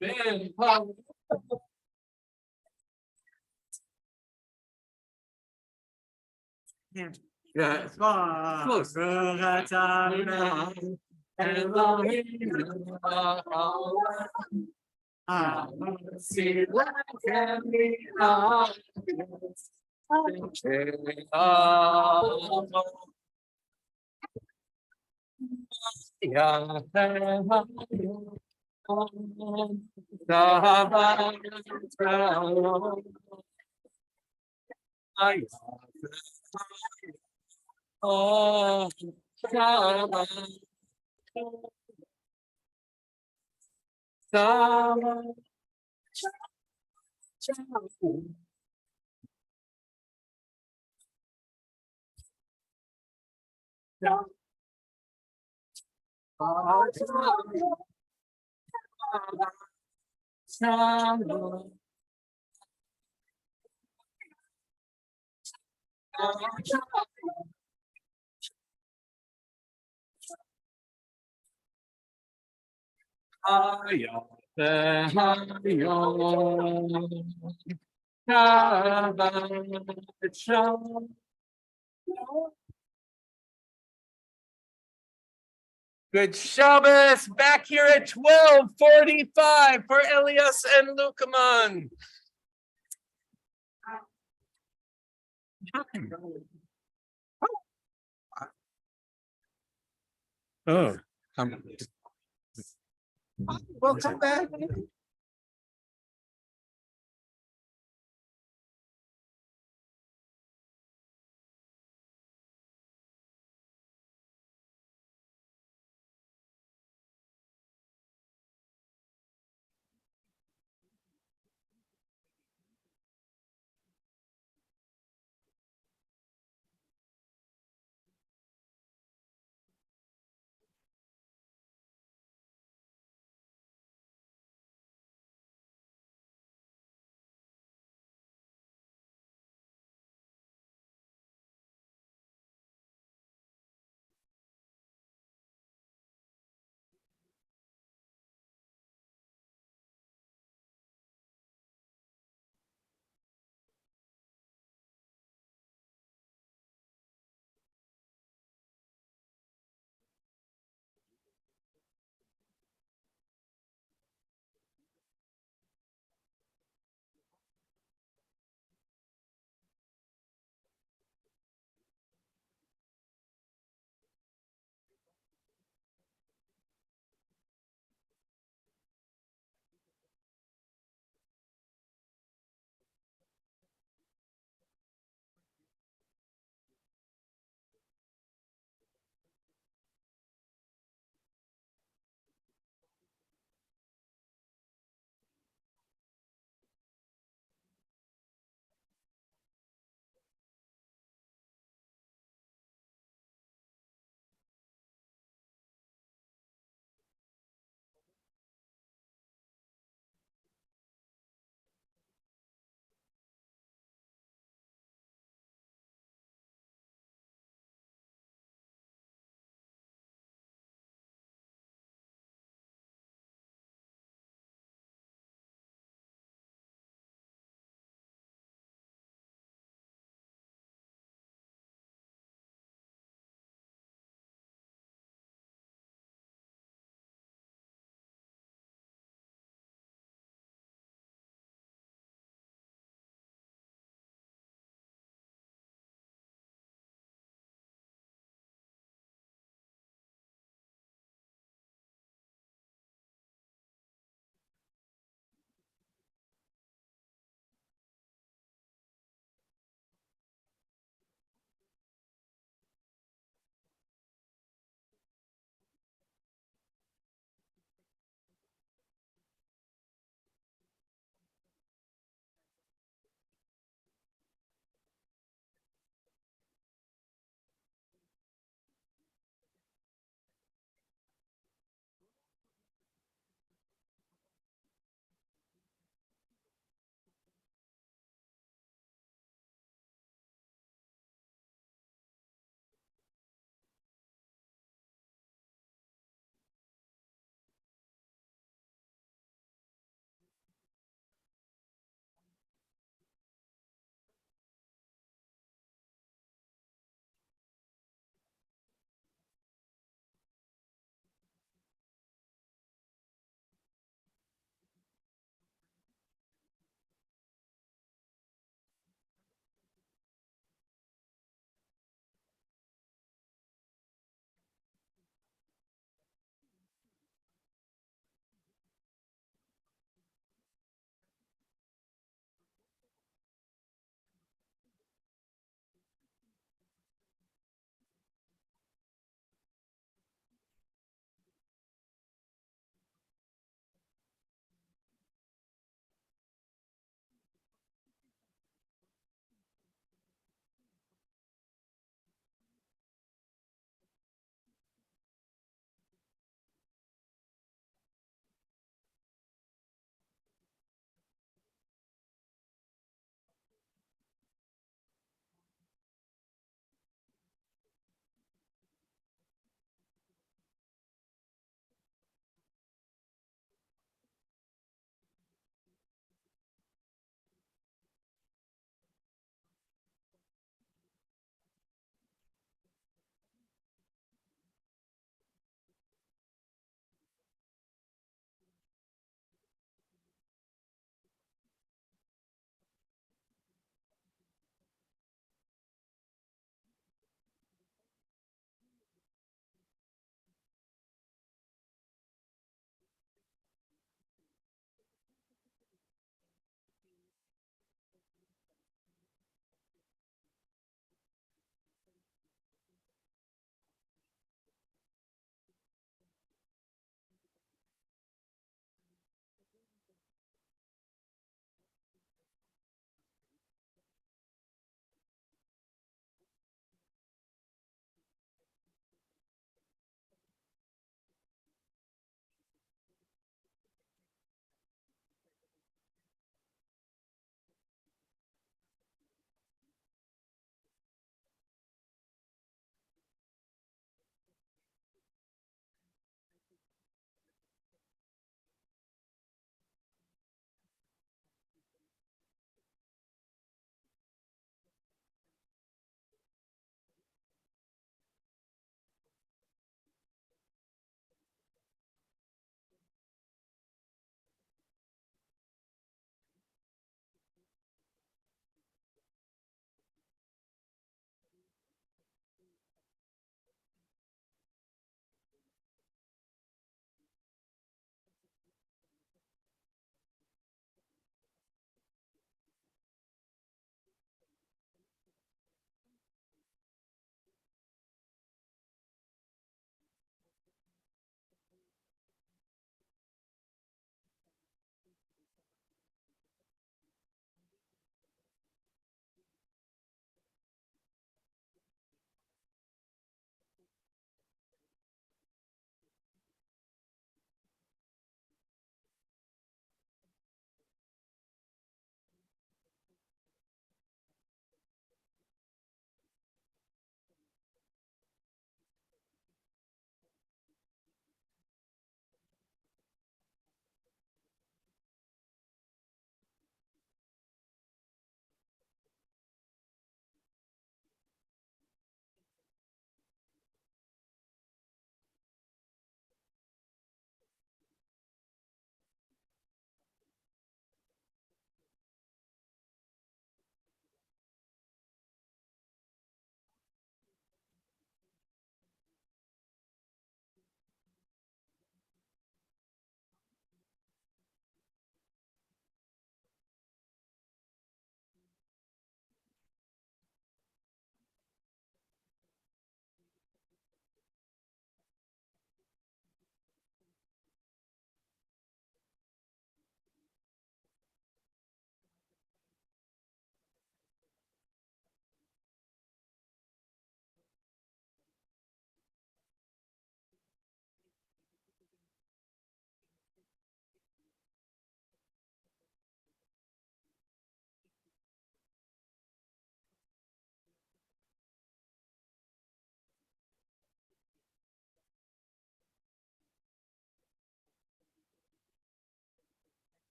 Ben Paul. Yeah. Close. See what can be done. Oh, Good Shabbos, back here at 12:45 for Elias and Lukaman. Oh. Welcome back.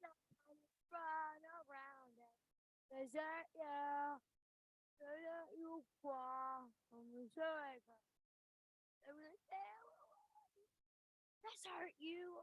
Run around it. Desert, yeah. Desert, you fall from the circle. That's hurt you.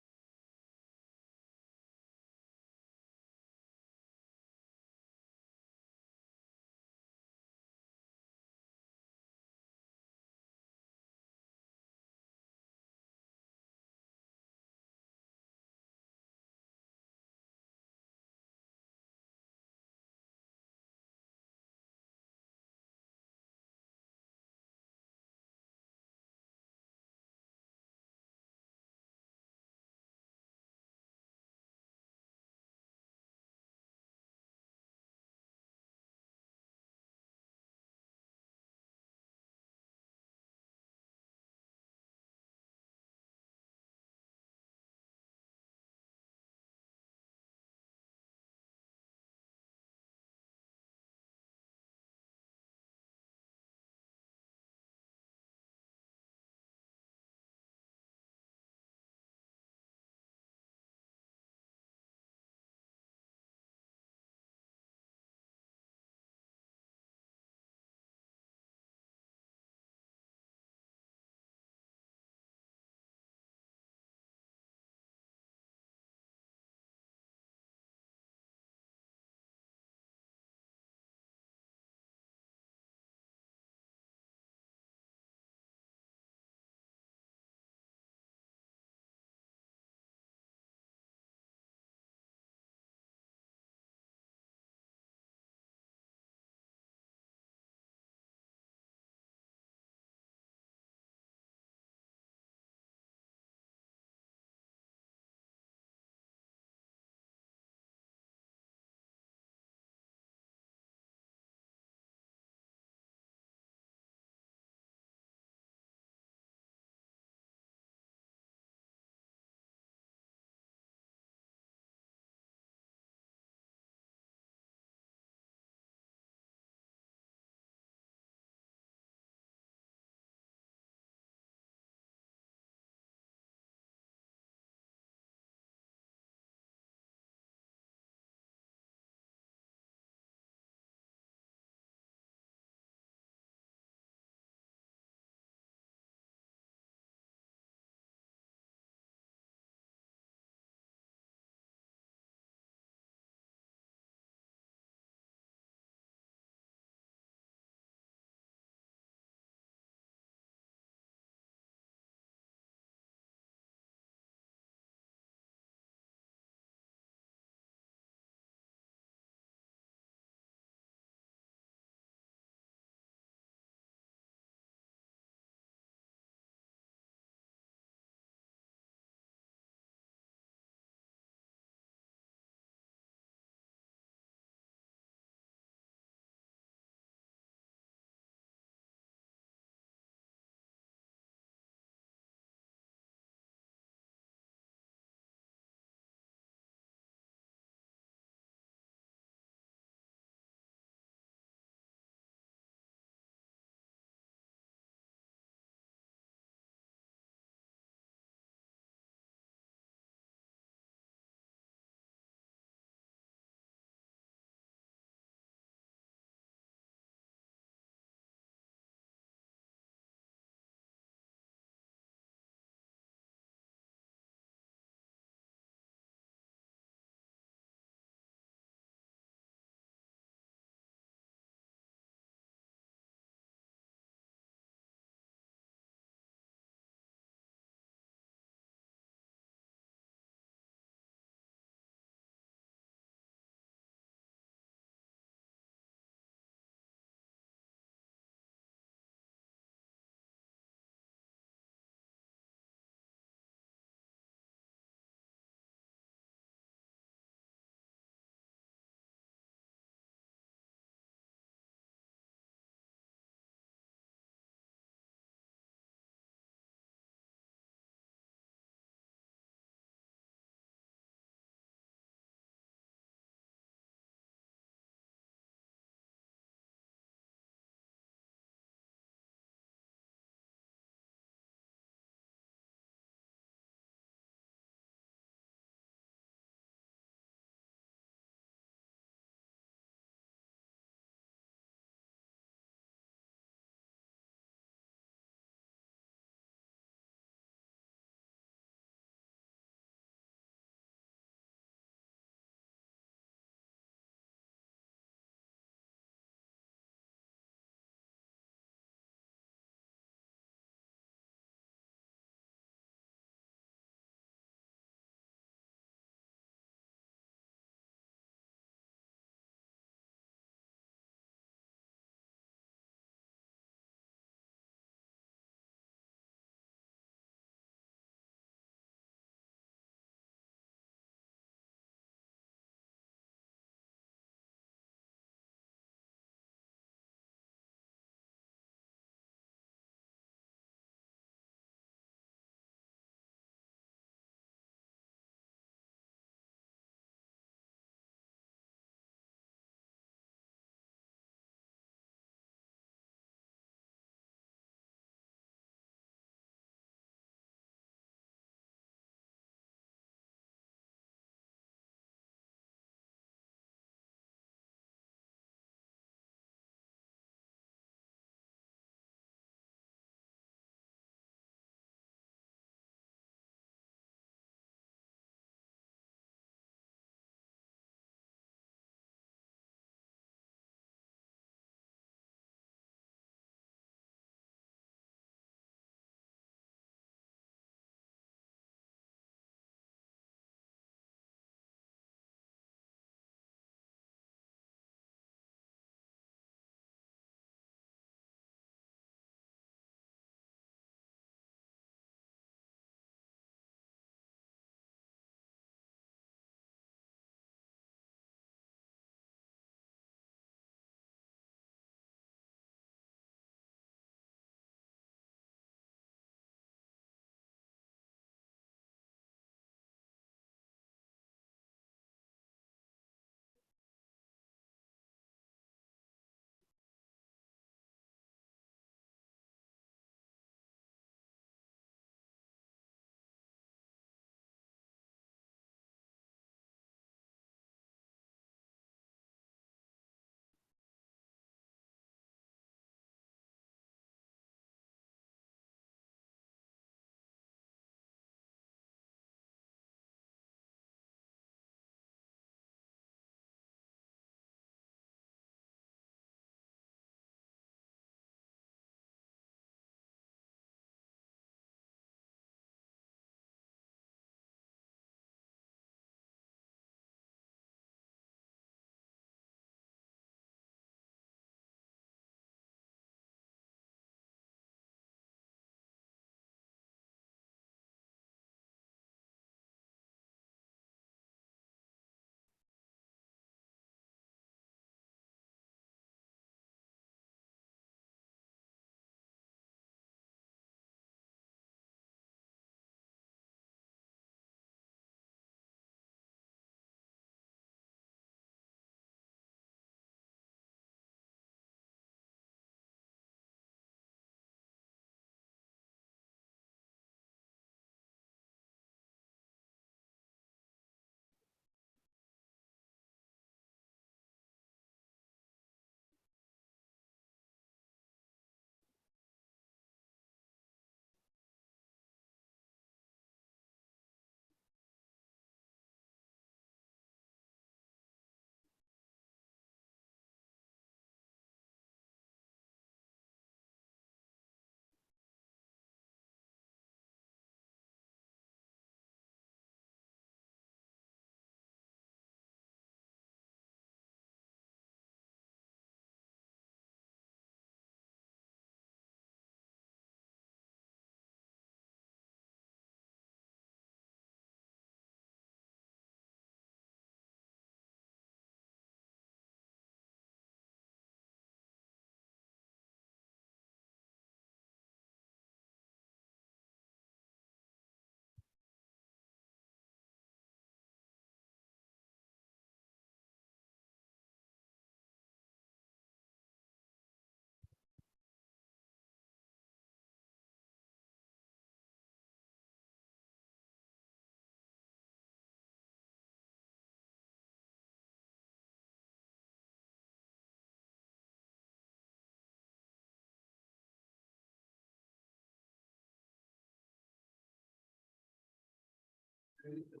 truth of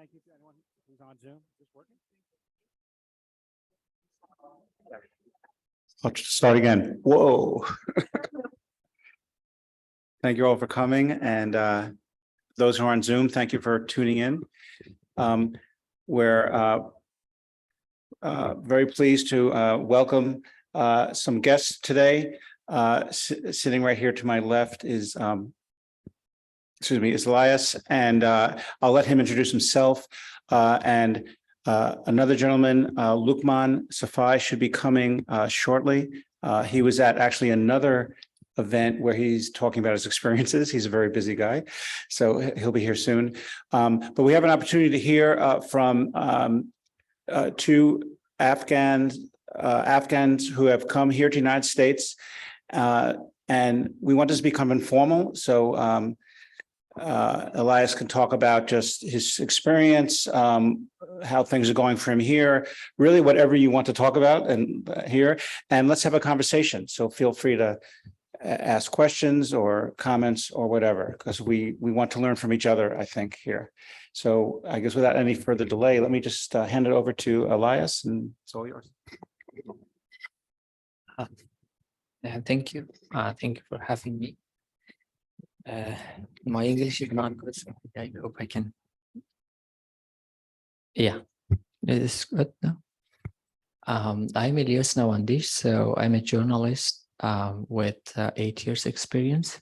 Thank you to anyone who's on Zoom. Is this working? I'll just start again. Whoa. Thank you all for coming, and those who are on Zoom, thank you for tuning in. We're very pleased to welcome some guests today. Sitting right here to my left is is Elias, and I'll let him introduce himself. And another gentleman, Lukman Safai, should be coming shortly. He was at actually another event where he's talking about his experiences. He's a very busy guy, so he'll be here soon. But we have an opportunity to hear from two Afghans who have come here to the United States, and we want this to become informal. So Elias can talk about just his experience, how things are going for him here, really whatever you want to talk about and here, and let's have a conversation. So feel free to ask questions or comments or whatever, because we want to learn from each other, I think, here. So I guess without any further delay, let me just hand it over to Elias, and it's all yours. Thank you. Thank you for having me. My English is not good, so I hope I can. Yeah, it is good now. I'm Elias Nawandish, so I'm a journalist with 8 years experience.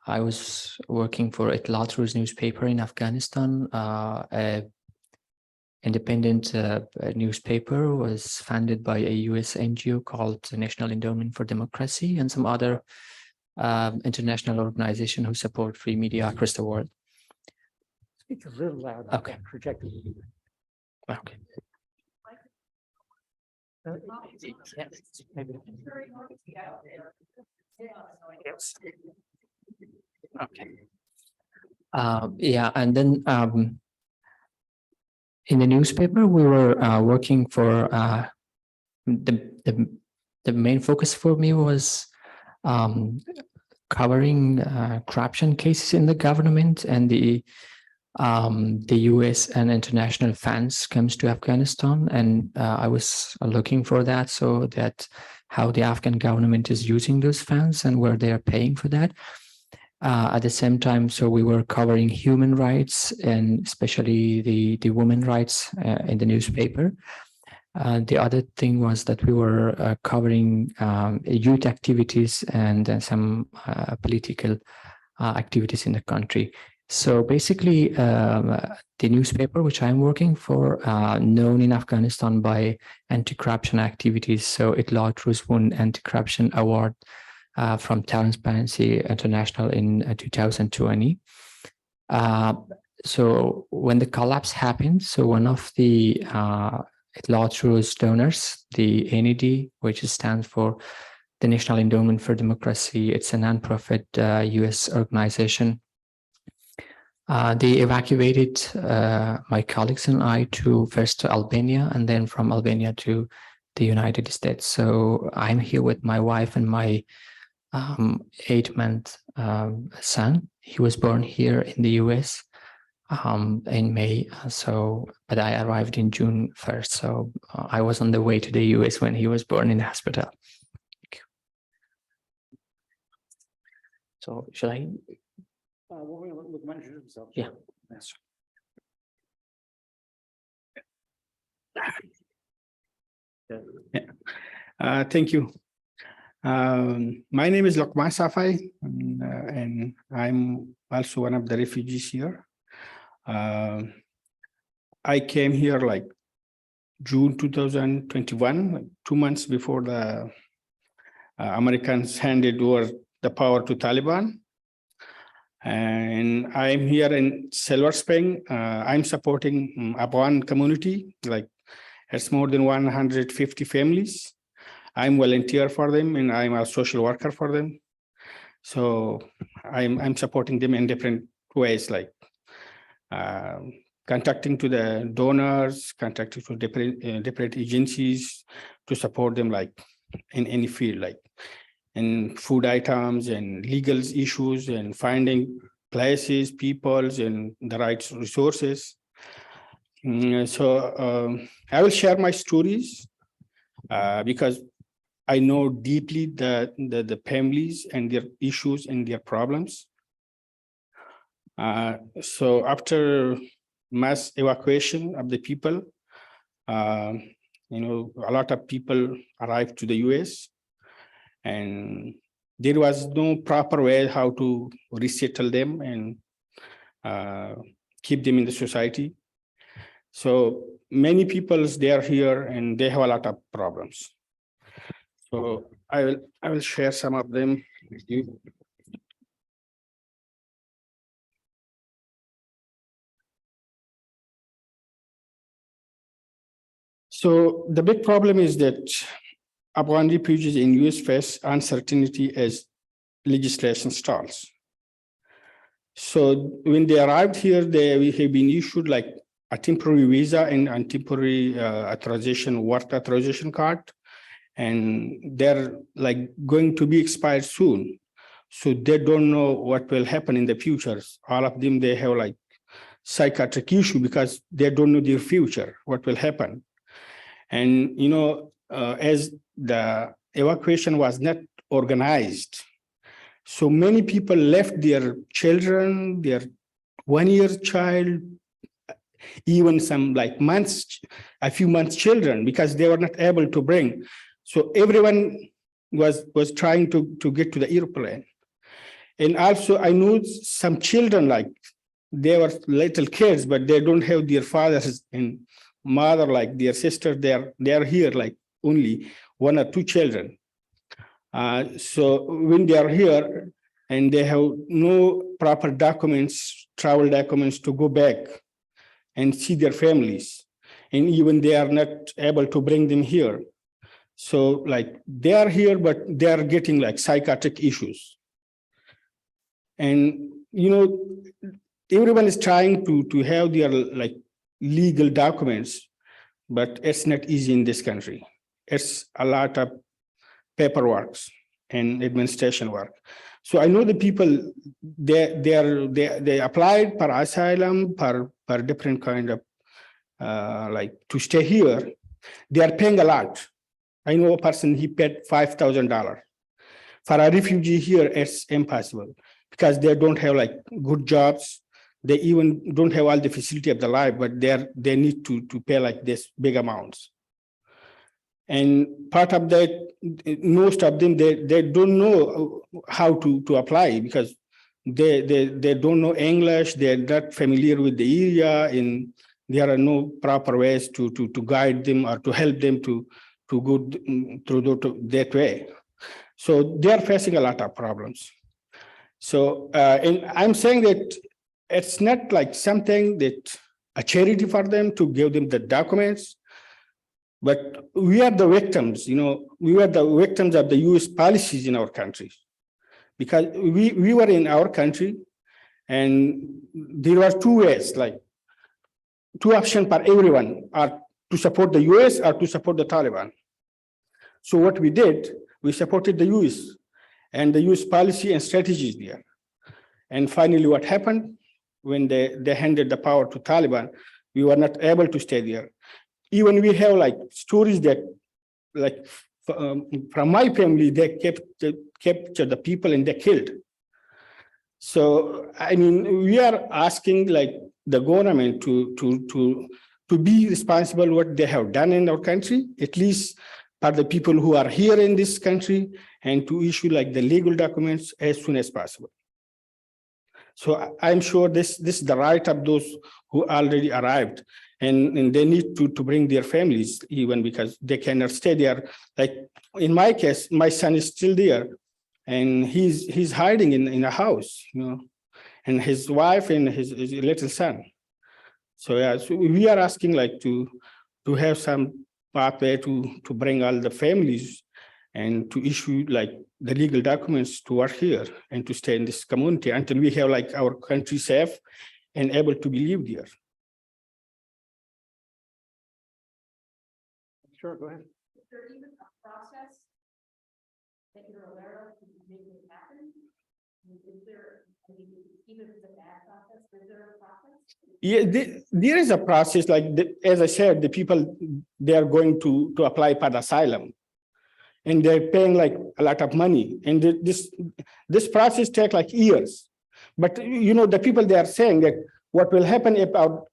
I was working for Itlatrus newspaper in Afghanistan. A independent newspaper was funded by a US NGO called the National Endowment for Democracy and some other international organization who support free media across the world. Speak a little louder. Okay. Projector. Okay. Maybe. Okay. Yeah, and then in the newspaper, we were working for the main focus for me was covering corruption cases in the government, and the US and international funds comes to Afghanistan, and I was looking for that, so that how the Afghan government is using those funds and where they are paying for that. At the same time, so we were covering human rights and especially the women rights in the newspaper. The other thing was that we were covering youth activities and some political activities in the country. So basically, the newspaper which I'm working for, known in Afghanistan by anti-corruption activities. So Itlatrus won anti-corruption award from Transparency International in 2020. So when the collapse happened, so one of the Itlatrus donors, the NED, which stands for the National Endowment for Democracy, it's a non-profit US organization. They evacuated my colleagues and I to first Albania and then from Albania to the United States. So I'm here with my wife and my 8-month son. He was born here in the US in May. So, but I arrived in June 1st. So I was on the way to the US when he was born in the hospital. So should I? Yeah. Yes. Thank you. My name is Lokman Safai, and I'm also one of the refugees here. I came here like June 2021, like 2 months before the Americans handed over the power to Taliban. And I'm here in Silver Spring. I'm supporting Afghan community, like it's more than 150 families. I'm volunteer for them and I'm a social worker for them. So I'm supporting them in different ways, like contacting to the donors, contacting to different agencies to support them, like in any field, like in food items and legal issues and finding places, peoples, and the right resources. So I will share my stories because I know deeply the families and their issues and their problems. So after mass evacuation of the people, a lot of people arrived to the US, and there was no proper way how to resettle them and keep them in the society. So many people, they are here and they have a lot of problems. So I will share some of them with you. So the big problem is that Afghan refugees in US face uncertainty as legislation stalls. So when they arrived here, they have been issued like a temporary visa and a temporary work authorization card, and they're like going to be expired soon. So they don't know what will happen in the future. All of them, they have like psychiatric issue because they don't know their future, what will happen. And, as the evacuation was not organized, so many people left their children, their 1-year child, even some like a few months children, because they were not able to bring. So everyone was trying to get to the airplane. And also I know some children, like they were little kids, but they don't have their fathers and mother, like their sister, they are here, like only 1 or 2 children. So when they are here and they have no proper documents, travel documents to go back and see their families, and even they are not able to bring them here. So like they are here, but they are getting like psychiatric issues. And, you know, everyone is trying to have their like legal documents, but it's not easy in this country. It's a lot of paperwork and administration work. So I know the people, they applied for asylum, for different kind of like to stay here. They are paying a lot. I know a person, he paid $5,000. For a refugee here, it's impossible because they don't have like good jobs. They even don't have all the facility of the life, but they need to pay like this big amounts. And part of that, most of them, they don't know how to apply because they don't know English, they're not familiar with the area, and there are no proper ways to guide them or to help them to go through that way. So they are facing a lot of problems. So, and I'm saying that it's not like something that a charity for them to give them the documents, but we are the victims, you know, we were the victims of the US policies in our country. Because we were in our country and there were 2 ways, like 2 options for everyone, are to support the US or to support the Taliban. So what we did, we supported the US and the US policy and strategies there. And finally, what happened when they handed the power to Taliban, we were not able to stay there. Even we have like stories that, like from my family, they captured the people and they killed. So I mean, we are asking like the government to be responsible what they have done in our country, at least for the people who are here in this country, and to issue like the legal documents as soon as possible. So I'm sure this is the right of those who already arrived, and they need to bring their families, even because they cannot stay there. Like in my case, my son is still there, and he's hiding in a house, you know, and his wife and his little son. So yeah, so we are asking like to have some pathway to bring all the families and to issue like the legal documents to work here and to stay in this community until we have like our country safe and able to be lived here. Sure, go ahead. Is there even a process that you're aware of to make it happen? Is there, I mean, even if it's a bad process, is there a process? Yeah, there is a process, like as I said, the people, they are going to apply for the asylum, and they're paying like a lot of money, and this process takes like years. But you know, the people, they are saying that what will happen if our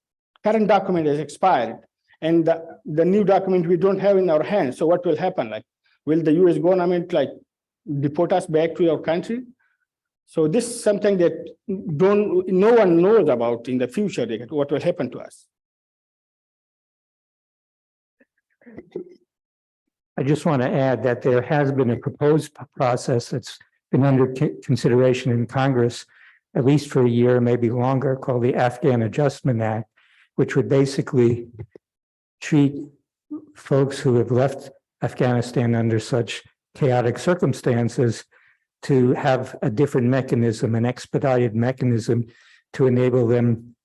current document is expired and the new document we don't have in our hands, so what will happen? Like, will the US government like deport us back to our country? So this is something that no one knows about in the future, what will happen to us. I just want to add that there has been a proposed process that's been under consideration in Congress, at least for a year, maybe longer, called the Afghan Adjustment Act, which would basically treat folks who have left Afghanistan under such chaotic circumstances to have a different mechanism, an expedited mechanism to enable them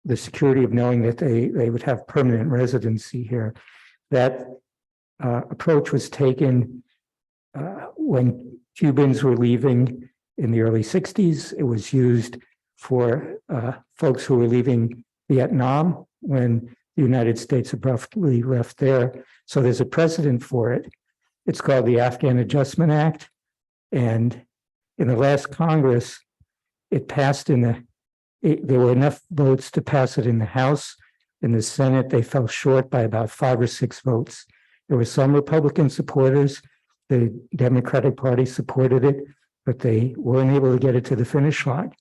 the security of knowing that they would have permanent residency here. That approach was taken when Cubans were leaving in the early 60s. It was used for folks who were leaving Vietnam when the United States abruptly left there. So there's a precedent for it. It's called the Afghan Adjustment Act. And in the last Congress, it passed there were enough votes to pass it in the House. In the Senate, they fell short by about 5 or 6 votes. There were some Republican supporters. The Democratic Party supported it, but they weren't able to get it to the finish line.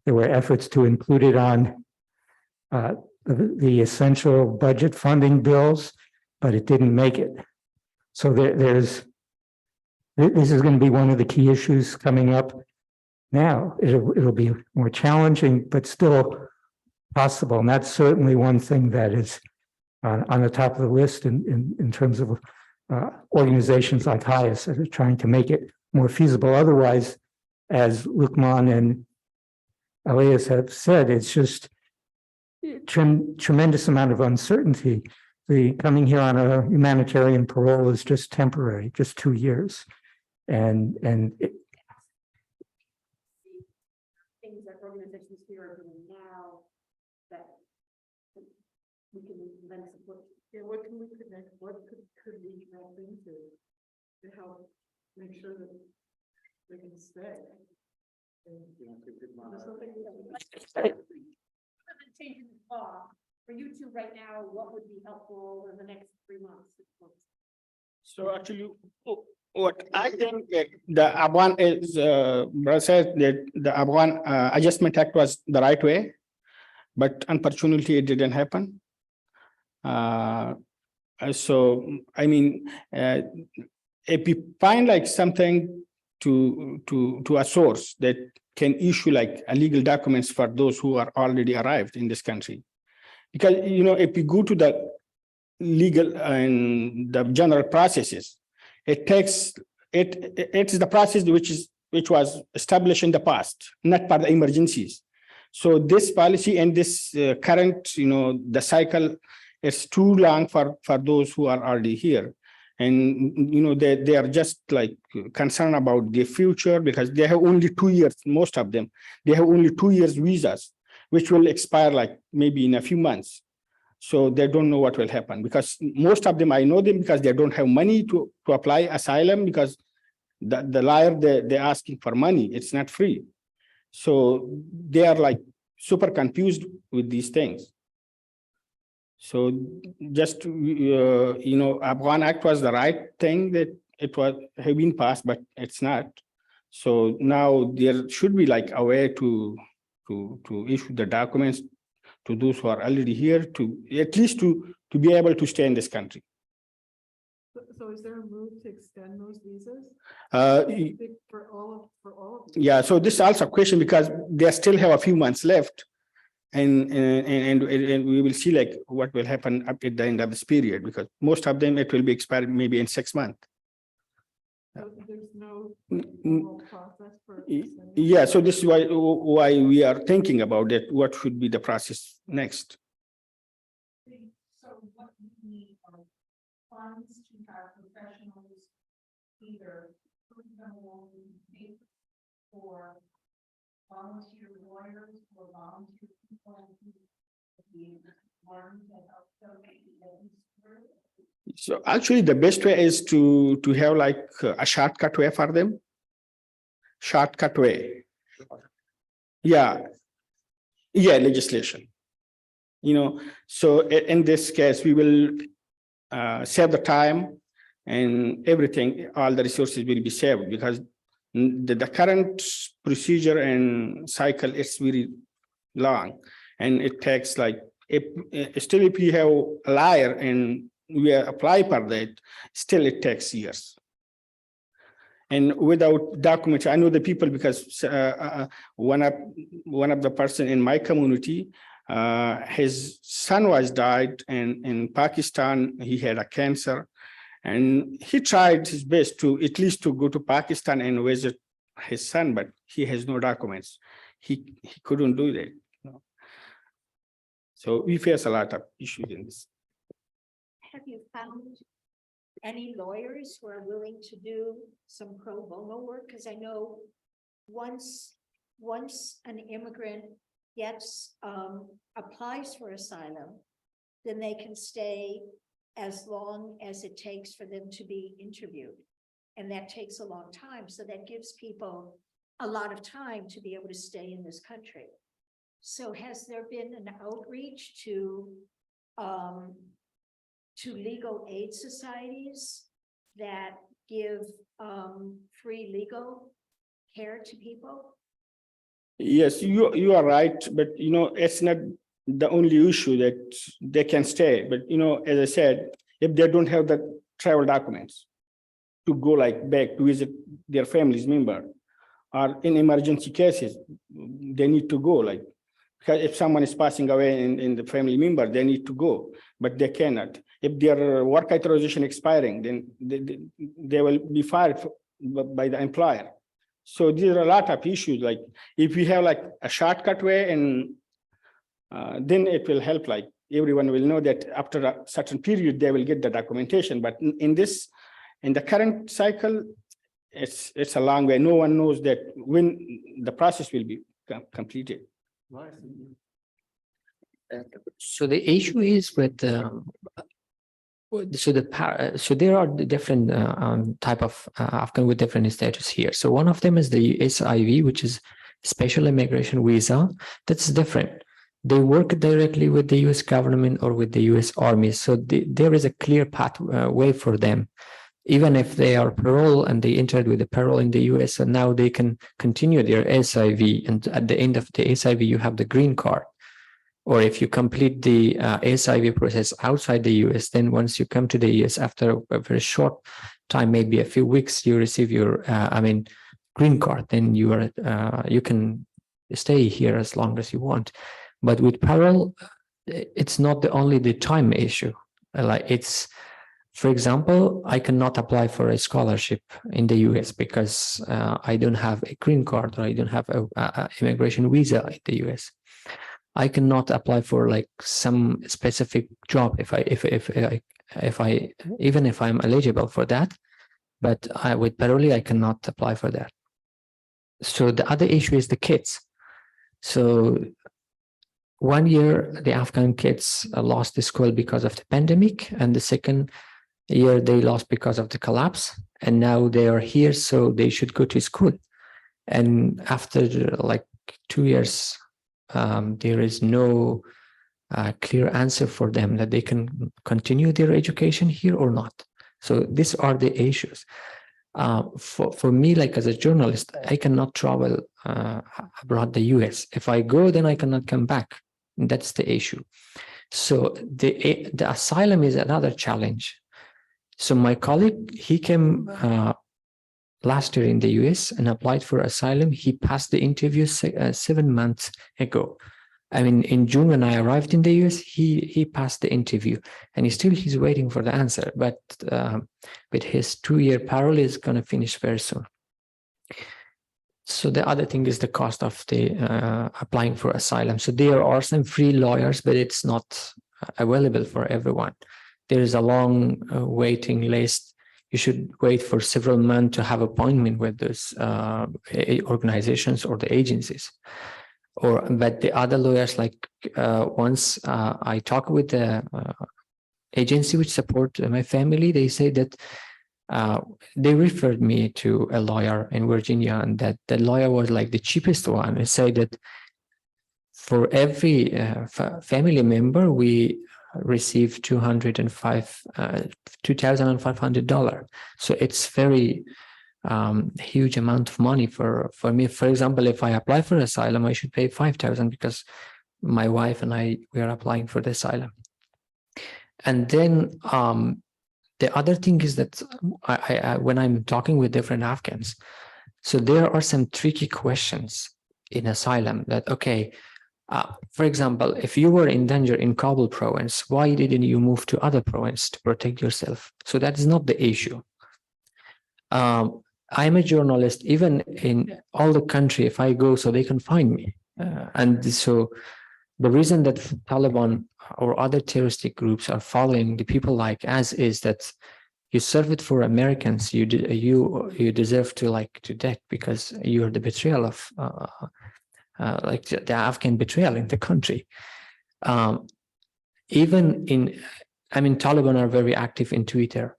There were efforts to include it on the essential budget funding bills, but it didn't make it. So this is going to be one of the key issues coming up now. It'll be more challenging, but still possible. And that's certainly one thing that is on the top of the list in terms of organizations like HIAS that are trying to make it more feasible. Otherwise, as Lukman and Elias have said, it's just tremendous amount of uncertainty. The coming here on a humanitarian parole is just temporary, just 2 years. And things that organizations here are doing now that we can then support. Yeah, what can we connect, what could we connect into to help make sure that they can stay? Changing the law for you two right now, what would be helpful in the next 3 months, 6 months? So actually, what I think that the Afghan is, says that the Afghan Adjustment Act was the right way, but unfortunately it didn't happen. So, I mean, if we find like something to a source that can issue like illegal documents for those who are already arrived in this country. Because, you know, if we go to the legal and the general processes, it takes, it's the process which was established in the past, not for the emergencies. So this policy and this current, you know, the cycle is too long for those who are already here. And, you know, they are just like concerned about their future because they have only 2 years, most of them, they have only 2 years visas, which will expire like maybe in a few months. So they don't know what will happen because most of them, I know them because they don't have money to apply asylum because the liar, they're asking for money. It's not free. So they are like super confused with these things. So just, you know, Afghan Act was the right thing that it was have been passed, but it's not. So now there should be like a way to issue the documents to those who are already here to at least to be able to stay in this country. So is there a move to extend those visas? For all of them? Yeah, so this is also a question because they still have a few months left. And we will see like what will happen up at the end of this period because most of them it will be expired maybe in 6 months. So there's no formal process for extending? Yeah, so this is why we are thinking about that. What should be the process next? So what we need are funds to have professionals either or volunteer lawyers or volunteer people who learn to help them. So actually the best way is to have like a shortcut way for them. Shortcut way. Yeah. Yeah, legislation. You know, so in this case, we will save the time and everything, all the resources will be saved because the current procedure and cycle is very long and it takes like, if you have a liar and we apply for that, still it takes years. And without documents, I know the people because one of the person in my community, his son was died in Pakistan. He had a cancer, and he tried his best to at least to go to Pakistan and visit his son, but he has no documents. He couldn't do that. No. So we face a lot of issues in this. Have you found any lawyers who are willing to do some pro bono work? Because I know once an immigrant gets applies for asylum, then they can stay as long as it takes for them to be interviewed. And that takes a long time. So that gives people a lot of time to be able to stay in this country. So has there been an outreach to legal aid societies that give free legal care to people? Yes, you are right, but it's not the only issue that they can stay. But as I said, if they don't have the travel documents to go like back to visit their family's member, or in emergency cases, they need to go like, because if someone is passing away in the family member, they need to go, but they cannot. If their work authorization expiring, then they will be fired by the employer. So there are a lot of issues. Like if we have like a shortcut way, and then it will help. Like everyone will know that after a certain period they will get the documentation. But in the current cycle, it's a long way. No one knows that when the process will be completed. So the issue is with so there are the different type of Afghan with different status here. So one of them is the SIV, which is special immigration visa. That's different. They work directly with the US government or with the US Army. So there is a clear pathway for them. Even if they are parole and they entered with the parole in the US, and now they can continue their SIV. And at the end of the SIV, you have the green card. Or if you complete the SIV process outside the US, then once you come to the US after a very short time, maybe a few weeks, you receive your, green card. Then you can stay here as long as you want. But with parole, it's not only the time issue. Like it's, for example, I cannot apply for a scholarship in the US because I don't have a green card, or I don't have a immigration visa in the US. I cannot apply for like some specific job if I even if I'm eligible for that, but with parole I cannot apply for that. So the other issue is the kids. So 1 year the Afghan kids lost the school because of the pandemic, and the second year they lost because of the collapse, and now they are here, so they should go to school. And after like 2 years, there is no clear answer for them that they can continue their education here or not. So these are the issues. For me, like as a journalist, I cannot travel abroad the US. If I go, then I cannot come back. That's the issue. So the asylum is another challenge. So my colleague, he came last year in the US and applied for asylum. He passed the interview 7 months ago. I mean, in June when I arrived in the US, he passed the interview, and he's waiting for the answer. But his 2-year parole is going to finish very soon. So the other thing is the cost of the applying for asylum. So there are some free lawyers, but it's not available for everyone. There is a long waiting list. You should wait for several months to have appointment with those organizations or the agencies. But the other lawyers, like once I talked with the agency which support my family, they say that they referred me to a lawyer in Virginia, and that the lawyer was like the cheapest one. They say that for every family member, we receive $2,500. So it's very huge amount of money for me. For example, if I apply for asylum, I should pay $5,000 because my wife and we are applying for the asylum. And then the other thing is that when I'm talking with different Afghans, so there are some tricky questions in asylum that, okay, for example, if you were in danger in Kabul province, why didn't you move to other province to protect yourself? So that is not the issue. I'm a journalist, even in all the country, if I go, so they can find me. And so the reason that Taliban or other terroristic groups are following the people like us is that you serve it for Americans, you deserve to death because you're the betrayal of like the Afghan betrayal in the country. Taliban are very active in Twitter.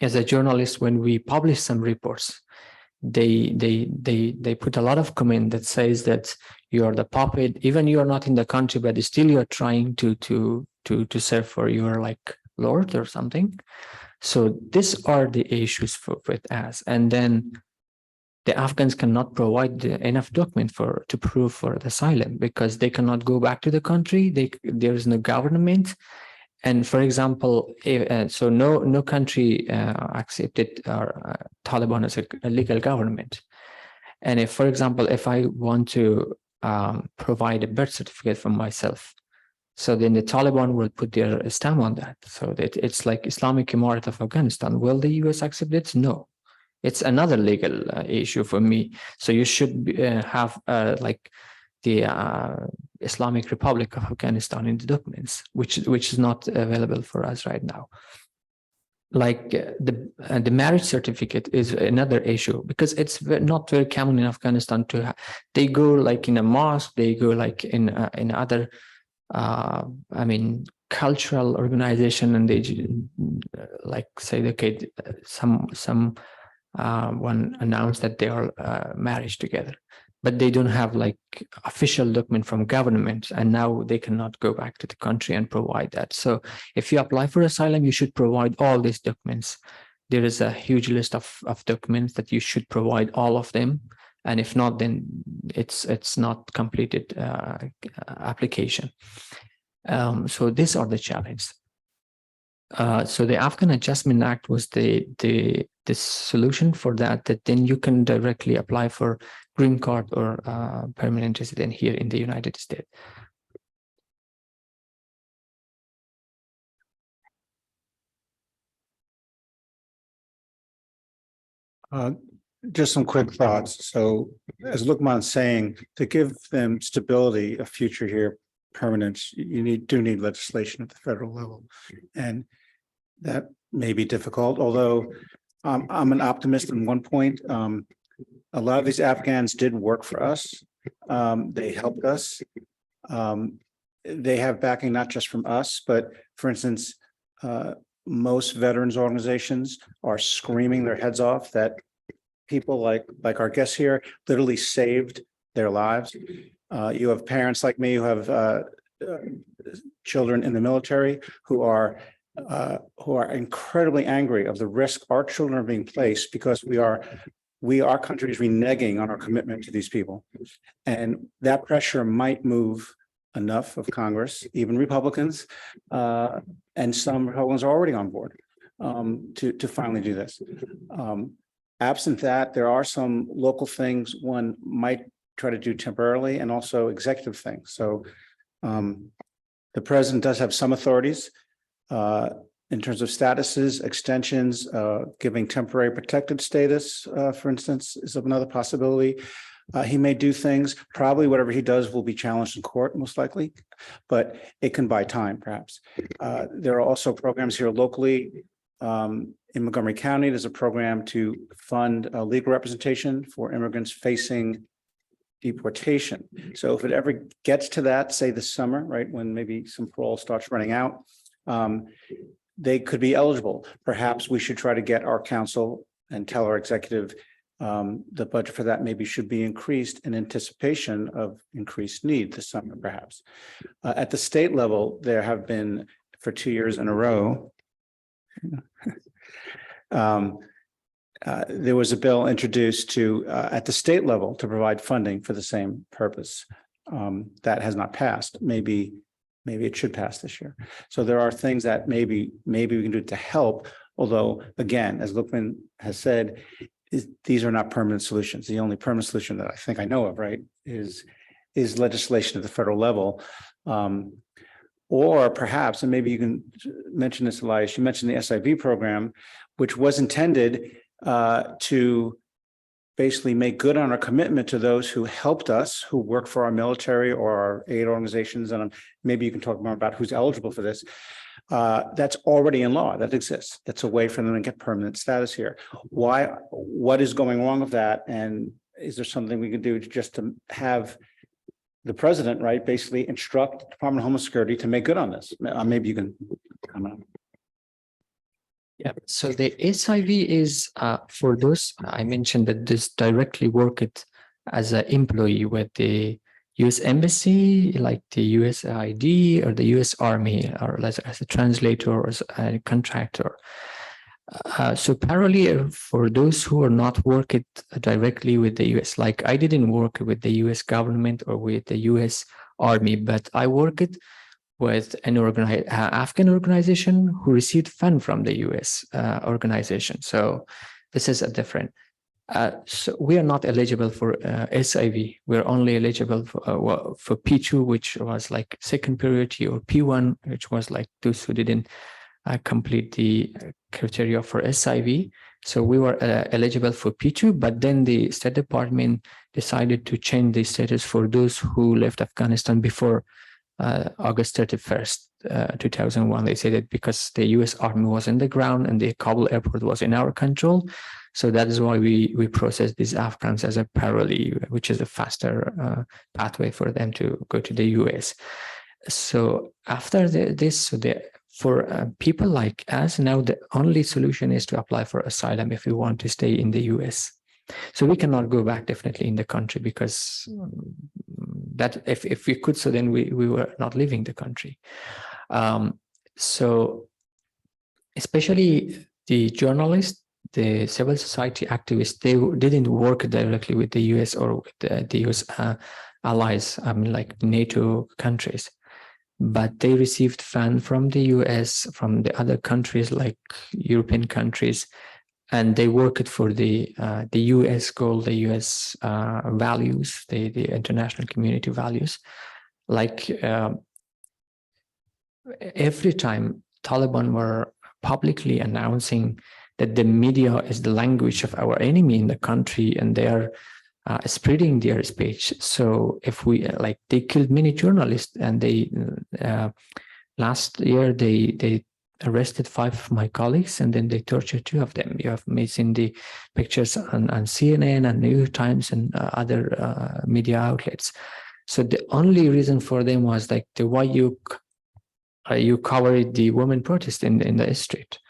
As a journalist, when we publish some reports, they put a lot of comment that says that you are the puppet, even you are not in the country, but still you are trying to serve for your like lord or something. So these are the issues with us. And then the Afghans cannot provide enough document to prove for the asylum because they cannot go back to the country. There is no government. And for example, so no country accepted Taliban as a legal government. And if, for example, if I want to provide a birth certificate for myself, so then the Taliban will put their stamp on that. So that it's like Islamic Emirate of Afghanistan. Will the US accept it? No. It's another legal issue for me. So you should have like the Islamic Republic of Afghanistan in the documents, which is not available for us right now. Like the marriage certificate is another issue because it's not very common in Afghanistan to have. They go like in a mosque, they go like in other I mean cultural organization, and they like say, okay, some one announced that they are married together, but they don't have like official document from government, and now they cannot go back to the country and provide that. So if you apply for asylum, you should provide all these documents. There is a huge list of documents that you should provide all of them, and if not, then it's not completed application. So these are the challenges. So the Afghan Adjustment Act was the solution for that then you can directly apply for green card or permanent resident here in the United States. Just some quick thoughts. So as Lukman's saying, to give them stability, a future here, permanence, you do need legislation at the federal level. And that may be difficult, although I'm an optimist in one point. A lot of these Afghans did work for us. They helped us. They have backing not just from us, but for instance, most veterans organizations are screaming their heads off that people like our guests here literally saved their lives. You have parents like me who have children in the military who are incredibly angry of the risk our children are being placed because our country is reneging on our commitment to these people. And that pressure might move enough of Congress, even Republicans, and some Republicans are already on board to finally do this. Absent that, there are some local things one might try to do temporarily and also executive things. So the president does have some authorities in terms of statuses, extensions, giving temporary protected status, for instance, is another possibility. He may do things, probably whatever he does will be challenged in court, most likely, but it can buy time, perhaps. There are also programs here locally. In Montgomery County, there's a program to fund legal representation for immigrants facing deportation. So if it ever gets to that, say this summer, right, when maybe some parole starts running out, they could be eligible. Perhaps we should try to get our council and tell our executive the budget for that maybe should be increased in anticipation of increased need this summer, perhaps. At the state level, there have been for 2 years in a row, there was a bill introduced to at the state level to provide funding for the same purpose. That has not passed. Maybe it should pass this year. So there are things that maybe we can do to help. Although, again, as Lukman has said, these are not permanent solutions. The only permanent solution that I think I know of, right, is legislation at the federal level. Or perhaps, and maybe you can mention this, Elias, you mentioned the SIV program, which was intended to basically make good on our commitment to those who helped us, who work for our military or our aid organizations. And maybe you can talk more about who's eligible for this. That's already in law, that exists. That's a way for them to get permanent status here. What is going wrong with that? And is there something we can do just to have the president, right, basically instruct the Department of Homeland Security to make good on this? Maybe you can comment. Yeah, so the SIV is for those, I mentioned that this directly worked as an employee with the US Embassy, like the USAID or the US Army, or as a translator or as a contractor. So parallel for those who are not working directly with the US, like I didn't work with the US government or with the US Army, but I worked with an Afghan organization who received fund from the US organization. So this is a different. So we are not eligible for SIV. We're only eligible for P2, which was like second priority, or P1, which was like those who didn't complete the criteria for SIV. So we were eligible for P2, but then the State Department decided to change the status for those who left Afghanistan before August 31st, 2001. They said that because the US Army was in the ground and the Kabul airport was in our control. So that is why we processed these Afghans as a parallel, which is a faster pathway for them to go to the US. So after for people like us, now the only solution is to apply for asylum if we want to stay in the US. So we cannot go back definitely in the country, because that if we could, so then we were not leaving the country. So especially the journalists, the civil society activists, they didn't work directly with the US or with the US allies, I mean like NATO countries, but they received funds from the US, from the other countries like European countries, and they worked for the US goal, the US values, the international community values. Like every time Taliban were publicly announcing that the media is the language of our enemy in the country, and they are spreading their speech. So if we like, they killed many journalists, and they last year they arrested 5 of my colleagues, and then they tortured 2 of them. You have seen the pictures on CNN and New York Times and other media outlets. So the only reason for them was like why you covered the women protest in the street.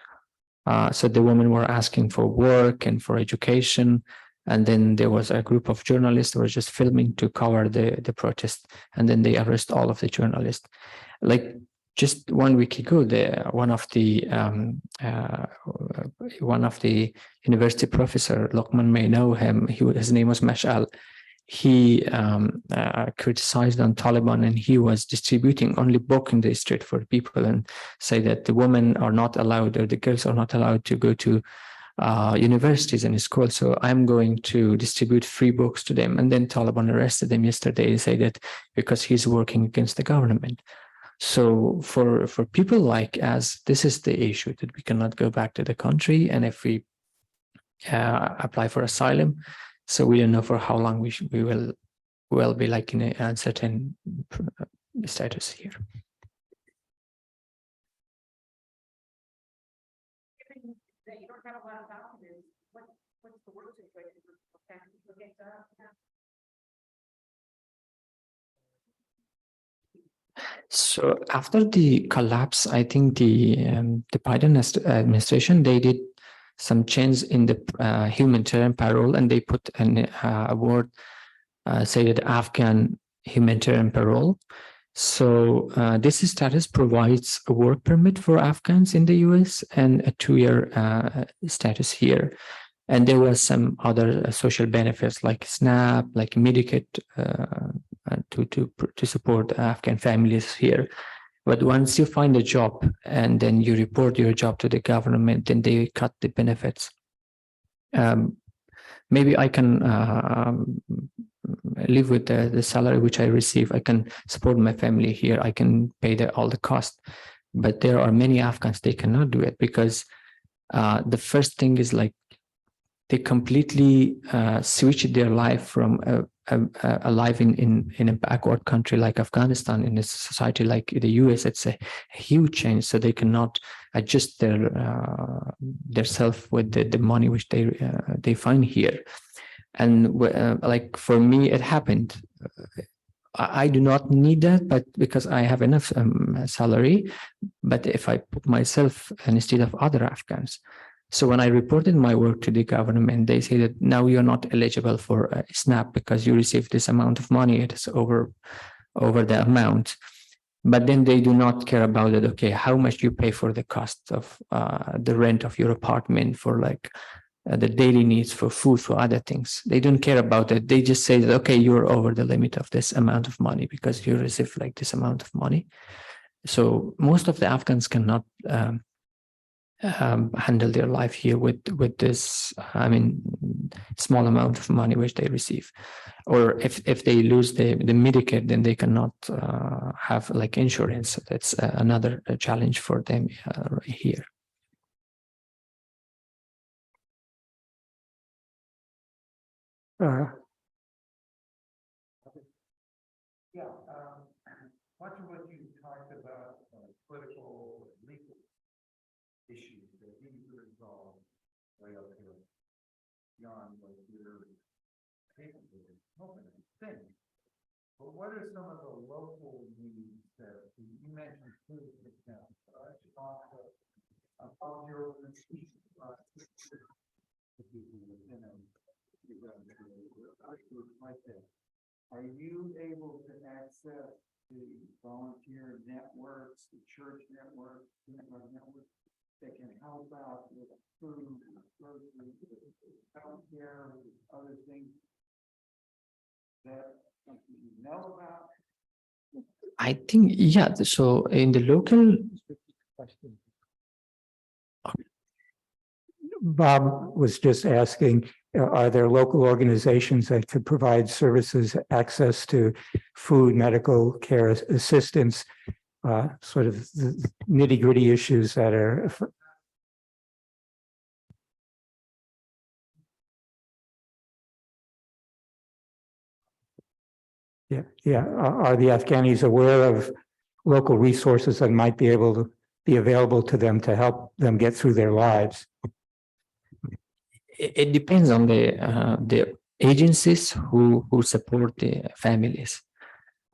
So the women were asking for work and for education, and then there was a group of journalists who were just filming to cover the protest, and then they arrest all of the journalists. Like just 1 week ago, one of the university professor, Lokman may know him. His name was Mashal. He criticized on Taliban, and he was distributing only book in the street for people, and say that the women are not allowed, or the girls are not allowed to go to universities and schools. So I'm going to distribute free books to them. And then Taliban arrested them yesterday and say that because he's working against the government. So for people like us, this is the issue, that we cannot go back to the country. And if we apply for asylum, so we don't know for how long we will be like in an uncertain status here. You don't have a lot of documents. What's the work situation? So after the collapse, I think the Biden administration, they did some change in the humanitarian parole, and they put a word, say that Afghan humanitarian parole. So this status provides a work permit for Afghans in the US and a 2-year status here. And there was some other social benefits like SNAP, like Medicaid to support Afghan families here. But once you find a job and then you report your job to the government, then they cut the benefits. Maybe I can live with the salary which I receive. I can support my family here. I can pay all the cost. But there are many Afghans, they cannot do it, because the first thing is like they completely switched their life from a life in a backward country like Afghanistan, in a society like the US. It's a huge change, so they cannot adjust their self with the money which they find here. And like for me, it happened. I do not need that, but because I have enough salary. But if I put myself instead of other Afghans, so when I reported my work to the government, they say that now you're not eligible for SNAP because you received this amount of money. It is over the amount. But then they do not care about it. Okay, how much you pay for the cost of the rent of your apartment, for like the daily needs, for food, for other things. They don't care about it. They just say that, okay, you're over the limit of this amount of money because you receive like this amount of money. So most of the Afghans cannot handle their life here with this, I mean, small amount of money which they receive. Or if they lose the Medicare, then they cannot have like insurance. So that's another challenge for them here. Yeah, much of what you talked about, political, legal issues that need to resolve way up here beyond what you're capable of helping and things. But what are some of the local needs that you mentioned food, for example? Of your are you able to access the volunteer networks, the church networks, networks that can help out with food, groceries, healthcare, other things that something you know about? I think, yeah, so in the local, Bob was just asking, are there local organizations that could provide services, access to food, medical care assistance, sort of the nitty-gritty issues that are yeah. Are the Afghanis aware of local resources that might be able to be available to them to help them get through their lives? it depends on the agencies who support the families.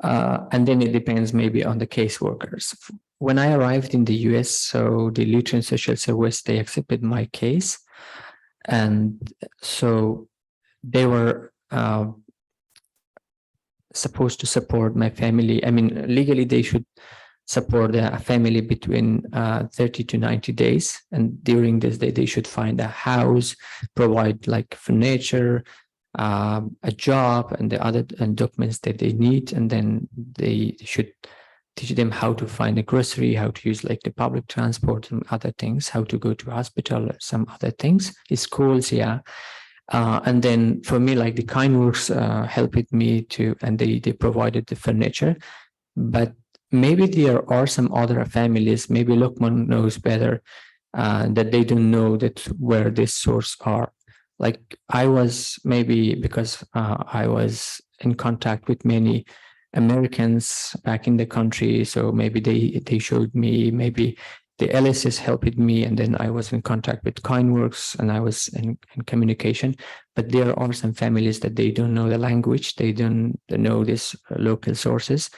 And then it depends maybe on the caseworkers. When I arrived in the US, so the Lutheran Social Service, they accepted my case. And so they were supposed to support my family. I mean, legally, they should support a family between 30 to 90 days. And during this day, they should find a house, provide like furniture, a job, and the other documents that they need. And then they should teach them how to find a grocery, how to use like the public transport and other things, how to go to hospital, some other things, schools, yeah. And then for me, like the KindWorks helped me to, and they provided the furniture. But maybe there are some other families, maybe Lokman knows better, that they don't know that where this source are. Like I was, maybe because I was in contact with many Americans back in the country, so maybe they showed me, maybe the LSS helped me, and then I was in contact with KindWorks and I was in communication. But there are some families that they don't know the language, they don't know these local sources.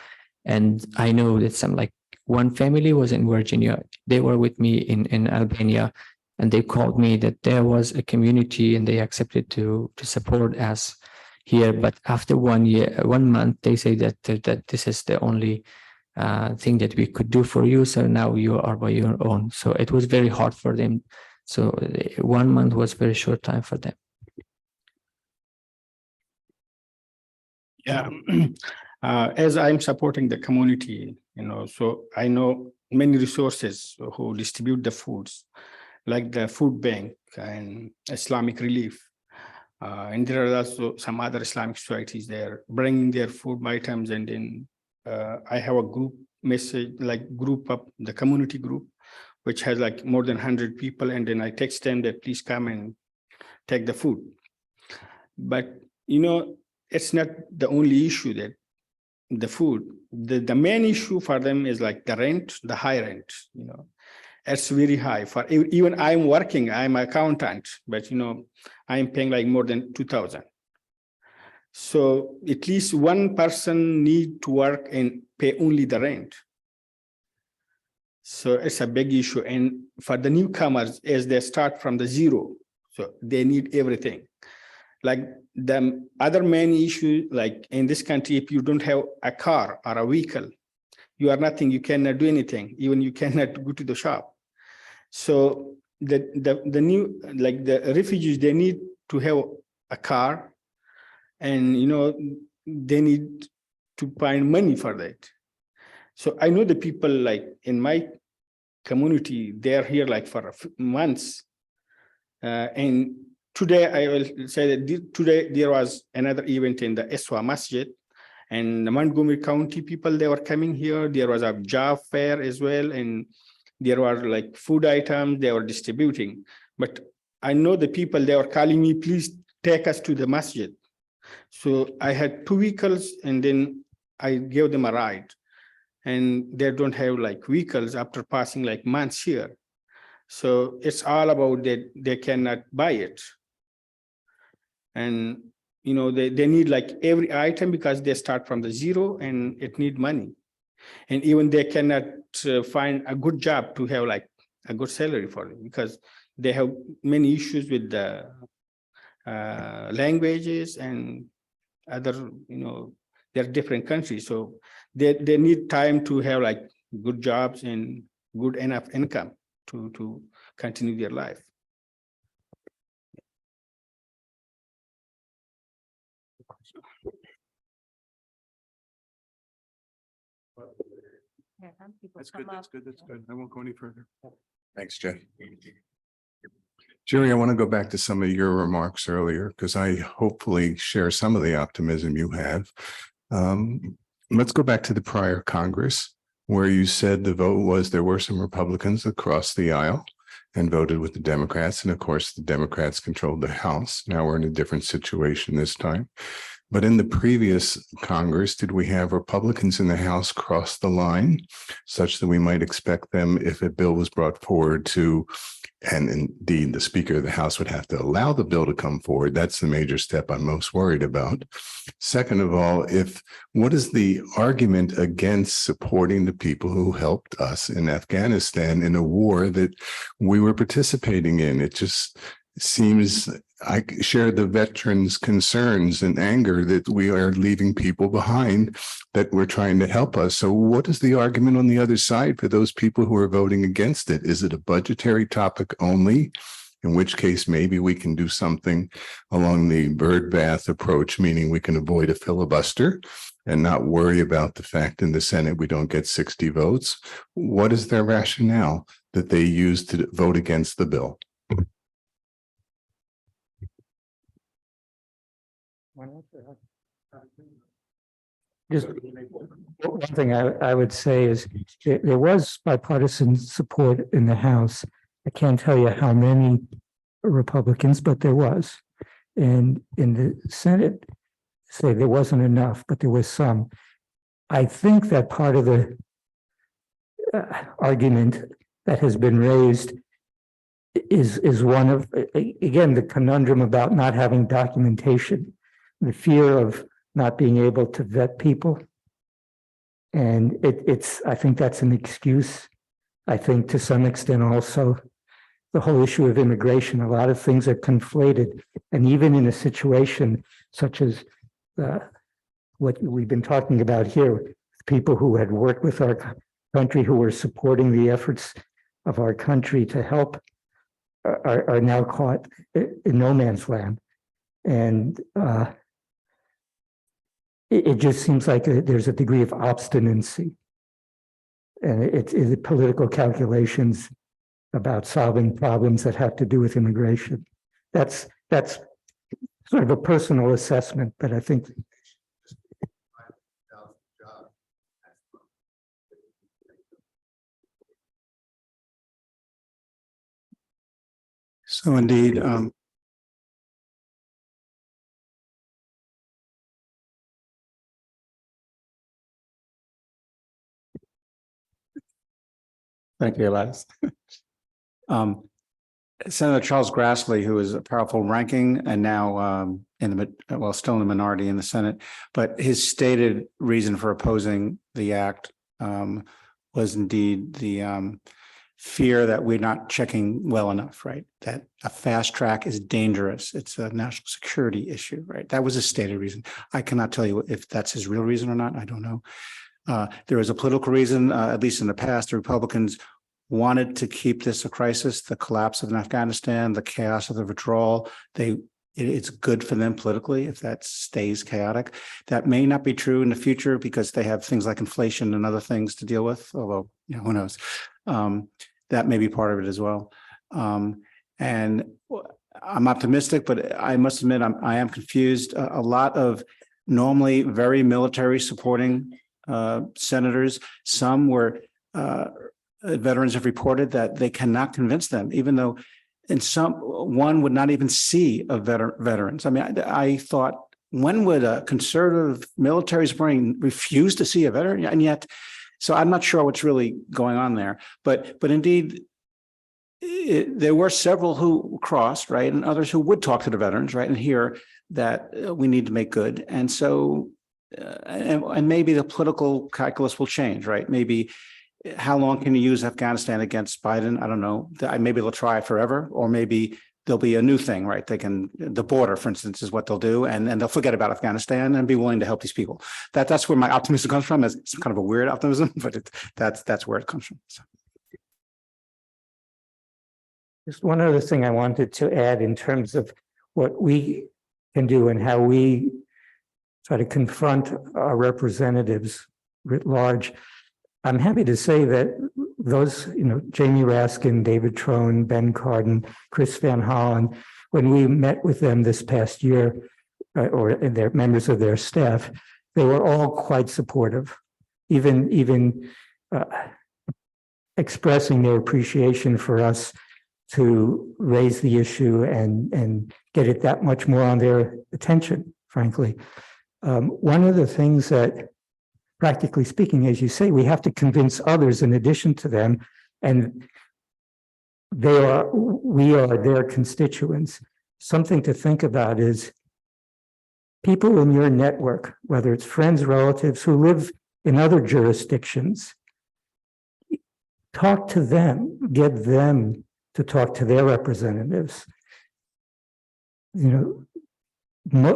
And I know that some, like one family was in Virginia, they were with me in Albania, and they called me that there was a community and they accepted to support us here. But after 1 month, they say that this is the only thing that we could do for you. So now you are by your own. So it was very hard for them. So 1 month was very short time for them. Yeah. As I'm supporting the community, so I know many resources who distribute the foods, like the food bank and Islamic Relief. And there are also some other Islamic societies there bringing their food items. And then I have a group message, like group up, the community group, which has like more than 100 people. And then I text them that please come and take the food. But, it's not the only issue that the food, the main issue for them is like the rent, the high rent, it's very high. For even I'm working, I'm an accountant, but I'm paying like more than 2,000. So at least one person need to work and pay only the rent. So it's a big issue. And for the newcomers, as they start from the zero, so they need everything. Like the other main issue, like in this country, if you don't have a car or a vehicle, you are nothing, you cannot do anything, even you cannot go to the shop. So the new, like the refugees, they need to have a car, and they need to find money for that. So I know the people like in my community, they are here like for months. And today I will say that today there was another event in the Eswa Masjid, and the Montgomery County people, they were coming here. There was a job fair as well, and there were like food items they were distributing. But I know the people, they were calling me, please take us to the masjid. So I had 2 vehicles, and then I gave them a ride. And they don't have like vehicles after passing like months here. So it's all about that they cannot buy it. And they need like every item because they start from the zero and it need money. And even they cannot find a good job to have like a good salary for them, because they have many issues with the languages and other, they're different countries. So they need time to have like good jobs and good enough income to continue their life. That's good, that's good, that's good. I won't go any further. Thanks, Jeff. Jerry, I want to go back to some of your remarks earlier, because I hopefully share some of the optimism you have. Let's go back to the prior Congress, where you said the vote was there were some Republicans that crossed the aisle and voted with the Democrats. And of course, the Democrats controlled the House. Now we're in a different situation this time. But in the previous Congress, did we have Republicans in the House cross the line such that we might expect them, if a bill was brought forward to, and indeed the Speaker of the House would have to allow the bill to come forward? That's the major step I'm most worried about. Second of all, what is the argument against supporting the people who helped us in Afghanistan in a war that we were participating in? It just seems, I share the veterans' concerns and anger that we are leaving people behind that we're trying to help us. So what is the argument on the other side for those people who are voting against it? Is it a budgetary topic only? In which case, maybe we can do something along the birdbath approach, meaning we can avoid a filibuster and not worry about the fact in the Senate we don't get 60 votes. What is their rationale that they use to vote against the bill? Just one thing I would say is there was bipartisan support in the House. I can't tell you how many Republicans, but there was. And in the Senate, say there wasn't enough, but there was some. I think that part of the argument that has been raised is one of, again, the conundrum about not having documentation, the fear of not being able to vet people. And I think that's an excuse. I think to some extent also the whole issue of immigration, a lot of things are conflated. And even in a situation such as what we've been talking about here, people who had worked with our country, who were supporting the efforts of our country to help, are now caught in no man's land. And it just seems like there's a degree of obstinacy. And it's political calculations about solving problems that have to do with immigration. That's sort of a personal assessment, but I think So indeed, thank you, Elias. Senator Charles Grassley, who is a powerful ranking and now still in the minority in the Senate, but his stated reason for opposing the act was indeed the fear that we're not checking well enough, right? That a fast track is dangerous. It's a national security issue, right? That was his stated reason. I cannot tell you if that's his real reason or not. I don't know. There is a political reason, at least in the past, the Republicans wanted to keep this a crisis, the collapse of Afghanistan, the chaos of the withdrawal. It's good for them politically if that stays chaotic. That may not be true in the future because they have things like inflation and other things to deal with, although, who knows? That may be part of it as well. And I'm optimistic, but I must admit, I am confused. A lot of normally very military supporting senators, some were veterans have reported that they cannot convince them, even though one would not even see a veterans. I mean, I thought, when would a conservative military supporting refuse to see a veteran? And yet, so I'm not sure what's really going on there. But indeed, there were several who crossed, right, and others who would talk to the veterans, right, and hear that we need to make good. And so, and maybe the political calculus will change, right? Maybe how long can you use Afghanistan against Biden? I don't know. Maybe they'll try it forever, or maybe there'll be a new thing, right? The border, for instance, is what they'll do, and they'll forget about Afghanistan and be willing to help these people. That's where my optimism comes from. It's kind of a weird optimism, but that's where it comes from. So. Just one other thing I wanted to add in terms of what we can do and how we try to confront our representatives writ large. I'm happy to say that those, Jamie Raskin, David Trone, Ben Cardin, Chris Van Hollen, when we met with them this past year, or their members of their staff, they were all quite supportive, even expressing their appreciation for us to raise the issue and get it that much more on their attention, frankly. One of the things that, practically speaking, as you say, we have to convince others in addition to them, and we are their constituents. Something to think about is people in your network, whether it's friends, relatives who live in other jurisdictions, talk to them, get them to talk to their representatives.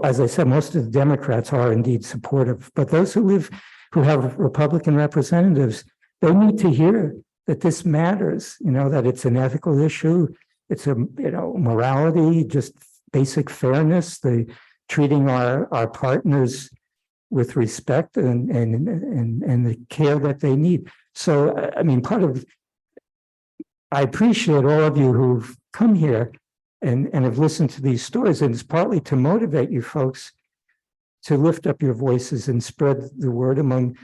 As I said, most of the Democrats are indeed supportive, but those who have Republican representatives, they need to hear that this matters, that it's an ethical issue, it's a morality, just basic fairness, the treating our partners with respect and the care that they need. So, I mean, I appreciate all of you who've come here and have listened to these stories, and it's partly to motivate you folks to lift up your voices and spread the word among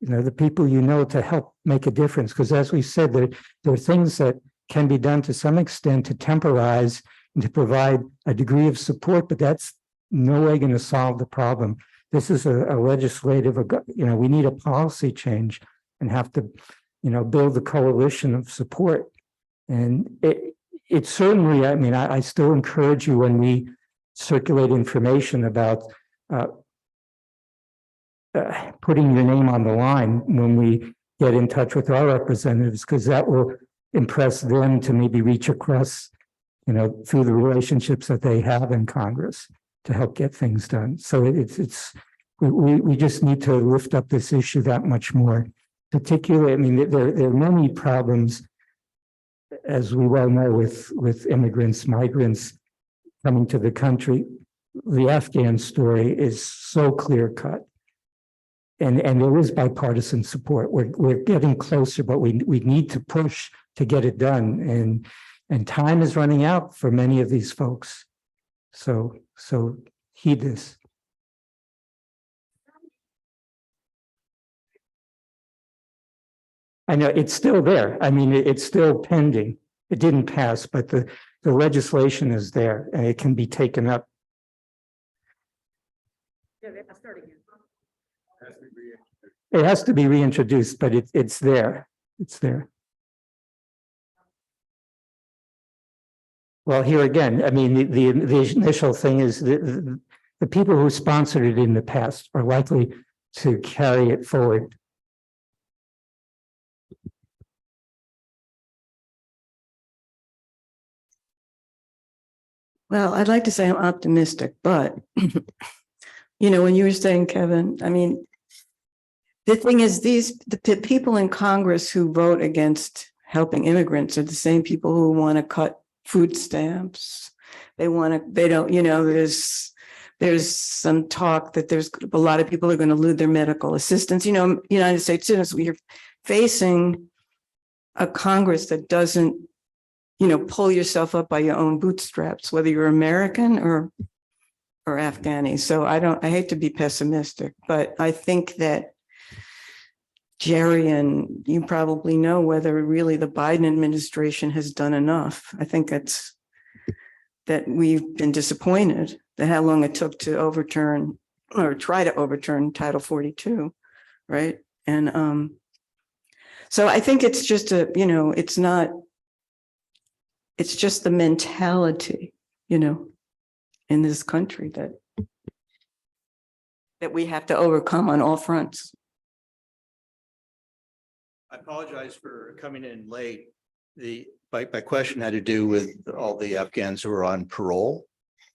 the people to help make a difference. Because as we said, there are things that can be done to some extent to temporize and to provide a degree of support, but that's no way going to solve the problem. This is a legislative, we need a policy change and have to, build a coalition of support. And it certainly, I still encourage you when we circulate information about putting your name on the line when we get in touch with our representatives, because that will impress them to maybe reach across, through the relationships that they have in Congress to help get things done. So we just need to lift up this issue that much more. Particularly, there are many problems, as we well know, with immigrants, migrants coming to the country. The Afghan story is so clear cut. And there is bipartisan support. We're getting closer, but we need to push to get it done. And time is running out for many of these folks. So heed this. I know it's still there. It's still pending. It didn't pass, but the legislation is there and it can be taken up. Yeah, they have to start again. It has to be reintroduced, but it's there. It's there. Well, here again, the initial thing is the people who sponsored it in the past are likely to carry it forward. Well, I'd like to say I'm optimistic, but when you were saying, Kevin, The thing is, the people in Congress who vote against helping immigrants are the same people who want to cut food stamps. They don't, there's some talk that there's a lot of people are going to lose their medical assistance. United States citizens, we are facing a Congress that doesn't, pull yourself up by your own bootstraps, whether you're American or Afghani. So I hate to be pessimistic, but I think that Jerry, and you probably know whether really the Biden administration has done enough. I think that we've been disappointed that how long it took to overturn or try to overturn Title 42, right? And so I think it's just it's just the mentality, in this country that we have to overcome on all fronts. I apologize for coming in late. My question had to do with all the Afghans who are on parole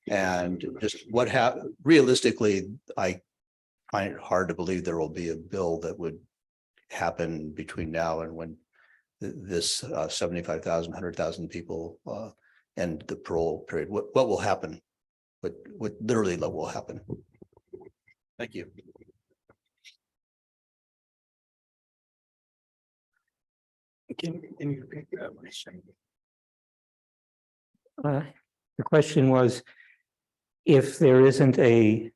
and just what happened. Realistically, I find it hard to believe there will be a bill that would happen between now and when this 75,000, 100,000 people end the parole period. What will happen? What literally will happen? Thank you. Can you repeat that question? The question was, if there isn't a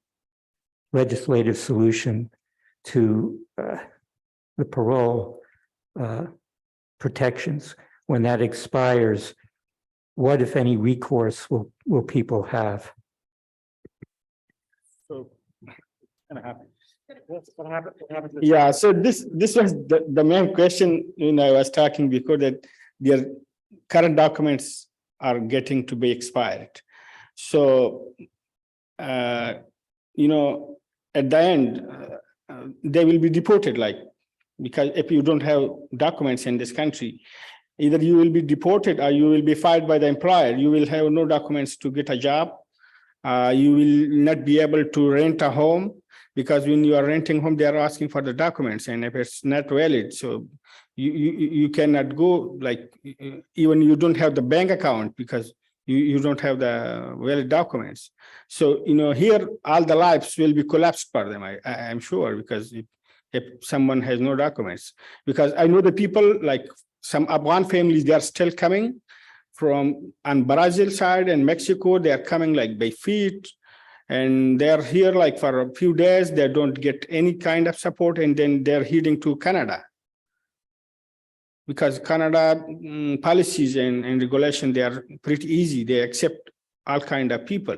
legislative solution to the parole protections, when that expires, what, if any, recourse will people have? So, yeah, so this was the main question I was talking before, that their current documents are getting to be expired. So, at the end, they will be deported, because if you don't have documents in this country, either you will be deported or you will be fired by the employer. You will have no documents to get a job. You will not be able to rent a home, because when you are renting home, they are asking for the documents, and if it's not valid, so you cannot go, even you don't have the bank account because you don't have the valid documents. So here all the lives will be collapsed for them. I'm sure, because if someone has no documents, because I know the people, like some Afghan families, they are still coming from on Brazil side and Mexico. They are coming by feet, and they're here for a few days. They don't get any kind of support, and then they're heading to Canada, because Canada policies and regulation, they are pretty easy. They accept all kind of people.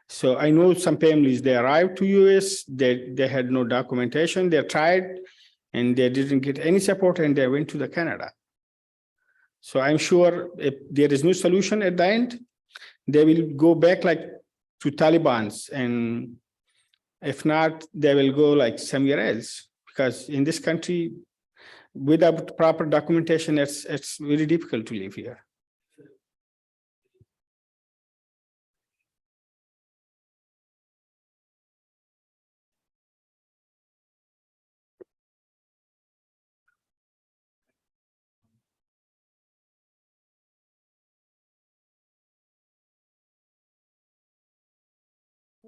So I know some families, they arrived to US, they had no documentation, they tried and they didn't get any support, and they went to the Canada. So I'm sure if there is no solution at the end, they will go back to Taliban's, and if not, they will go somewhere else, because in this country, without proper documentation, it's very difficult to live here.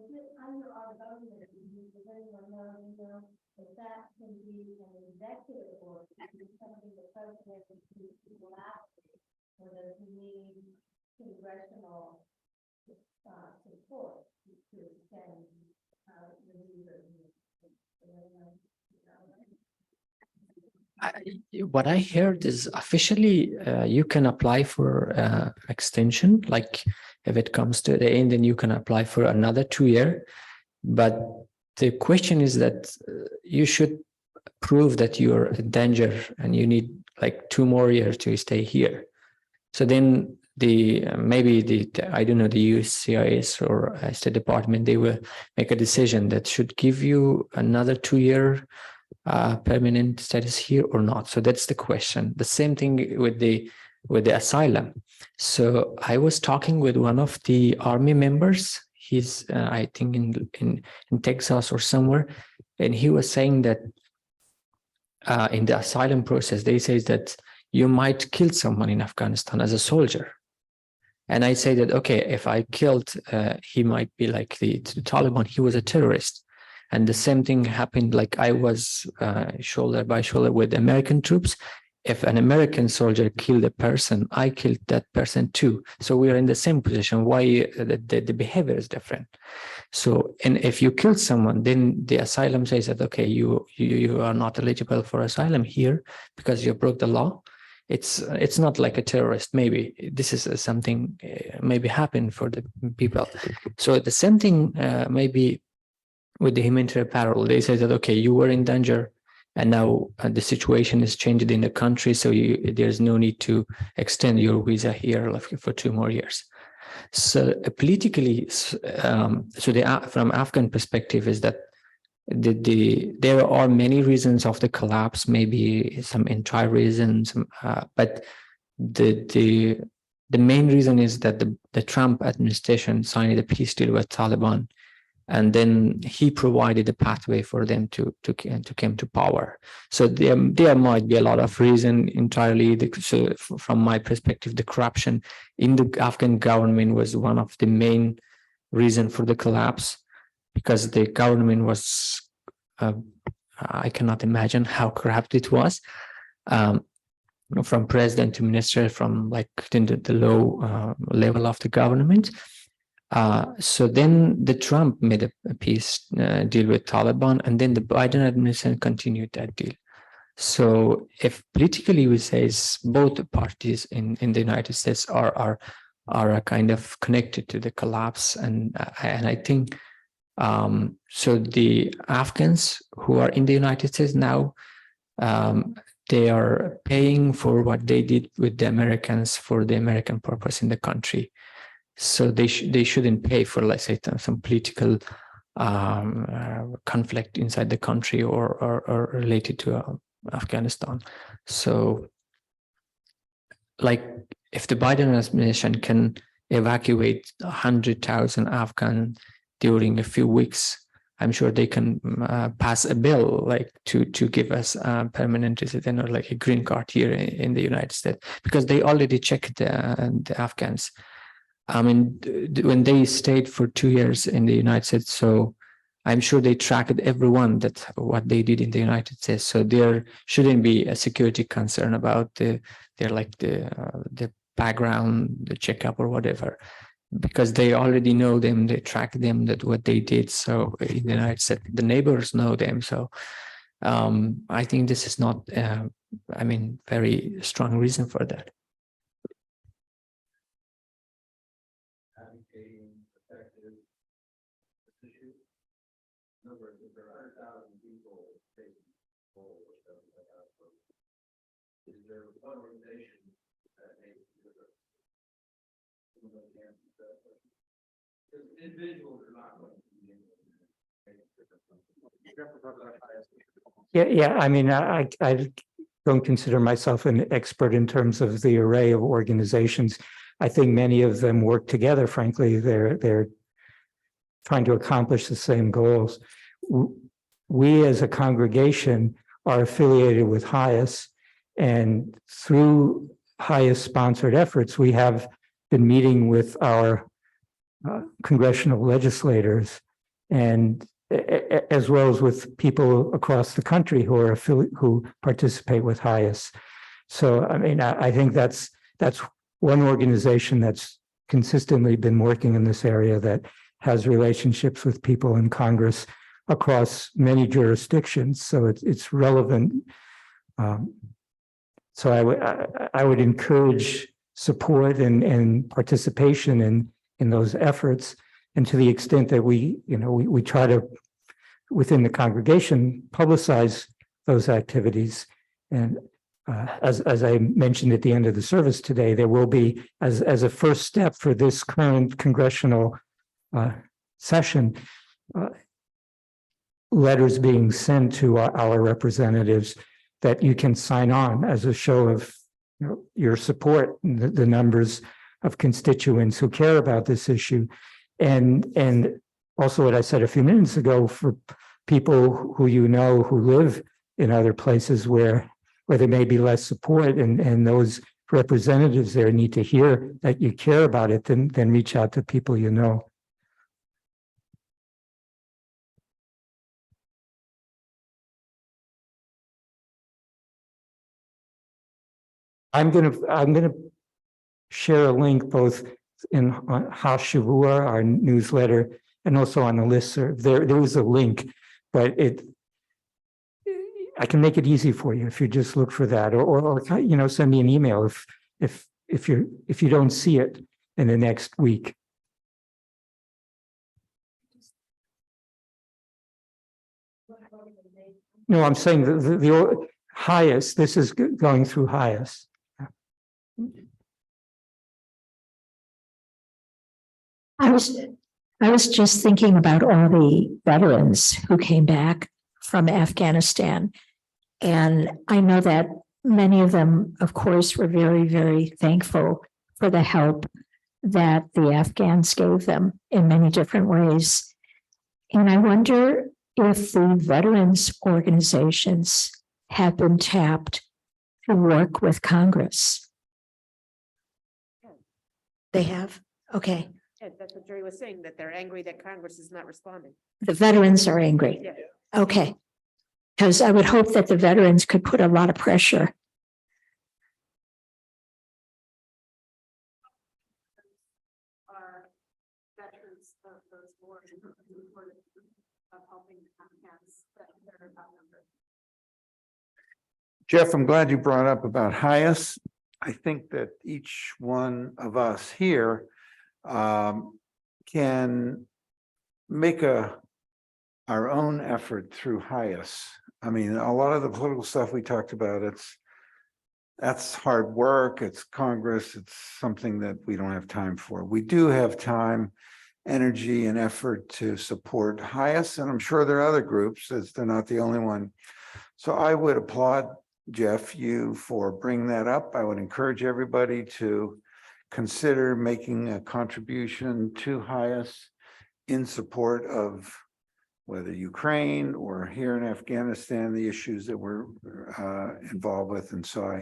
Is it under our government, does anyone know, that can be an executive order, something the president can do after, or does he need congressional support to extend the leader? What I heard is officially you can apply for extension, if it comes to the end, then you can apply for another 2 year. But the question is that you should prove that you're in danger and you need 2 more years to stay here. So then maybe I don't know, the USCIS or State Department, they will make a decision that should give you another 2 year permanent status here or not. So that's the question. The same thing with the asylum. So I was talking with one of the army members. He's I think in Texas or somewhere, and he was saying that in the asylum process, they say that you might kill someone in Afghanistan as a soldier. And I say that, okay, if I killed, he might be like the Taliban, he was a terrorist. And the same thing happened, like I was shoulder by shoulder with American troops. If an American soldier killed a person, I killed that person too. So we are in the same position. Why the behavior is different? So, and if you kill someone, then the asylum says that, okay, you are not eligible for asylum here because you broke the law. It's not like a terrorist. Maybe this is something maybe happened for the people. So the same thing maybe with the humanitarian parole. They say that, okay, you were in danger and now the situation is changed in the country. So there's no need to extend your visa here for 2 more years. So politically, from Afghan perspective is that there are many reasons of the collapse, maybe some entire reasons, but the main reason is that the Trump administration signed a peace deal with Taliban, and then he provided a pathway for them to come to power. So there might be a lot of reason entirely. So from my perspective, the corruption in the Afghan government was one of the main reason for the collapse, because the government was, I cannot imagine how corrupt it was, from president to minister, from like the low level of the government. So then the Trump made a peace deal with Taliban, and then the Biden administration continued that deal. So if politically we say both parties in the United States are kind of connected to the collapse, and I think so the Afghans who are in the United States now, they are paying for what they did with the Americans for the American purpose in the country. So they shouldn't pay for, let's say, some political conflict inside the country or related to Afghanistan. So, like, if the Biden administration can evacuate 100,000 Afghan during a few weeks, I'm sure they can pass a bill like to give us a permanent resident or like a green card here in the United States, because they already checked the Afghans. I mean, when they stayed for 2 years in the United States, so I'm sure they tracked everyone that what they did in the United States. So there shouldn't be a security concern about the background, the checkup or whatever, because they already know them, they track them, that what they did. So in the United States, the neighbors know them. So I think this is not, I mean, very strong reason for that. Yeah. I mean, I don't consider myself an expert in terms of the array of organizations. I think many of them work together. Frankly, they're trying to accomplish the same goals. We as a congregation are affiliated with HIAS, and through HIAS sponsored efforts, we have been meeting with our congressional legislators, and as well as with people across the country who participate with HIAS. So, I mean, I think that's one organization that's consistently been working in this area, that has relationships with people in Congress across many jurisdictions. So it's relevant. So I would encourage support and participation in those efforts. And to the extent that we try to, within the congregation, publicize those activities. And as I mentioned at the end of the service today, there will be, as a first step for this current congressional session, letters being sent to our representatives that you can sign on as a show of your support, the numbers of constituents who care about this issue. And also what I said a few minutes ago, for people who who live in other places where there may be less support, and those representatives there need to hear that you care about it, then reach out to people you know. I'm gonna share a link both in on HaShavua, our newsletter, and also on the listserv. There is a link, but I can make it easy for you if you just look for that, or send me an email if you don't see it in the next week. No, I'm saying the highest. This is going through highest. I was just thinking about all the veterans who came back from Afghanistan. And I know that many of them, of course, were very, very thankful for the help that the Afghans gave them in many different ways. And I wonder if the veterans organizations have been tapped to work with Congress. They have? Okay. Yeah, that's what Jerry was saying, that they're angry that Congress is not responding. The veterans are angry. Yeah. Okay. Because I would hope that the veterans could put a lot of pressure. Are veterans of those wars of helping Afghans that are outnumbered. Jeff, I'm glad you brought up about highest. I think that each one of us here can make our own effort through highest. I mean, a lot of the political stuff we talked about, that's hard work. It's Congress. It's something that we don't have time for. We do have time, energy, and effort to support highest, and I'm sure there are other groups, as they're not the only one. So I would applaud, Jeff, you for bringing that up. I would encourage everybody to consider making a contribution to highest in support of whether Ukraine or here in Afghanistan, the issues that we're involved with. And so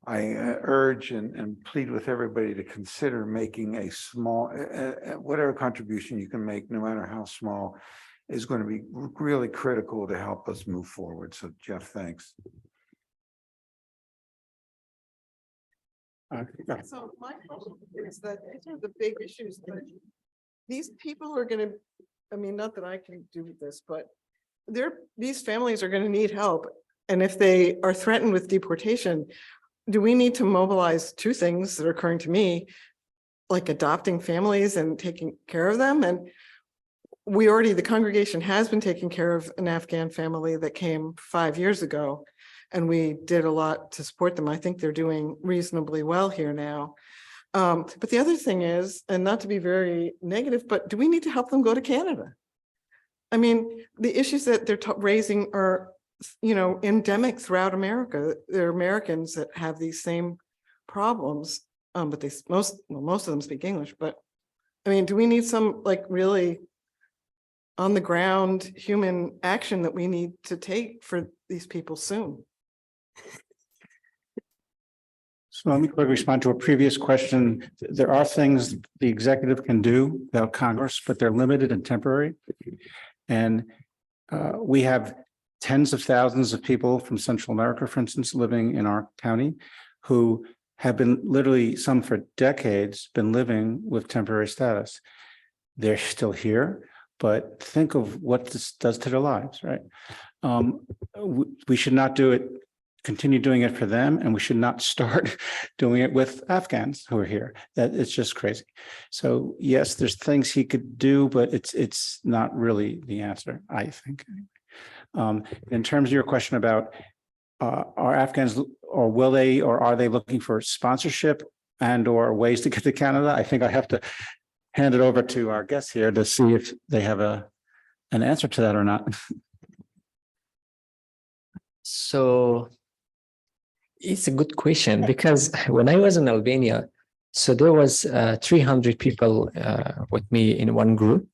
I urge and plead with everybody to consider making a small, whatever contribution you can make, no matter how small, is going to be really critical to help us move forward. So Jeff, thanks. So my question is that these are the big issues that these people are going to, I mean, not that I can do this, but these families are going to need help. And if they are threatened with deportation, do we need to mobilize two things that are occurring to me, like adopting families and taking care of them? And the congregation has been taking care of an Afghan family that came 5 years ago. And we did a lot to support them. I think they're doing reasonably well here now. But the other thing is, and not to be very negative, but do we need to help them go to Canada? I mean, the issues that they're raising are, endemic throughout America. There are Americans that have these same problems, but most of them speak English. But I mean, do we need some really on the ground human action that we need to take for these people soon? So let me quickly respond to a previous question. There are things the executive can do without Congress, but they're limited and temporary. And we have tens of thousands of people from Central America, for instance, living in our county who have been literally, some for decades, been living with temporary status. They're still here, but think of what this does to their lives, right? We should not continue doing it for them, and we should not start doing it with Afghans who are here. That it's just crazy. So yes, there's things he could do, but it's not really the answer, I think. In terms of your question about are Afghans, or will they, or are they looking for sponsorship and or ways to get to Canada? I think I have to hand it over to our guests here to see if they have an answer to that or not. So it's a good question, because when I was in Albania, so there was 300 people with me in one group.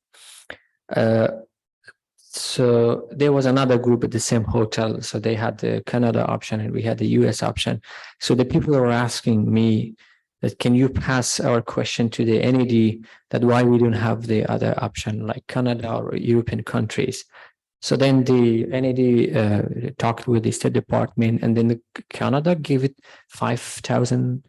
So there was another group at the same hotel. So they had the Canada option and we had the US option. So the people were asking me that can you pass our question to the NED that why we don't have the other option like Canada or European countries. So then the NED talked with the State Department, and then Canada gave it 5,000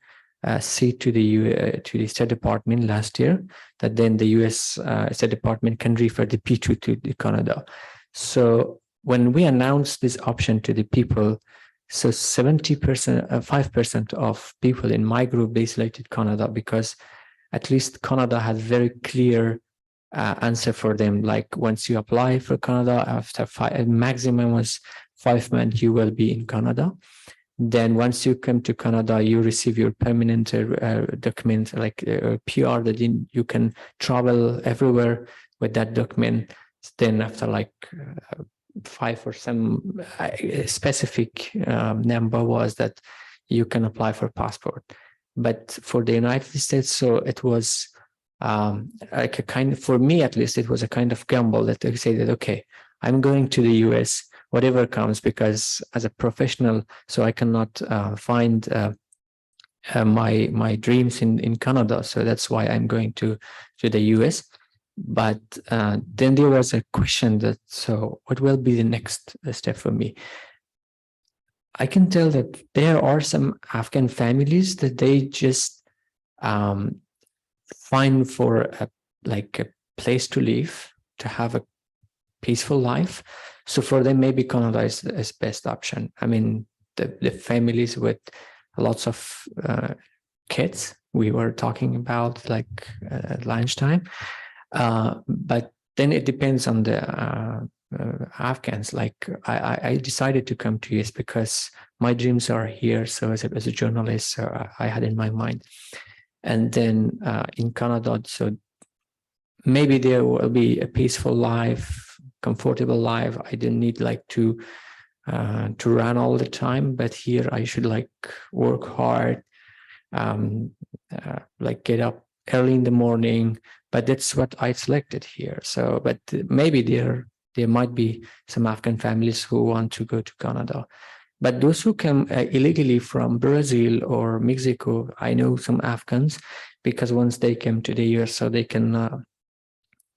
seat to the State Department last year. That then the US State Department can refer the P2 to the Canada. So when we announced this option to the people, so 70%, 5% of people in my group they selected Canada because at least Canada had very clear answer for them. Like once you apply for Canada, after maximum was 5 months, you will be in Canada. Then once you come to Canada, you receive your permanent document, like PR, that you can travel everywhere with that document. Then after like 5 or some specific number was that you can apply for passport. But for the United States, so it was like a kind of, for me at least, it was a kind of gamble that they say that, okay, I'm going to the US, whatever comes, because as a professional, so I cannot find my dreams in Canada. So that's why I'm going to the US. But then there was a question that, so what will be the next step for me? I can tell that there are some Afghan families that they just find for a place to live, to have a peaceful life. So for them, maybe Canada is best option. I mean, the families with lots of kids, we were talking about like at lunchtime. But then it depends on the Afghans. Like I decided to come to US because my dreams are here. So as a journalist, so I had in my mind. And then in Canada, so maybe there will be a peaceful life, comfortable life. I didn't need like to run all the time, but here I should like work hard, like get up early in the morning. But that's what I selected here. So, but maybe there might be some Afghan families who want to go to Canada. But those who come illegally from Brazil or Mexico, I know some Afghans, because once they came to the US, so they can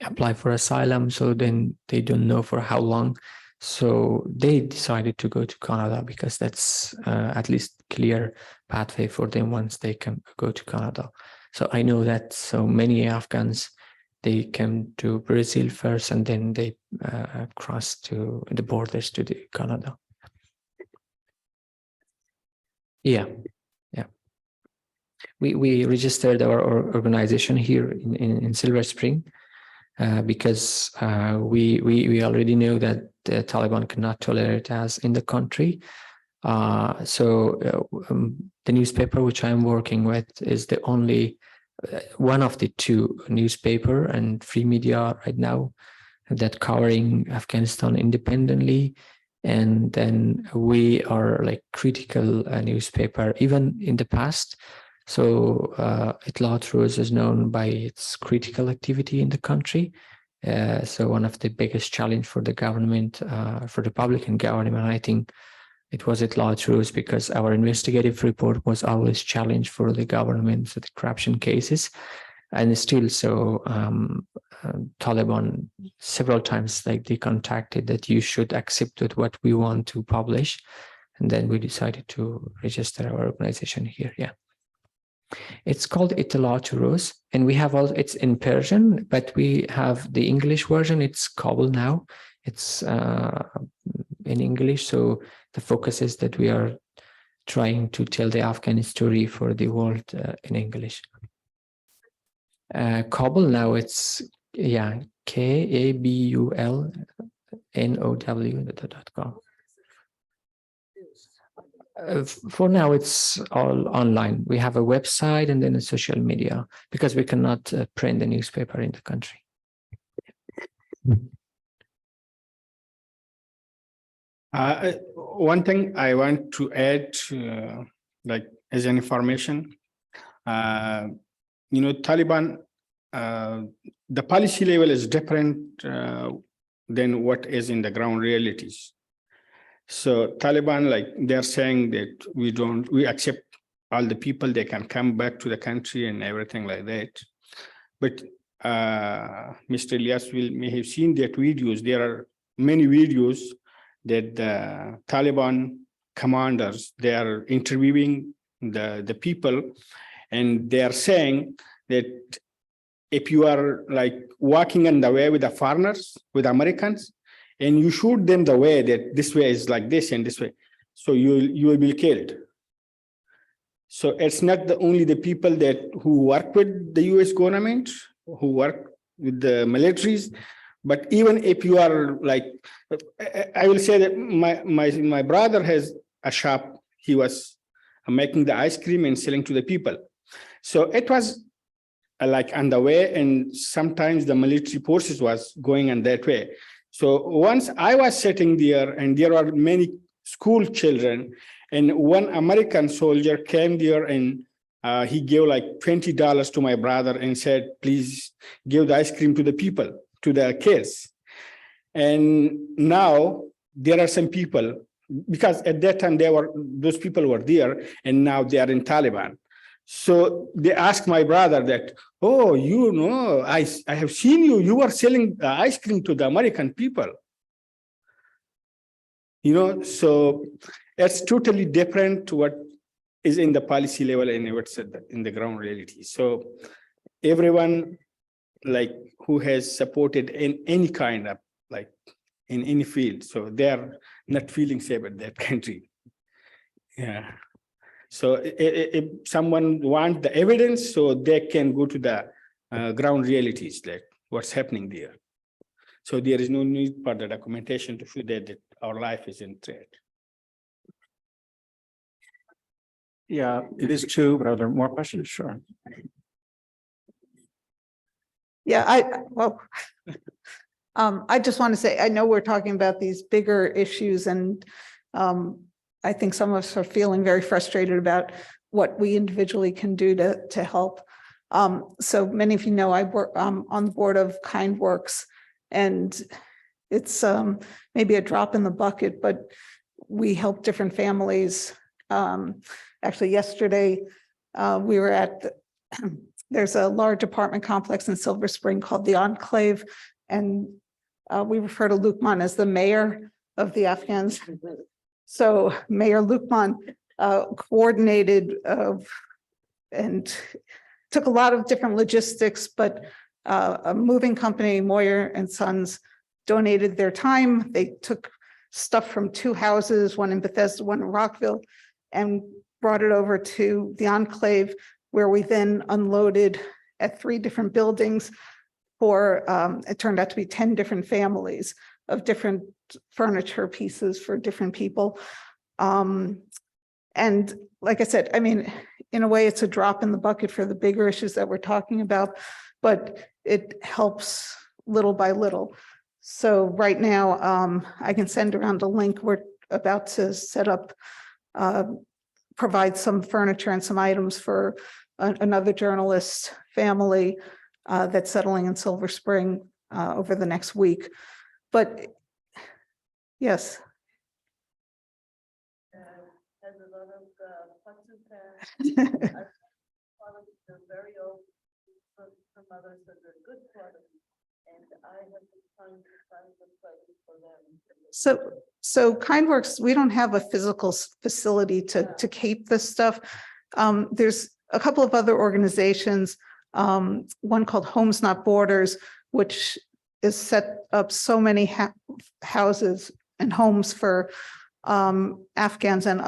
apply for asylum. So then they don't know for how long. So they decided to go to Canada because that's at least clear pathway for them once they can go to Canada. So I know that so many Afghans, they came to Brazil first and then they crossed to the borders to the Canada. Yeah. We registered our organization here in Silver Spring because we already know that the Taliban cannot tolerate us in the country. So the newspaper which I'm working with is the only one of the two newspaper and free media right now that covering Afghanistan independently. And then we are like critical newspaper even in the past. So Itlaat Rose is known by its critical activity in the country. So one of the biggest challenge for the government, for the Republican government, I think it was Itlaat Rose, because our investigative report was always challenged for the government, so the corruption cases. And still, so Taliban several times, like they contacted that you should accept with what we want to publish. And then we decided to register our organization here. Yeah. It's called Itlaat Rose, and we have all, it's in Persian, but we have the English version. It's Kabul now. It's in English. So the focus is that we are trying to tell the Afghan story for the world in English. Kabul now, it's KABULNOW.com. For now, it's all online. We have a website and then a social media because we cannot print the newspaper in the country. One thing I want to add, like as an information, Taliban, the policy level is different than what is in the ground realities. So Taliban, like they're saying that we accept all the people, they can come back to the country and everything like that. But Mr. Ilyas may have seen that videos. There are many videos that the Taliban commanders, they are interviewing the people, and they are saying that if you are like walking in the way with the foreigners, with Americans, and you shoot them the way that this way is like this and this way, so you will be killed. So it's not only the people who work with the US government, who work with the militaries, but even if you are like, I will say that my brother has a shop. He was making the ice cream and selling to the people. So it was like on the way, and sometimes the military forces was going on that way. So once I was sitting there, and there are many school children, and one American soldier came there, and he gave like $20 to my brother and said, please give the ice cream to the people, to the kids. And now there are some people, because at that time those people were there, and now they are in Taliban. So they asked my brother that, oh, you know, I have seen you were selling ice cream to the American people. You know, so it's totally different to what is in the policy level and what's in the ground reality. So everyone like who has supported in any kind of like in any field, so they're not feeling safe at that country. Yeah. So if someone wants the evidence, so they can go to the ground realities, like what's happening there. So there is no need for the documentation to show that our life is in threat. Yeah, it is true, but are there more questions? Sure. Yeah, I just want to say, I know we're talking about these bigger issues, and I think some of us are feeling very frustrated about what we individually can do to help. So many of you know I work on the board of Kind Works, and it's maybe a drop in the bucket, but we help different families. Actually, yesterday we were at there's a large apartment complex in Silver Spring called the Enclave, and we refer to Lukman as the mayor of the Afghans. So Mayor Lukman coordinated and took a lot of different logistics, but a moving company, Moyer and Sons, donated their time. They took stuff from 2 houses, one in Bethesda, one in Rockville, and brought it over to the Enclave, where we then unloaded at 3 different buildings for, it turned out to be 10 different families of different furniture pieces for different people. And like I said, I mean, in a way, it's a drop in the bucket for the bigger issues that we're talking about, but it helps little by little. So right now, I can send around a link. We're about to set up, provide some furniture and some items for another journalist family that's settling in Silver Spring over the next week. But yes. So Kind Works, we don't have a physical facility to keep this stuff. There's a couple of other organizations, one called Homes Not Borders, which is set up so many houses and homes for Afghans and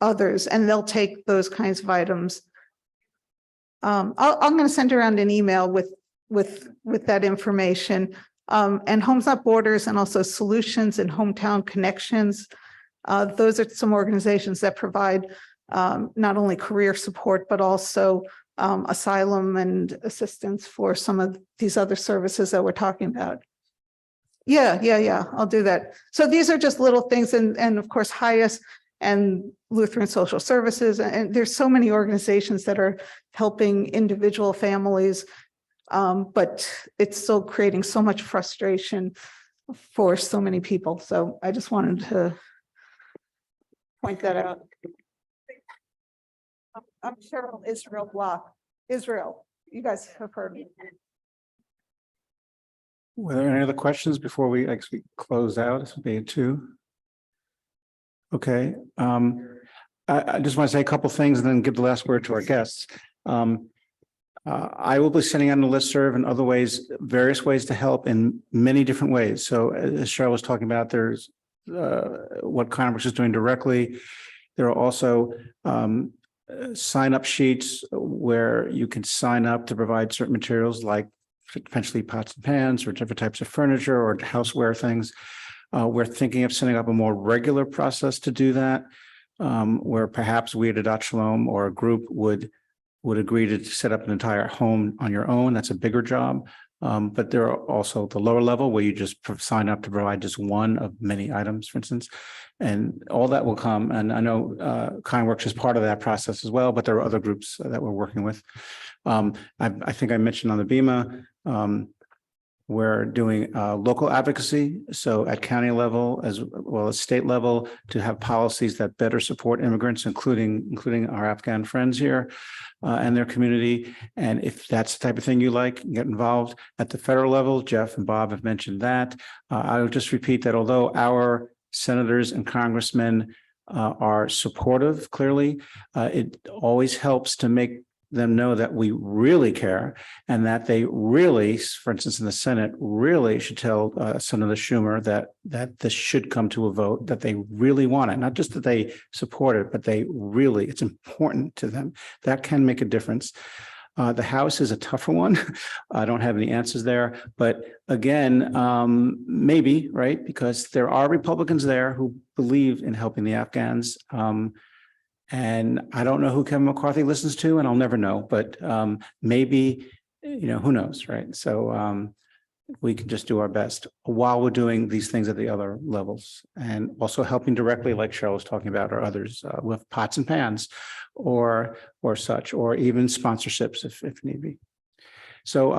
others, and they'll take those kinds of items. I'm going to send around an email with that information. And Homes Not Borders, and also Solutions and Hometown Connections. Those are some organizations that provide not only career support, but also asylum and assistance for some of these other services that we're talking about. Yeah, I'll do that. So these are just little things, and of course, HIAS and Lutheran Social Services, and there's so many organizations that are helping individual families But it's still creating so much frustration for so many people. So I just wanted to point that out. I'm Cheryl Israel Block. Israel, you guys have heard me. Were there any other questions before we actually close out? This will be 2. Okay, I just want to say a couple things and then give the last word to our guests. I will be sending out a listserv and other ways, various ways to help in many different ways. So as Cheryl was talking about, there's what Congress is doing directly. There are also sign up sheets where you can sign up to provide certain materials like potentially pots and pans or different types of furniture or houseware things. We're thinking of setting up a more regular process to do that, where perhaps we at Adat Shalom or a group would agree to set up an entire home on your own. That's a bigger job. But there are also the lower level where you just sign up to provide just one of many items, for instance, and all that will come. And I know KindWorks is part of that process as well, but there are other groups that we're working with. I think I mentioned on the BEMA, we're doing local advocacy. So at county level, as well as state level, to have policies that better support immigrants, including our Afghan friends here and their community. And if that's the type of thing you like, get involved at the federal level. Jeff and Bob have mentioned that. I will just repeat that although our senators and congressmen are supportive, clearly, it always helps to make them know that we really care and that they really, for instance, in the Senate, really should tell Senator Schumer that this should come to a vote, that they really want it, not just that they support it, but it's important to them. That can make a difference. The House is a tougher one. I don't have any answers there, but again, maybe, right? Because there are Republicans there who believe in helping the Afghans. And I don't know who Kevin McCarthy listens to, and I'll never know, but maybe, who knows, right? So we can just do our best while we're doing these things at the other levels and also helping directly, like Cheryl was talking about, or others with pots and pans or such, or even sponsorships if need be. So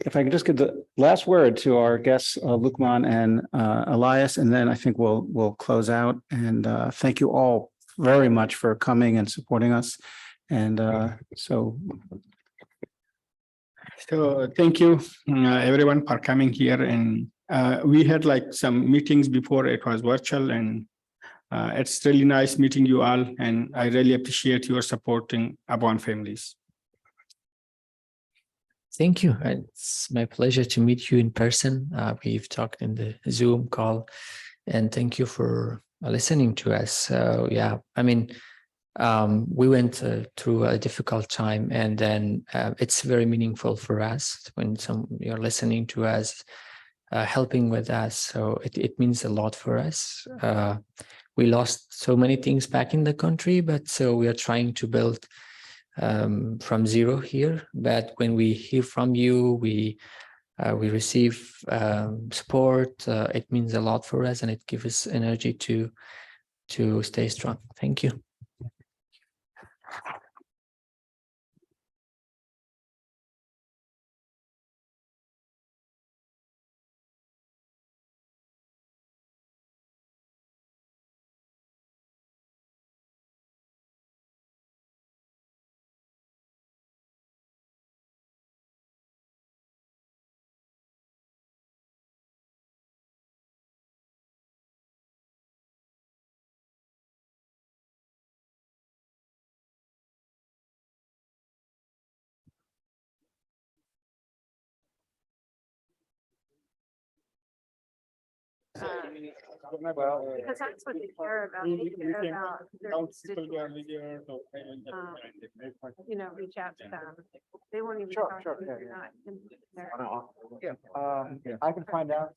if I can just give the last word to our guests, Lukman and Elias, and then I think we'll close out. And thank you all very much for coming and supporting us. And so thank you everyone for coming here. And we had like some meetings before it was virtual, and it's really nice meeting you all. And I really appreciate your supporting Abwan families. Thank you. It's my pleasure to meet you in person. We've talked in the Zoom call, and thank you for listening to us. So yeah, I mean, we went through a difficult time, and then it's very meaningful for us when you're listening to us, helping with us. So it means a lot for us. We lost so many things back in the country, but so we are trying to build from zero here. But when we hear from you, we receive support. It means a lot for us, and it gives us energy to stay strong. Thank you. Because that's what they care about. They care about their constituents. Reach out to them. They won't even talk to you if you're not in there. I can find out.